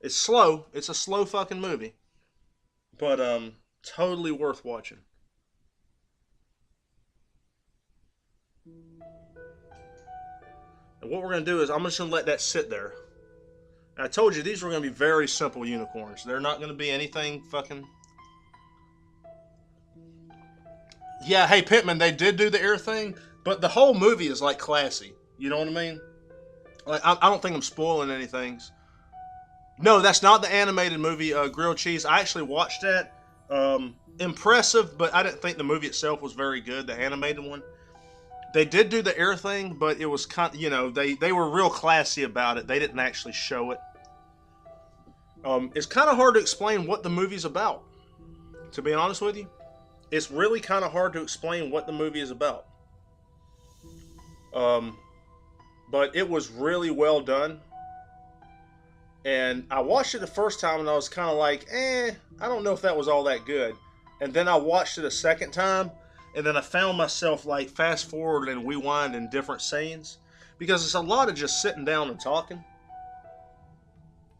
it's slow. It's a slow fucking movie. But totally worth watching. And what we're going to do is I'm just going to let that sit there. And I told you these were going to be very simple unicorns. They're not going to be anything fucking... Yeah, hey, Pittman, they did do the ear thing, but the whole movie is, like, classy. You know what I mean? Like, I don't think I'm spoiling anything. No, that's not the animated movie, Grilled Cheese. I actually watched that. Impressive, but I didn't think the movie itself was very good, the animated one. They did do the ear thing, but it was kind of, you know, they were real classy about it. They didn't actually show it. It's kind of hard to explain what the movie's about, to be honest with you. It's really kind of hard to explain what the movie is about. But it was really well done. And I watched it the first time and I was kind of like, I don't know if that was all that good. And then I watched it a second time, and then I found myself like fast forward and rewind in different scenes, because it's a lot of just sitting down and talking.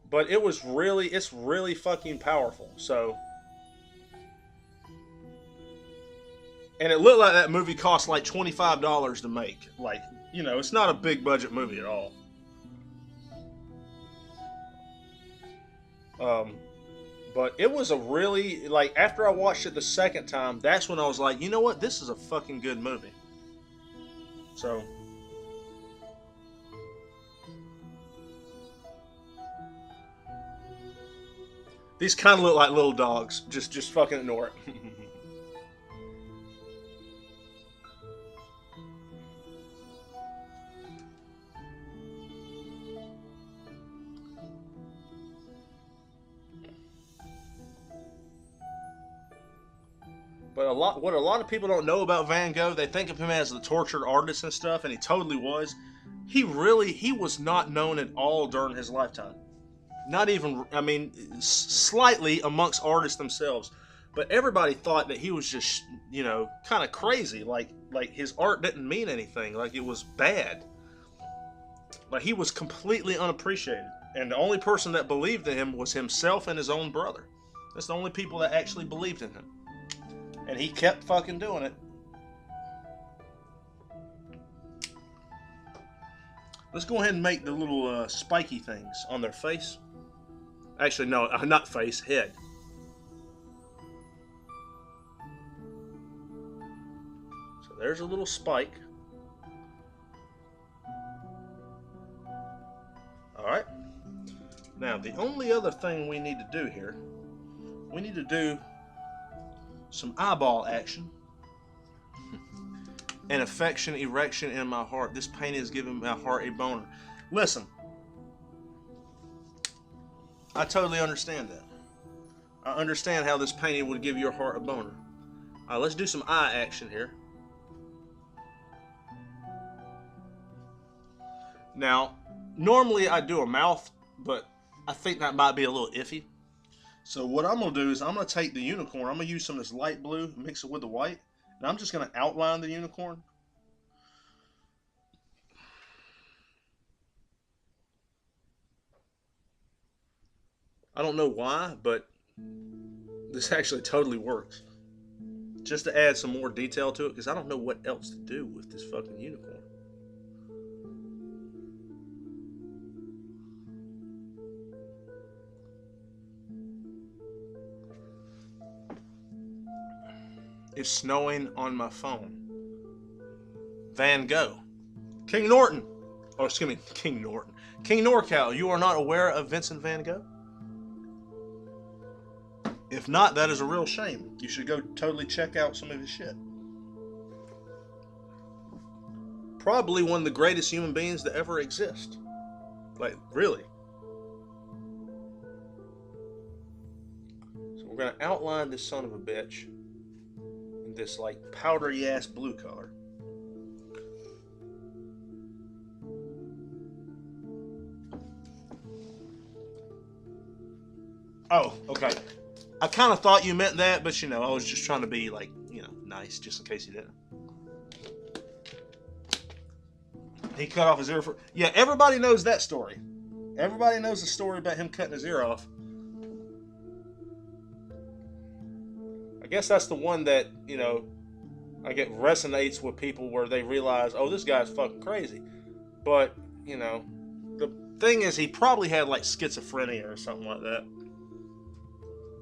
But it's really fucking powerful. So, and it looked like that movie cost like $25 to make. Like, you know, it's not a big budget movie at all. But it was a really, like, after I watched it the second time, that's when I was like, you know what, this is a fucking good movie. So, these kind of look like little dogs. Just fucking ignore it. But what a lot of people don't know about Van Gogh, they think of him as the tortured artist and stuff, and he totally was. He was not known at all during his lifetime. Not even, I mean, slightly amongst artists themselves. But everybody thought that he was just, you know, kind of crazy. Like his art didn't mean anything. Like it was bad. Like he was completely unappreciated. And the only person that believed in him was himself and his own brother. That's the only people that actually believed in him. And he kept fucking doing it. Let's go ahead and make the little spiky things on their face. Actually, no, not face, head. So there's a little spike. Alright. Now, the only other thing we need to do here, we need to do some eyeball action. An affection, erection in my heart. This pain is giving my heart a boner. Listen, I totally understand that. I understand how this painting would give your heart a boner. Alright, let's do some eye action here. Now, normally I do a mouth, but I think that might be a little iffy. So what I'm going to do is I'm going to take the unicorn, I'm going to use some of this light blue, mix it with the white, and I'm just going to outline the unicorn. I don't know why, but this actually totally works. Just to add some more detail to it, because I don't know what else to do with this fucking unicorn. It's snowing on my phone. Van Gogh. King Norton. Oh, excuse me, King Norton. King NorCal, you are not aware of Vincent Van Gogh? If not, that is a real shame. You should go totally check out some of his shit. Probably one of the greatest human beings to ever exist. Like, really. So we're going to outline this son of a bitch. This like powdery ass blue color. Oh, okay. I kind of thought you meant that, but you know, I was just trying to be like, you know, nice, just in case you didn't. He cut off his ear for... Yeah, everybody knows that story. Everybody knows the story about him cutting his ear off. I guess that's the one that, you know, I get resonates with people where they realize, oh, this guy's fucking crazy. But, you know, the thing is, he probably had like schizophrenia or something like that.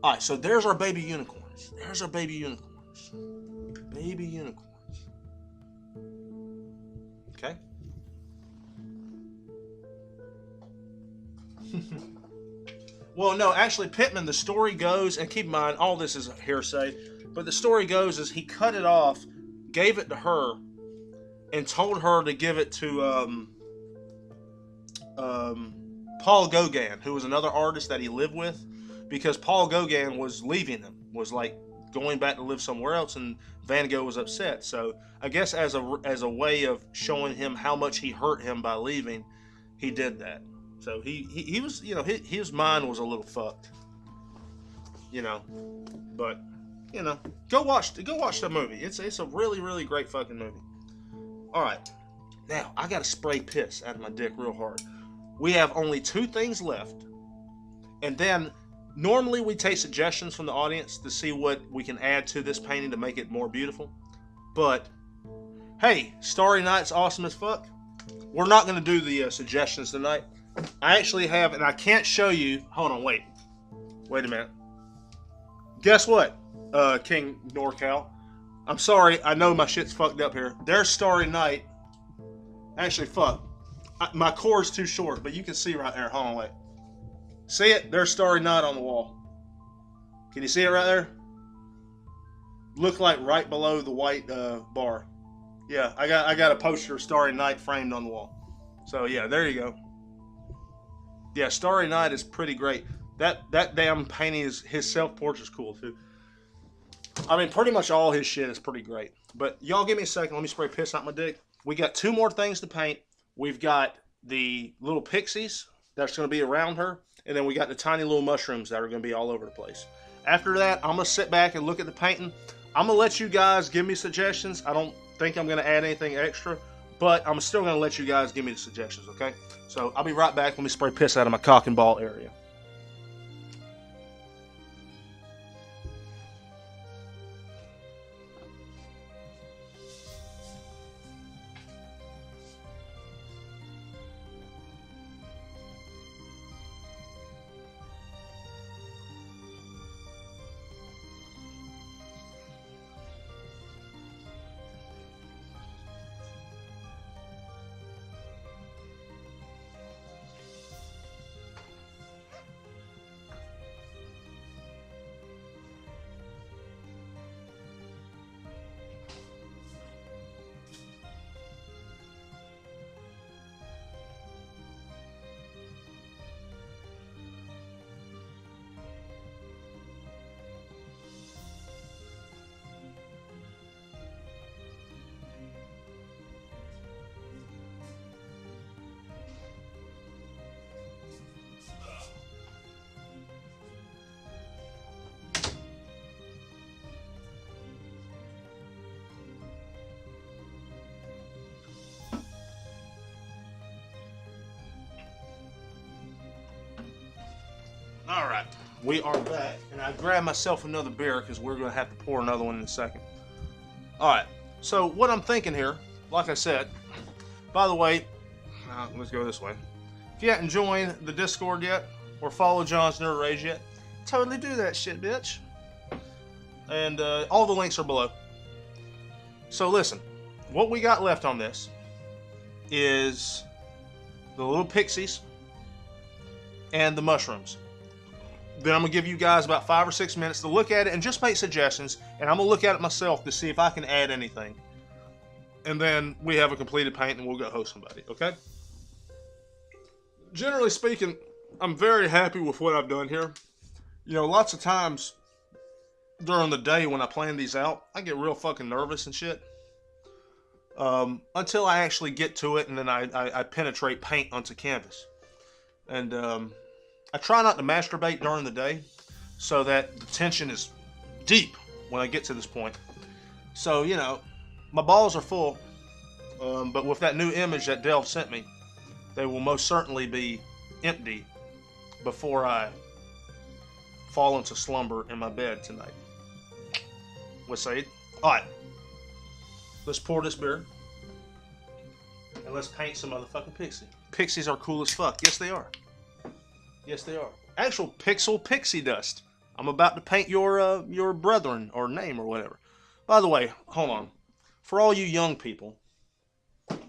All right, so there's our baby unicorns. There's our baby unicorns. Baby unicorns. Okay. Well, no, actually, Pittman, the story goes, and keep in mind, all this is hearsay, but the story goes is he cut it off, gave it to her, and told her to give it to Paul Gauguin, who was another artist that he lived with, because Paul Gauguin was leaving him, was like going back to live somewhere else, and Van Gogh was upset. So I guess as a way of showing him how much he hurt him by leaving, he did that. So he was, you know, his mind was a little fucked, you know, but you know, go watch the movie. It's a really, really great fucking movie. All right, now I gotta spray piss out of my dick real hard. We have only 2 things left, and then normally we take suggestions from the audience to see what we can add to this painting to make it more beautiful. But hey, Starry Night's awesome as fuck. We're not gonna do the suggestions tonight. I actually have, and I can't show you. Hold on, wait a minute. Guess what, King NorCal? I'm sorry, I know my shit's fucked up here. There's Starry Night. Actually, fuck. My cord's too short, but you can see right there. Hold on, wait. See it? There's Starry Night on the wall. Can you see it right there? Look like right below the white bar. Yeah, I got a poster of Starry Night framed on the wall. So yeah, there you go. Yeah, Starry Night is pretty great. That damn painting, his self-portrait's cool too. I mean, pretty much all his shit is pretty great. But y'all give me a second. Let me spray piss out my dick. We got 2 more things to paint. We've got the little pixies that's going to be around her. And then we got the tiny little mushrooms that are going to be all over the place. After that, I'm going to sit back and look at the painting. I'm going to let you guys give me suggestions. I don't think I'm going to add anything extra. But I'm still going to let you guys give me the suggestions, okay? So I'll be right back. Let me spray piss out of my cock and ball area. All right, we are back, and I grabbed myself another beer because we're going to have to pour another one in a second. All right, so what I'm thinking here, like I said, by the way, let's go this way. If you haven't joined the Discord yet or follow John's Nerd Rage yet, totally do that shit, bitch. And all the links are below. So listen, what we got left on this is the little pixies and the mushrooms. Then I'm going to give you guys about 5 or 6 minutes to look at it and just make suggestions. And I'm going to look at it myself to see if I can add anything. And then we have a completed paint and we'll go host somebody, okay? Generally speaking, I'm very happy with what I've done here. You know, lots of times during the day when I plan these out, I get real fucking nervous and shit. Until I actually get to it and then I penetrate paint onto canvas. And I try not to masturbate during the day, so that the tension is deep when I get to this point. So, you know, my balls are full, but with that new image that Delv sent me, they will most certainly be empty before I fall into slumber in my bed tonight. What's that? Alright, let's pour this beer, and let's paint some motherfucking pixie. Pixies are cool as fuck. Yes, they are. Yes, they are. Actual pixel pixie dust. I'm about to paint your brethren or name or whatever. By the way, hold on. For all you young people, and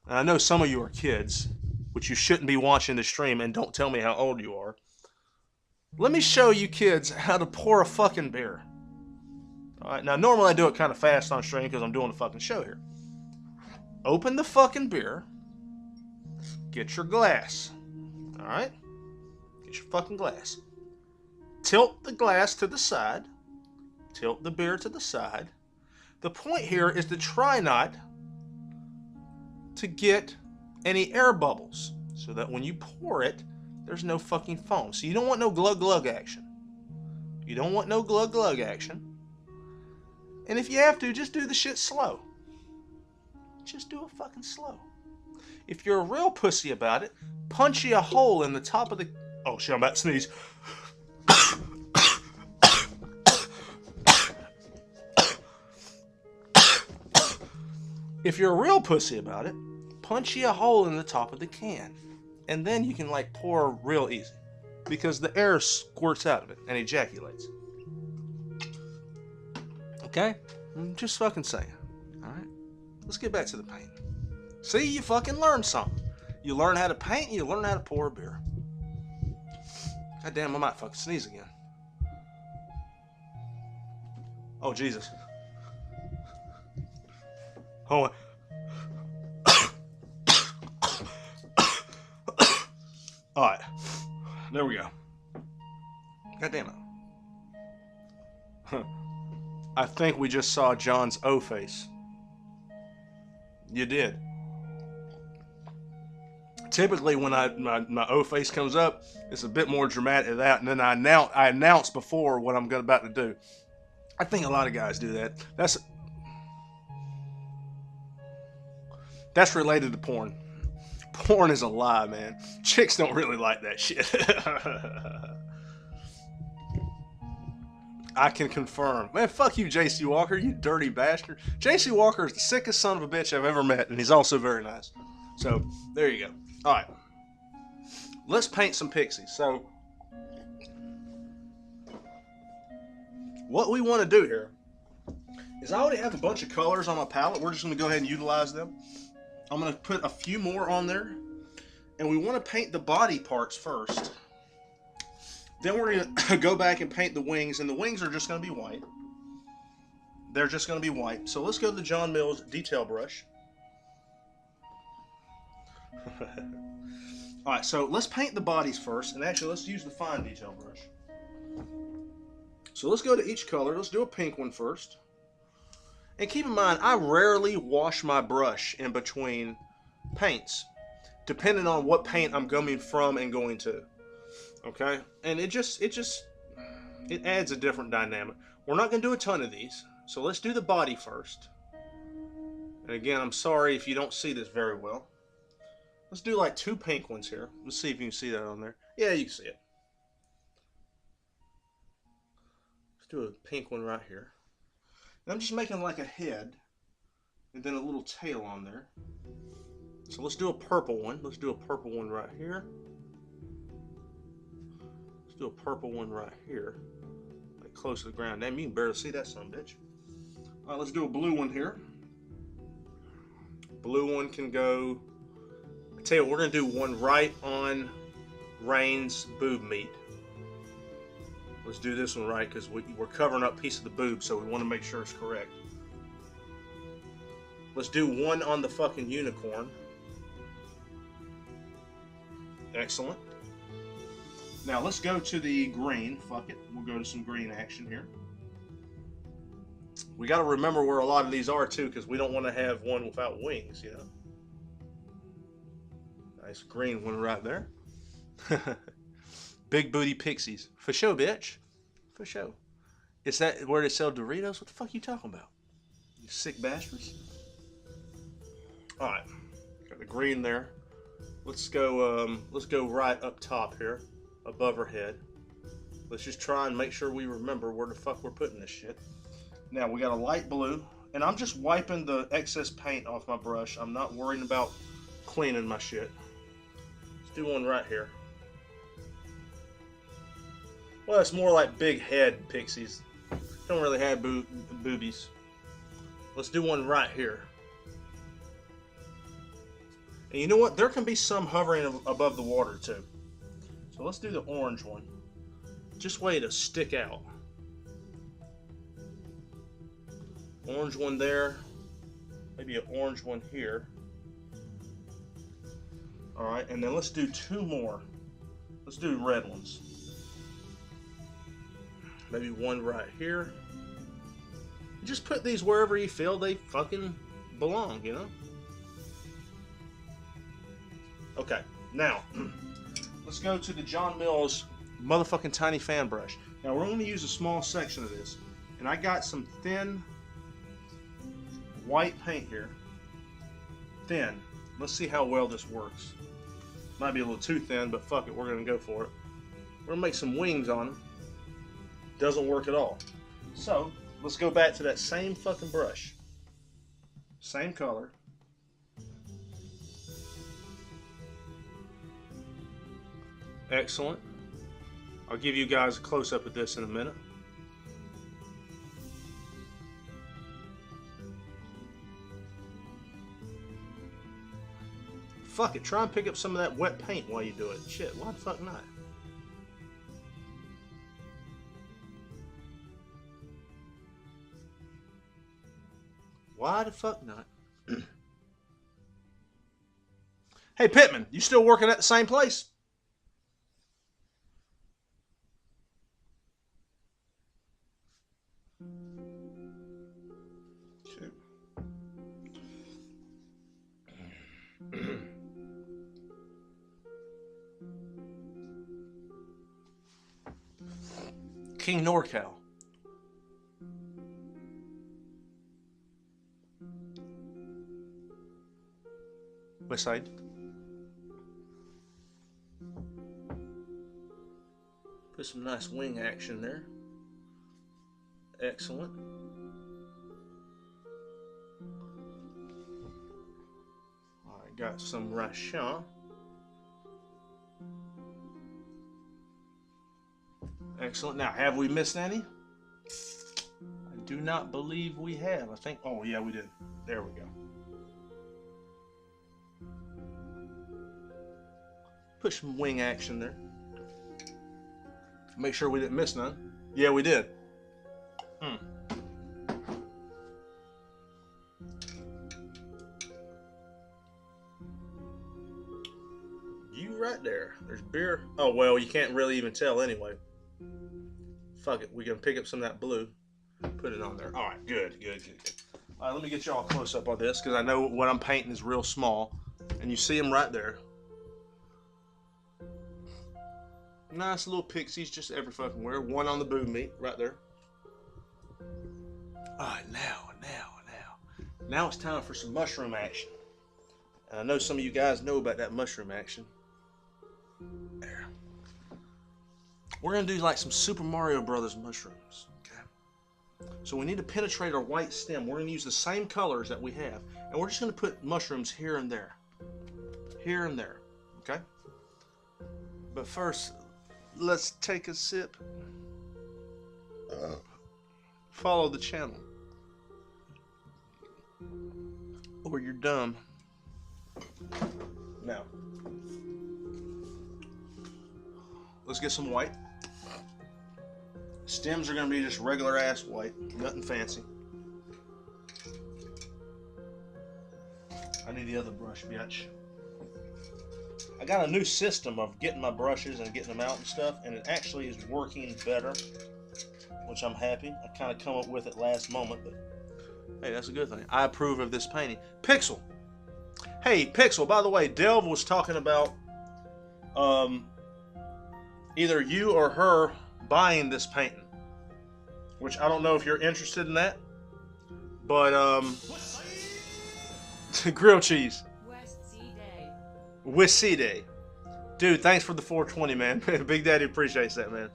I know some of you are kids, which you shouldn't be watching the stream, and don't tell me how old you are. Let me show you kids how to pour a fucking beer. Alright, now normally I do it kind of fast on stream because I'm doing a fucking show here. Open the fucking beer. Get your glass. Alright? Get your fucking glass. Tilt the glass to the side. Tilt the beer to the side. The point here is to try not to get any air bubbles, so that when you pour it, there's no fucking foam. So you don't want no glug glug action. You don't want no glug glug action. And if you have to, just do the shit slow. Just do it fucking slow. If you're a real pussy about it, punch you a hole in the top of the... Oh shit, I'm about to sneeze. If you're a real pussy about it, punch you a hole in the top of the can. And then you can like pour real easy. Because the air squirts out of it and ejaculates. Okay? I'm just fucking saying. Alright? Let's get back to the paint. See, you fucking learn something. You learn how to paint, you learn how to pour a beer. God damn, I might fucking sneeze again. Oh, Jesus. Hold on. Alright. There we go. God damn it. I think we just saw John's O face. You did. Typically when my O face comes up, it's a bit more dramatic than that, and then I announce before what I'm about to do. I think a lot of guys do that. That's related to porn. Porn is a lie, man. Chicks don't really like that shit. I can confirm. Man, fuck you, J.C. Walker, you dirty bastard. J.C. Walker is the sickest son of a bitch I've ever met, and he's also very nice. So, there you go. Alright. Let's paint some pixies. So, what we want to do here is I already have a bunch of colors on my palette. We're just going to go ahead and utilize them. I'm going to put a few more on there. And we want to paint the body parts first. Then we're going to go back and paint the wings. And the wings are just going to be white. They're just going to be white. So let's go to the John Mills detail brush. Alright, so let's paint the bodies first. And actually, let's use the fine detail brush. So let's go to each color. Let's do a pink one first. And keep in mind, I rarely wash my brush in between paints, depending on what paint I'm coming from and going to. Okay? And it adds a different dynamic. We're not going to do a ton of these, so let's do the body first. And again, I'm sorry if you don't see this very well. Let's do like 2 pink ones here. Let's see if you can see that on there. Yeah, you can see it. Let's do a pink one right here. And I'm just making like a head and then a little tail on there. So let's do a purple one. Let's do a purple one right here. Let's do a purple one right here. Like close to the ground. Damn, you can barely see that son of a bitch. Alright, let's do a blue one here. Blue one can go... I tell you what, we're going to do one right on Rayne's boob meat. Let's do this one right, because we're covering up a piece of the boob, so we want to make sure it's correct. Let's do one on the fucking unicorn. Excellent. Now let's go to the green. Fuck it. We'll go to some green action here. We got to remember where a lot of these are, too, because we don't want to have one without wings, you know. Nice green one right there. Big booty pixies. For sure, bitch. For sure. Is that where they sell Doritos? What the fuck are you talking about? You sick bastards. Alright. Got the green there. Let's go right up top here. Above her head. Let's just try and make sure we remember where the fuck we're putting this shit. Now we got a light blue. And I'm just wiping the excess paint off my brush. I'm not worrying about cleaning my shit. Let's do one right here. Well, it's more like big head pixies. Don't really have boobies. Let's do one right here. And you know what? There can be some hovering above the water too. So let's do the orange one. Just way to stick out. Orange one there. Maybe an orange one here. Alright, and then let's do two more. Let's do red ones. Maybe one right here. Just put these wherever you feel they fucking belong, you know? Okay, now, let's go to the John Mills motherfucking tiny fan brush. Now, we're going to use a small section of this. And I got some thin white paint here. Thin. Let's see how well this works. Might be a little too thin, but fuck it, we're going to go for it. We're going to make some wings on them. Doesn't work at all. So, let's go back to that same fucking brush. Same color. Excellent. I'll give you guys a close-up of this in a minute. Fuck it, try and pick up some of that wet paint while you do it. Shit, why the fuck not? Why the fuck not? Hey Pittman, you still working at the same place? Shit. King NorCal. West side. Put some nice wing action there. Excellent. Alright, got some Rayne. Excellent. Now, have we missed any? I do not believe we have. I think, oh yeah, we did. There we go. Put some wing action there. Make sure we didn't miss none. Yeah, we did. You right there. There's beer. Oh, well, you can't really even tell anyway. Fuck it. We can pick up some of that blue. Put it on there. All right, good. All right, let me get y'all close up on this because I know what I'm painting is real small. And you see them right there. Nice little pixies, just every fucking where. One on the boob meat, right there. Alright, now it's time for some mushroom action. And I know some of you guys know about that mushroom action. There. We're gonna do like some Super Mario Brothers mushrooms. Okay. So we need to penetrate our white stem. We're gonna use the same colors that we have. And we're just gonna put mushrooms here and there. Here and there. Okay? But first, let's take a sip. Follow the channel. Or you're dumb. Now, let's get some white. Stems are going to be just regular ass white. Nothing fancy. I need the other brush, bitch. I got a new system of getting my brushes and getting them out and stuff, and it actually is working better, which I'm happy. I kind of come up with it last moment, but hey, that's a good thing. I approve of this painting. Pixel. Hey, Pixel, by the way, Delv was talking about either you or her buying this painting. which I don't know if you're interested in that. But, grilled cheese. Weside. Dude, thanks for the 420, man. Big Daddy appreciates that, man.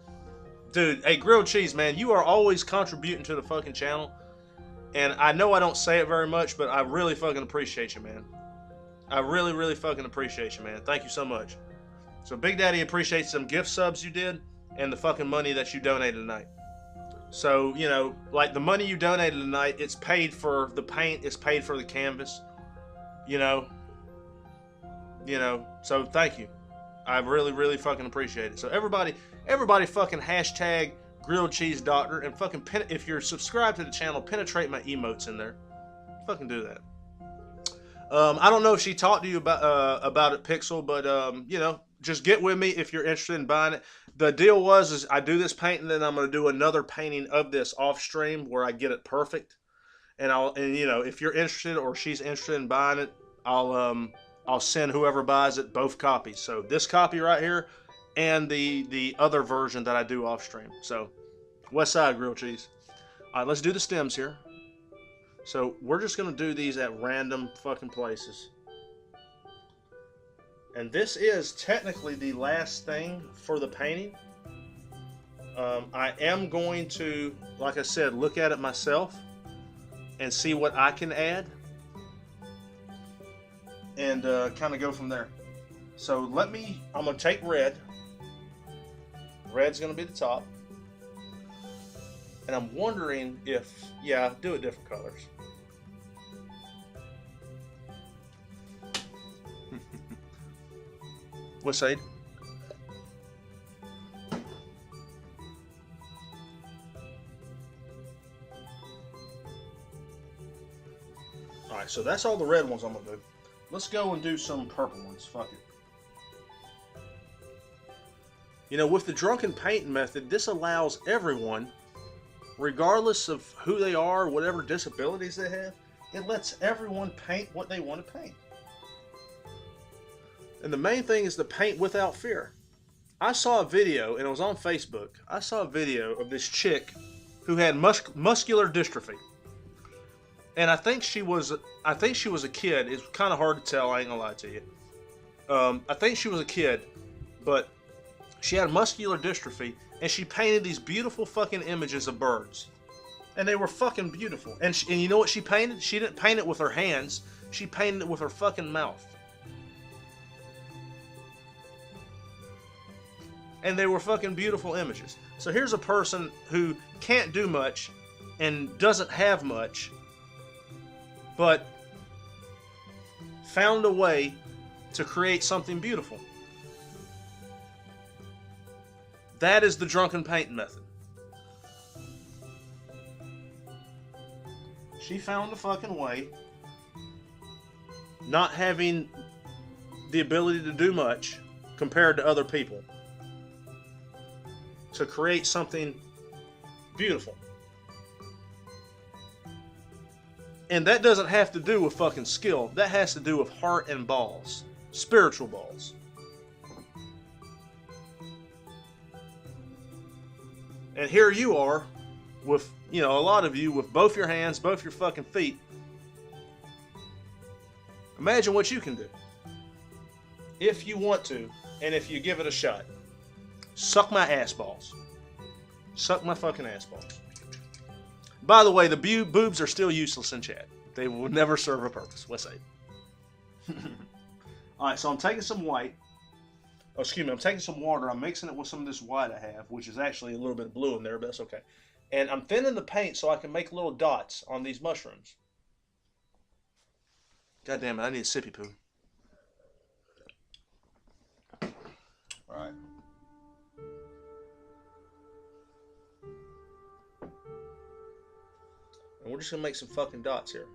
Dude, hey, grilled cheese, man, you are always contributing to the fucking channel. And I know I don't say it very much, but I really fucking appreciate you, man. I really, really fucking appreciate you, man. Thank you so much. So Big Daddy appreciates some gift subs you did and the fucking money that you donated tonight. So, you know, like the money you donated tonight, it's paid for the paint, it's paid for the canvas. You know, so thank you. I really, really fucking appreciate it. So everybody fucking hashtag grilled cheese doctor and fucking if you're subscribed to the channel, penetrate my emotes in there. Fucking do that. I don't know if she talked to you about it, Pixel, but you know, just get with me if you're interested in buying it. The deal is I do this painting, then I'm gonna do another painting of this off stream where I get it perfect. And you know, if you're interested or she's interested in buying it, I'll send whoever buys it both copies. So this copy right here and the other version that I do off stream. So West Side grilled cheese. All right, let's do the stems here. So we're just gonna do these at random fucking places. And this is technically the last thing for the painting. I am going to, like I said, look at it myself and see what I can add. And kind of go from there. So I'm going to take red. Red's going to be the top. And I'm wondering if, yeah, do it different colors. What side? Alright, so that's all the red ones I'm going to do. Let's go and do some purple ones. Fuck it. You know, with the drunken painting method, this allows everyone, regardless of who they are, whatever disabilities they have, it lets everyone paint what they want to paint. And the main thing is to paint without fear. I saw a video, and it was on Facebook. I saw a video of this chick who had muscular dystrophy. And I think she was a kid. It's kind of hard to tell, I ain't gonna lie to you. I think she was a kid, but she had muscular dystrophy, and she painted these beautiful fucking images of birds. And they were fucking beautiful. And you know what she painted? She didn't paint it with her hands. She painted it with her fucking mouth. And they were fucking beautiful images. So here's a person who can't do much and doesn't have much, but found a way to create something beautiful. That is the drunken painting method. She found a fucking way, not having the ability to do much compared to other people, to create something beautiful. And that doesn't have to do with fucking skill. That has to do with heart and balls. Spiritual balls. And here you are with, you know, a lot of you with both your hands, both your fucking feet. Imagine what you can do. If you want to, and if you give it a shot. Suck my ass balls. Suck my fucking ass balls. By the way, the boobs are still useless in chat. They will never serve a purpose. What's that? Alright, so I'm taking some white. Oh, excuse me, I'm taking some water. I'm mixing it with some of this white I have, which is actually a little bit of blue in there, but that's okay. And I'm thinning the paint so I can make little dots on these mushrooms. God damn it, I need a sippy poo. Alright. And we're just going to make some fucking dots here.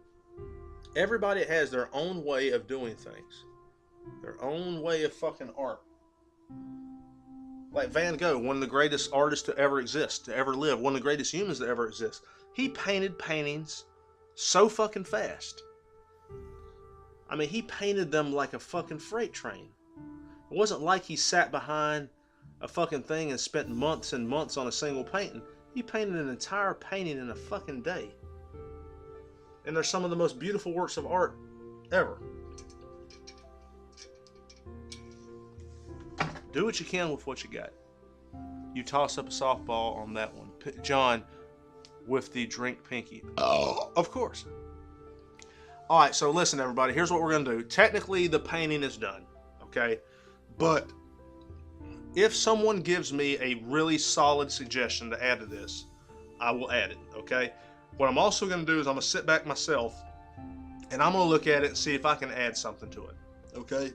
Everybody has their own way of doing things. Their own way of fucking art. Like Van Gogh, one of the greatest artists to ever exist, to ever live. One of the greatest humans to ever exist. He painted paintings so fucking fast. I mean, he painted them like a fucking freight train. It wasn't like he sat behind a fucking thing and spent months and months on a single painting. He painted an entire painting in a fucking day. And they're some of the most beautiful works of art ever. Do what you can with what you got. You toss up a softball on that one. John, with the drink pinky. Oh, of course. All right, so listen, everybody. Here's what we're going to do. Technically, the painting is done, okay? But if someone gives me a really solid suggestion to add to this, I will add it, okay? What I'm also going to do is I'm going to sit back myself, and I'm going to look at it and see if I can add something to it, okay?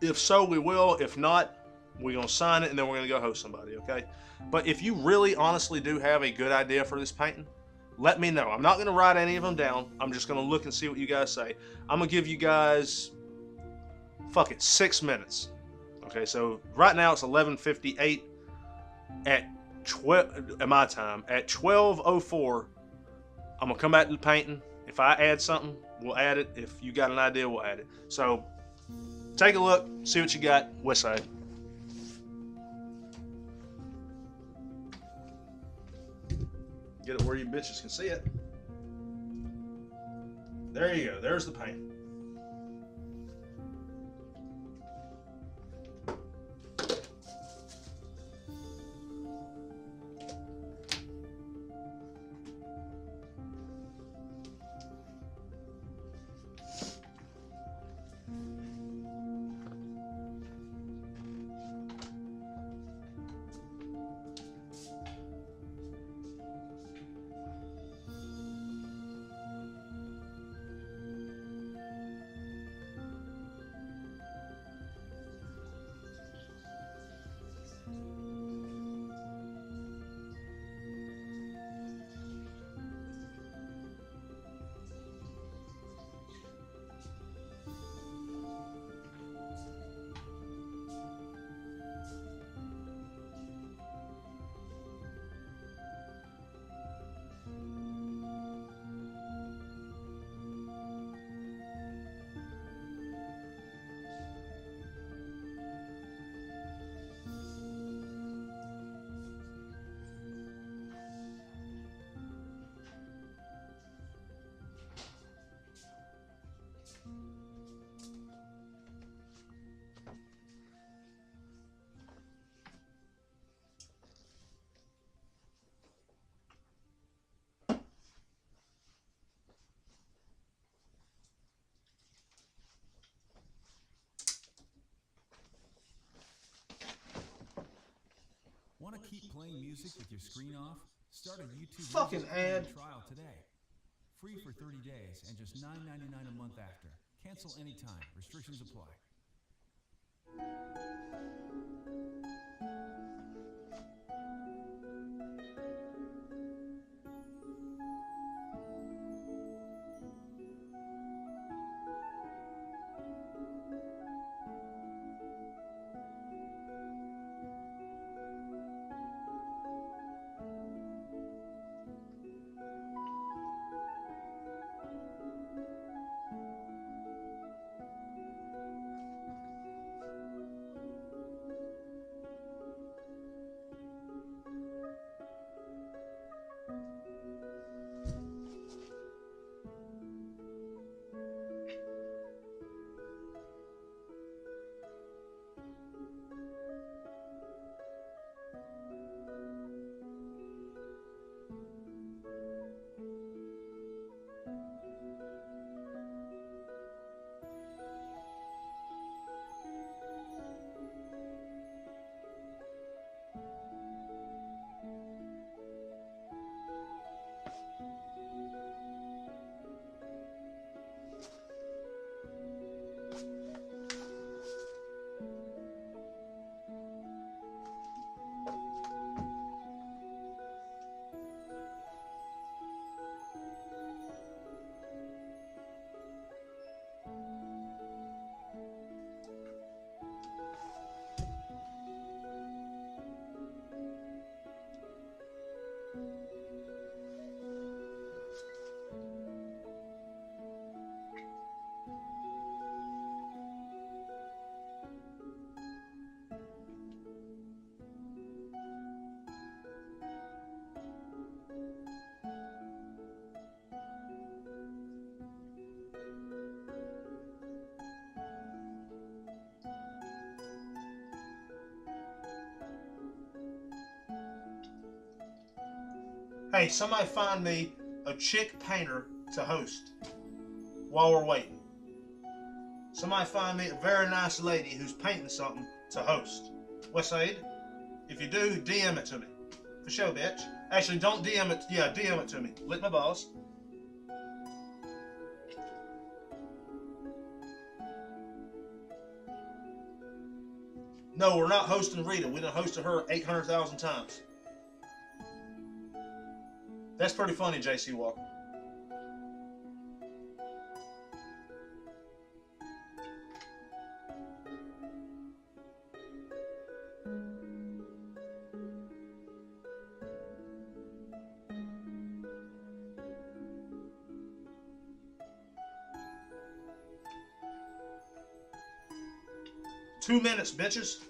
If so, we will. If not, we're going to sign it, and then we're going to go host somebody, okay? But if you really honestly do have a good idea for this painting, let me know. I'm not going to write any of them down. I'm just going to look and see what you guys say. I'm going to give you guys, 6 minutes. Okay, so right now it's 11:58 at 12 at my time. At 12:04, I'm going to come back to the painting. If I add something, we'll add it. If you got an idea, we'll add it. So take a look, see what you got. West side. Get it where you bitches can see it. There you go. There's the paint. Want to keep playing music with your screen off? Start a YouTube Fucking ad. trial today. Free for 30 days and just $9.99 a month after. Cancel anytime. Restrictions apply. Hey, somebody find me a chick painter to host while we're waiting. Somebody find me a very nice lady who's painting something to host. Westside, if you do, DM it to me. For sure, bitch. Actually, don't DM it. Yeah, DM it to me. Lick my balls. No, we're not hosting Rita. We done hosted her 800,000 times. That's pretty funny, JC Walker. Two minutes, bitches.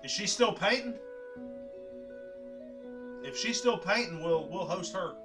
Is she still painting? If she's still painting, we'll host her.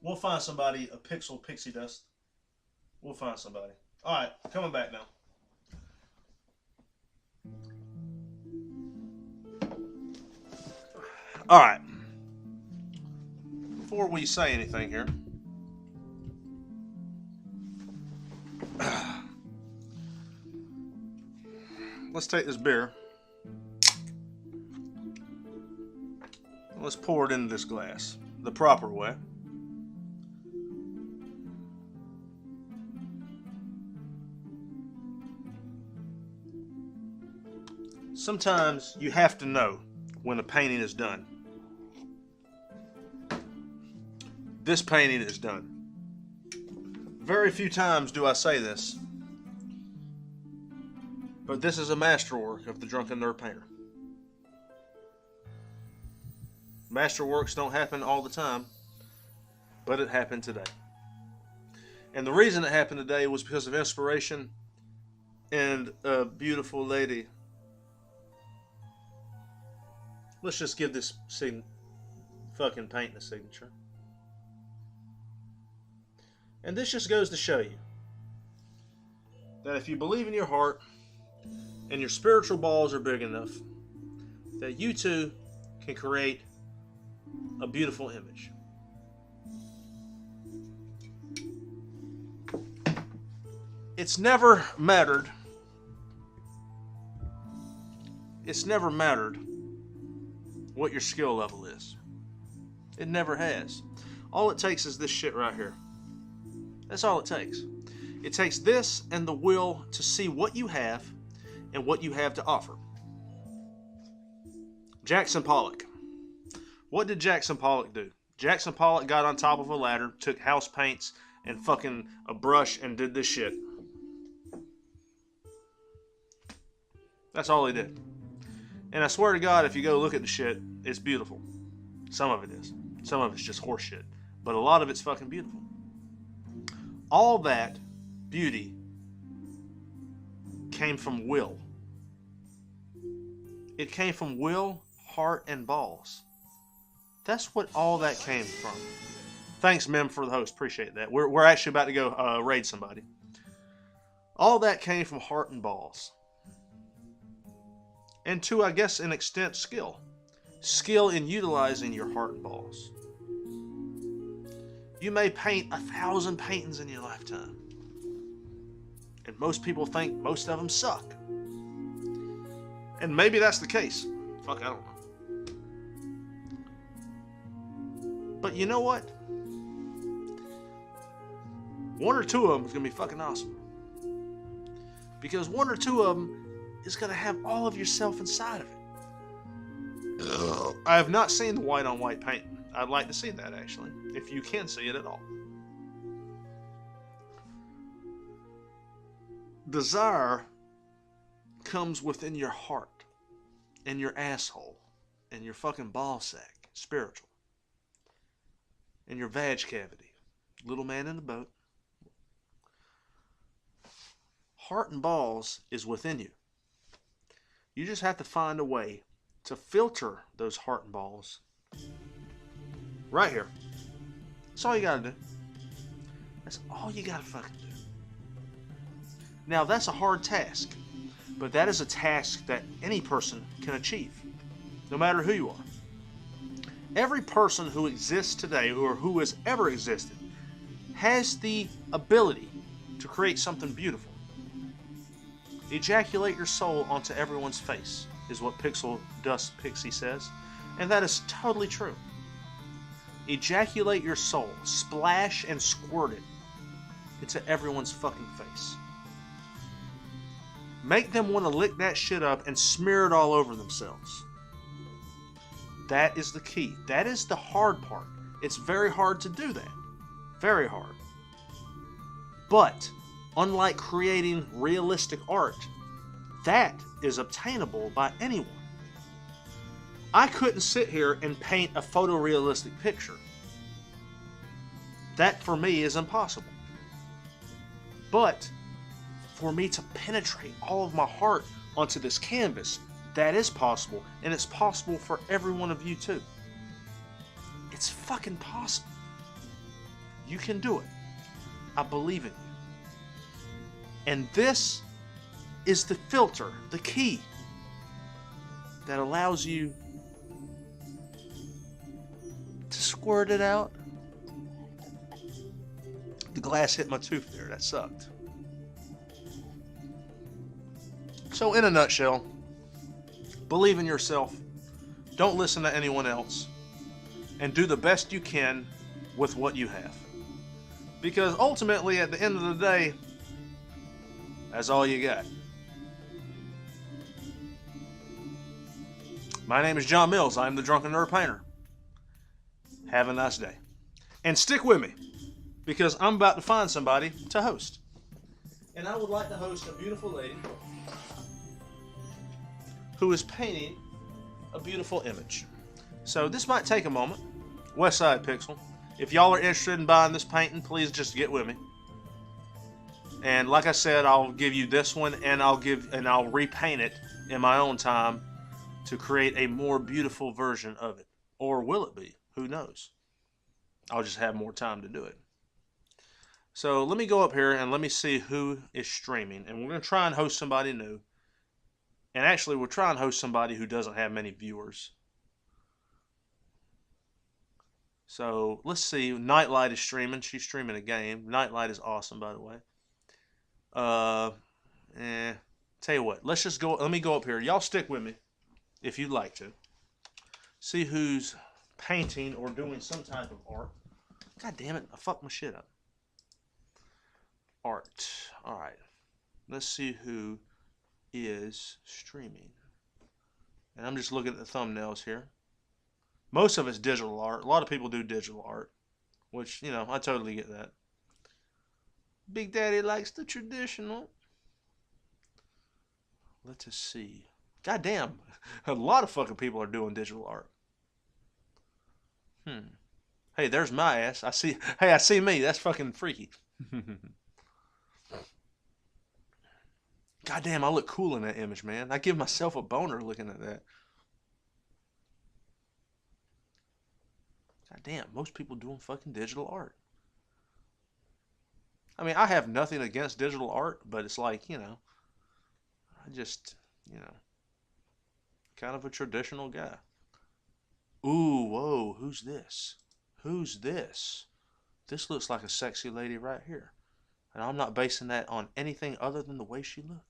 We'll find somebody, a pixel pixie dust. We'll find somebody. Alright, coming back now. Alright. Before we say anything here, let's take this beer. Let's pour it into this glass the proper way. Sometimes you have to know when a painting is done. This painting is done. Very few times do I say this, but this is a masterwork of the Drunken Nerd Painter. Masterworks don't happen all the time, but it happened today. And the reason it happened today was because of inspiration and a beautiful lady. Let's just give this fucking painting a signature. And this just goes to show you that if you believe in your heart and your spiritual balls are big enough, that you too can create a beautiful image. It's never mattered what your skill level is. It never has. All it takes is this shit right here. That's all it takes. It takes this and the will to see what you have and what you have to offer. Jackson Pollock. What did Jackson Pollock do? Jackson Pollock got on top of a ladder, took house paints and fucking a brush and did this shit. That's all he did. And I swear to God, if you go look at the shit, it's beautiful. Some of it is. Some of it's just horse shit. But a lot of it's fucking beautiful. All that beauty came from will. It came from will, heart, and balls. That's what all that came from. Thanks, Mem, for the host. Appreciate that. We're actually about to go raid somebody. All that came from heart and balls. And to, I guess, an extent, skill. Skill in utilizing your heart and balls. You may paint 1,000 paintings in your lifetime. And most people think most of them suck. And maybe that's the case. Fuck, I don't know. But you know what? One or two of them is going to be fucking awesome. Because one or two of them is going to have all of yourself inside of it. I have not seen the white on white painting. I'd like to see that, actually, if you can see it at all. Desire comes within your heart and your asshole and your fucking ball sack, spiritual, and your vag cavity. Little man in the boat. Heart and balls is within you. You just have to find a way to filter those heart and balls right here. That's all you gotta do. That's all you gotta fucking do. Now, that's a hard task, but that is a task that any person can achieve, no matter who you are. Every person who exists today, or who has ever existed, has the ability to create something beautiful. Ejaculate your soul onto everyone's face, is what Pixel Dust Pixie says, and that is totally true. Ejaculate your soul, splash and squirt it into everyone's fucking face. Make them want to lick that shit up and smear it all over themselves. That is the key. That is the hard part. It's very hard to do that. Very hard. But, unlike creating realistic art, that is obtainable by anyone. I couldn't sit here and paint a photorealistic picture. That, for me, is impossible. But, for me to penetrate all of my heart onto this canvas, that is possible, and it's possible for every one of you too. It's fucking possible. You can do it. I believe in you. And this is the filter, the key, that allows you to squirt it out. The glass hit my tooth there. That sucked. So, in a nutshell, believe in yourself, don't listen to anyone else, and do the best you can with what you have. Because ultimately, at the end of the day, that's all you got. My name is John Mills. I'm the Drunken Nerd Painter. Have a nice day. And stick with me, because I'm about to find somebody to host. And I would like to host a beautiful lady who is painting a beautiful image. So this might take a moment. Westside Pixel, if y'all are interested in buying this painting, please just get with me. And like I said, I'll give you this one, and I'll repaint it in my own time to create a more beautiful version of it. Or will it be? Who knows? I'll just have more time to do it. So let me go up here and let me see who is streaming. And we're going to try and host somebody new. And actually, we'll try and host somebody who doesn't have many viewers. So, let's see. Nightlight is streaming. She's streaming a game. Nightlight is awesome, by the way. Tell you what. Let's just go. Let me go up here. Y'all stick with me if you'd like to. See who's painting or doing some type of art. God damn it. I fucked my shit up. Art. Alright. Let's see who is streaming. And I'm just looking at the thumbnails here. Most of it's digital art. A lot of people do digital art, which, you know, I totally get that. Big Daddy likes the traditional. Let us see. God damn, a lot of fucking people are doing digital art. Hey, there's my ass. I see. Hey, I see me. That's fucking freaky. God damn, I look cool in that image, man. I give myself a boner looking at that. God damn, most people doing fucking digital art. I mean, I have nothing against digital art, but it's like, you know, I just, you know, kind of a traditional guy. Ooh, whoa, who's this? Who's this? This looks like a sexy lady right here. And I'm not basing that on anything other than the way she looks.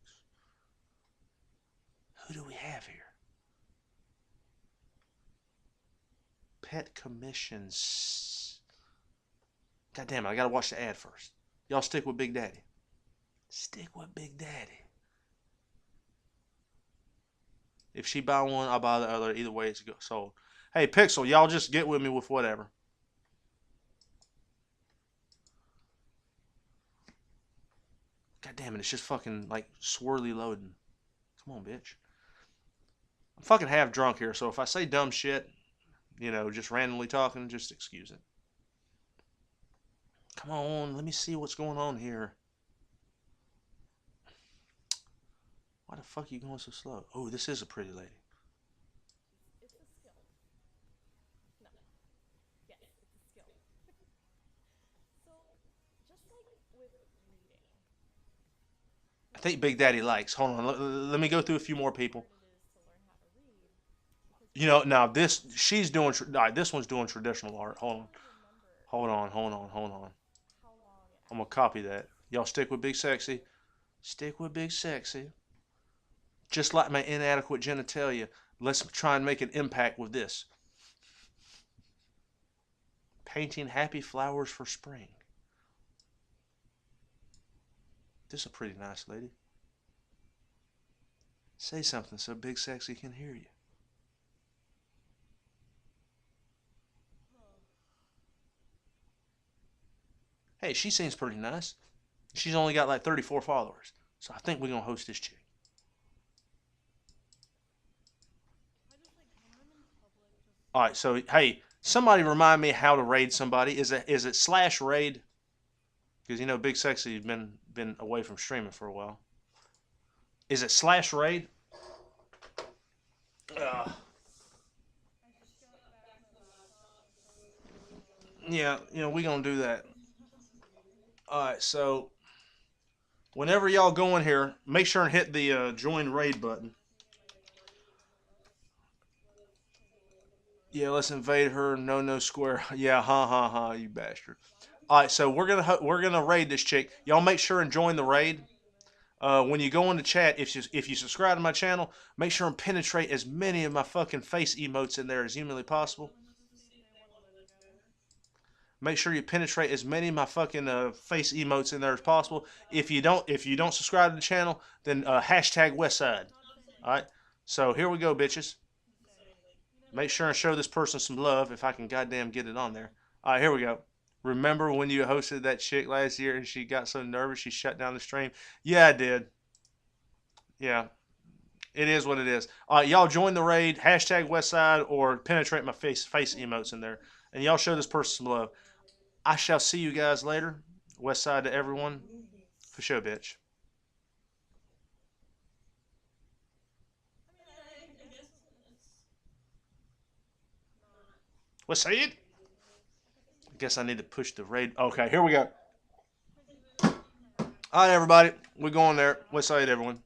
Who do we have here? Pet commissions. God damn it, I gotta watch the ad first. Y'all stick with Big Daddy. Stick with Big Daddy. If she buy one, I'll buy the other. Either way, it's sold. Hey, Pixel, y'all just get with me with whatever. God damn it, it's just fucking like swirly loading. Come on, bitch. I'm fucking half drunk here, so if I say dumb shit, you know, just randomly talking, just excuse it. Come on, let me see what's going on here. Why the fuck are you going so slow? Oh, this is a pretty lady. It's a skill. No. Yes, it's a skill. So, just like with reading. I think Big Daddy likes. Hold on, let me go through a few more people. You know, now this she's doing. This one's doing traditional art. Hold on, hold on, hold on, hold on. I'm gonna copy that. Y'all stick with Big Sexy. Stick with Big Sexy. Just like my inadequate genitalia, let's try and make an impact with this. Painting happy flowers for spring. This is a pretty nice lady. Say something so Big Sexy can hear you. Hey, she seems pretty nice. She's only got like 34 followers. So I think we're going to host this chick. Alright, so, hey, somebody remind me how to raid somebody. Is it slash raid? Because, you know, Big Sexy's been away from streaming for a while. Is it slash raid? Yeah, you know, we're going to do that. Alright, so whenever y'all go in here, make sure and hit the join raid button. Yeah, let's invade her. No square. Yeah, ha, you bastard. All right, so we're gonna raid this chick. Y'all make sure and join the raid. When you go into chat, if you subscribe to my channel, make sure and penetrate as many of my fucking face emotes in there as humanly possible. Make sure you penetrate as many of my fucking face emotes in there as possible. If you don't subscribe to the channel, then hashtag Westside. All right. So here we go, bitches. Make sure and show this person some love if I can goddamn get it on there. All right, here we go. Remember when you hosted that chick last year and she got so nervous she shut down the stream? Yeah, I did. Yeah. It is what it is. All right, y'all join the raid, hashtag Westside, or penetrate my face emotes in there. And y'all show this person some love. I shall see you guys later. Westside to everyone. For sure, bitch. Westside? I guess I need to push the raid. Okay, here we go. All right, everybody. We're going there. Westside, everyone.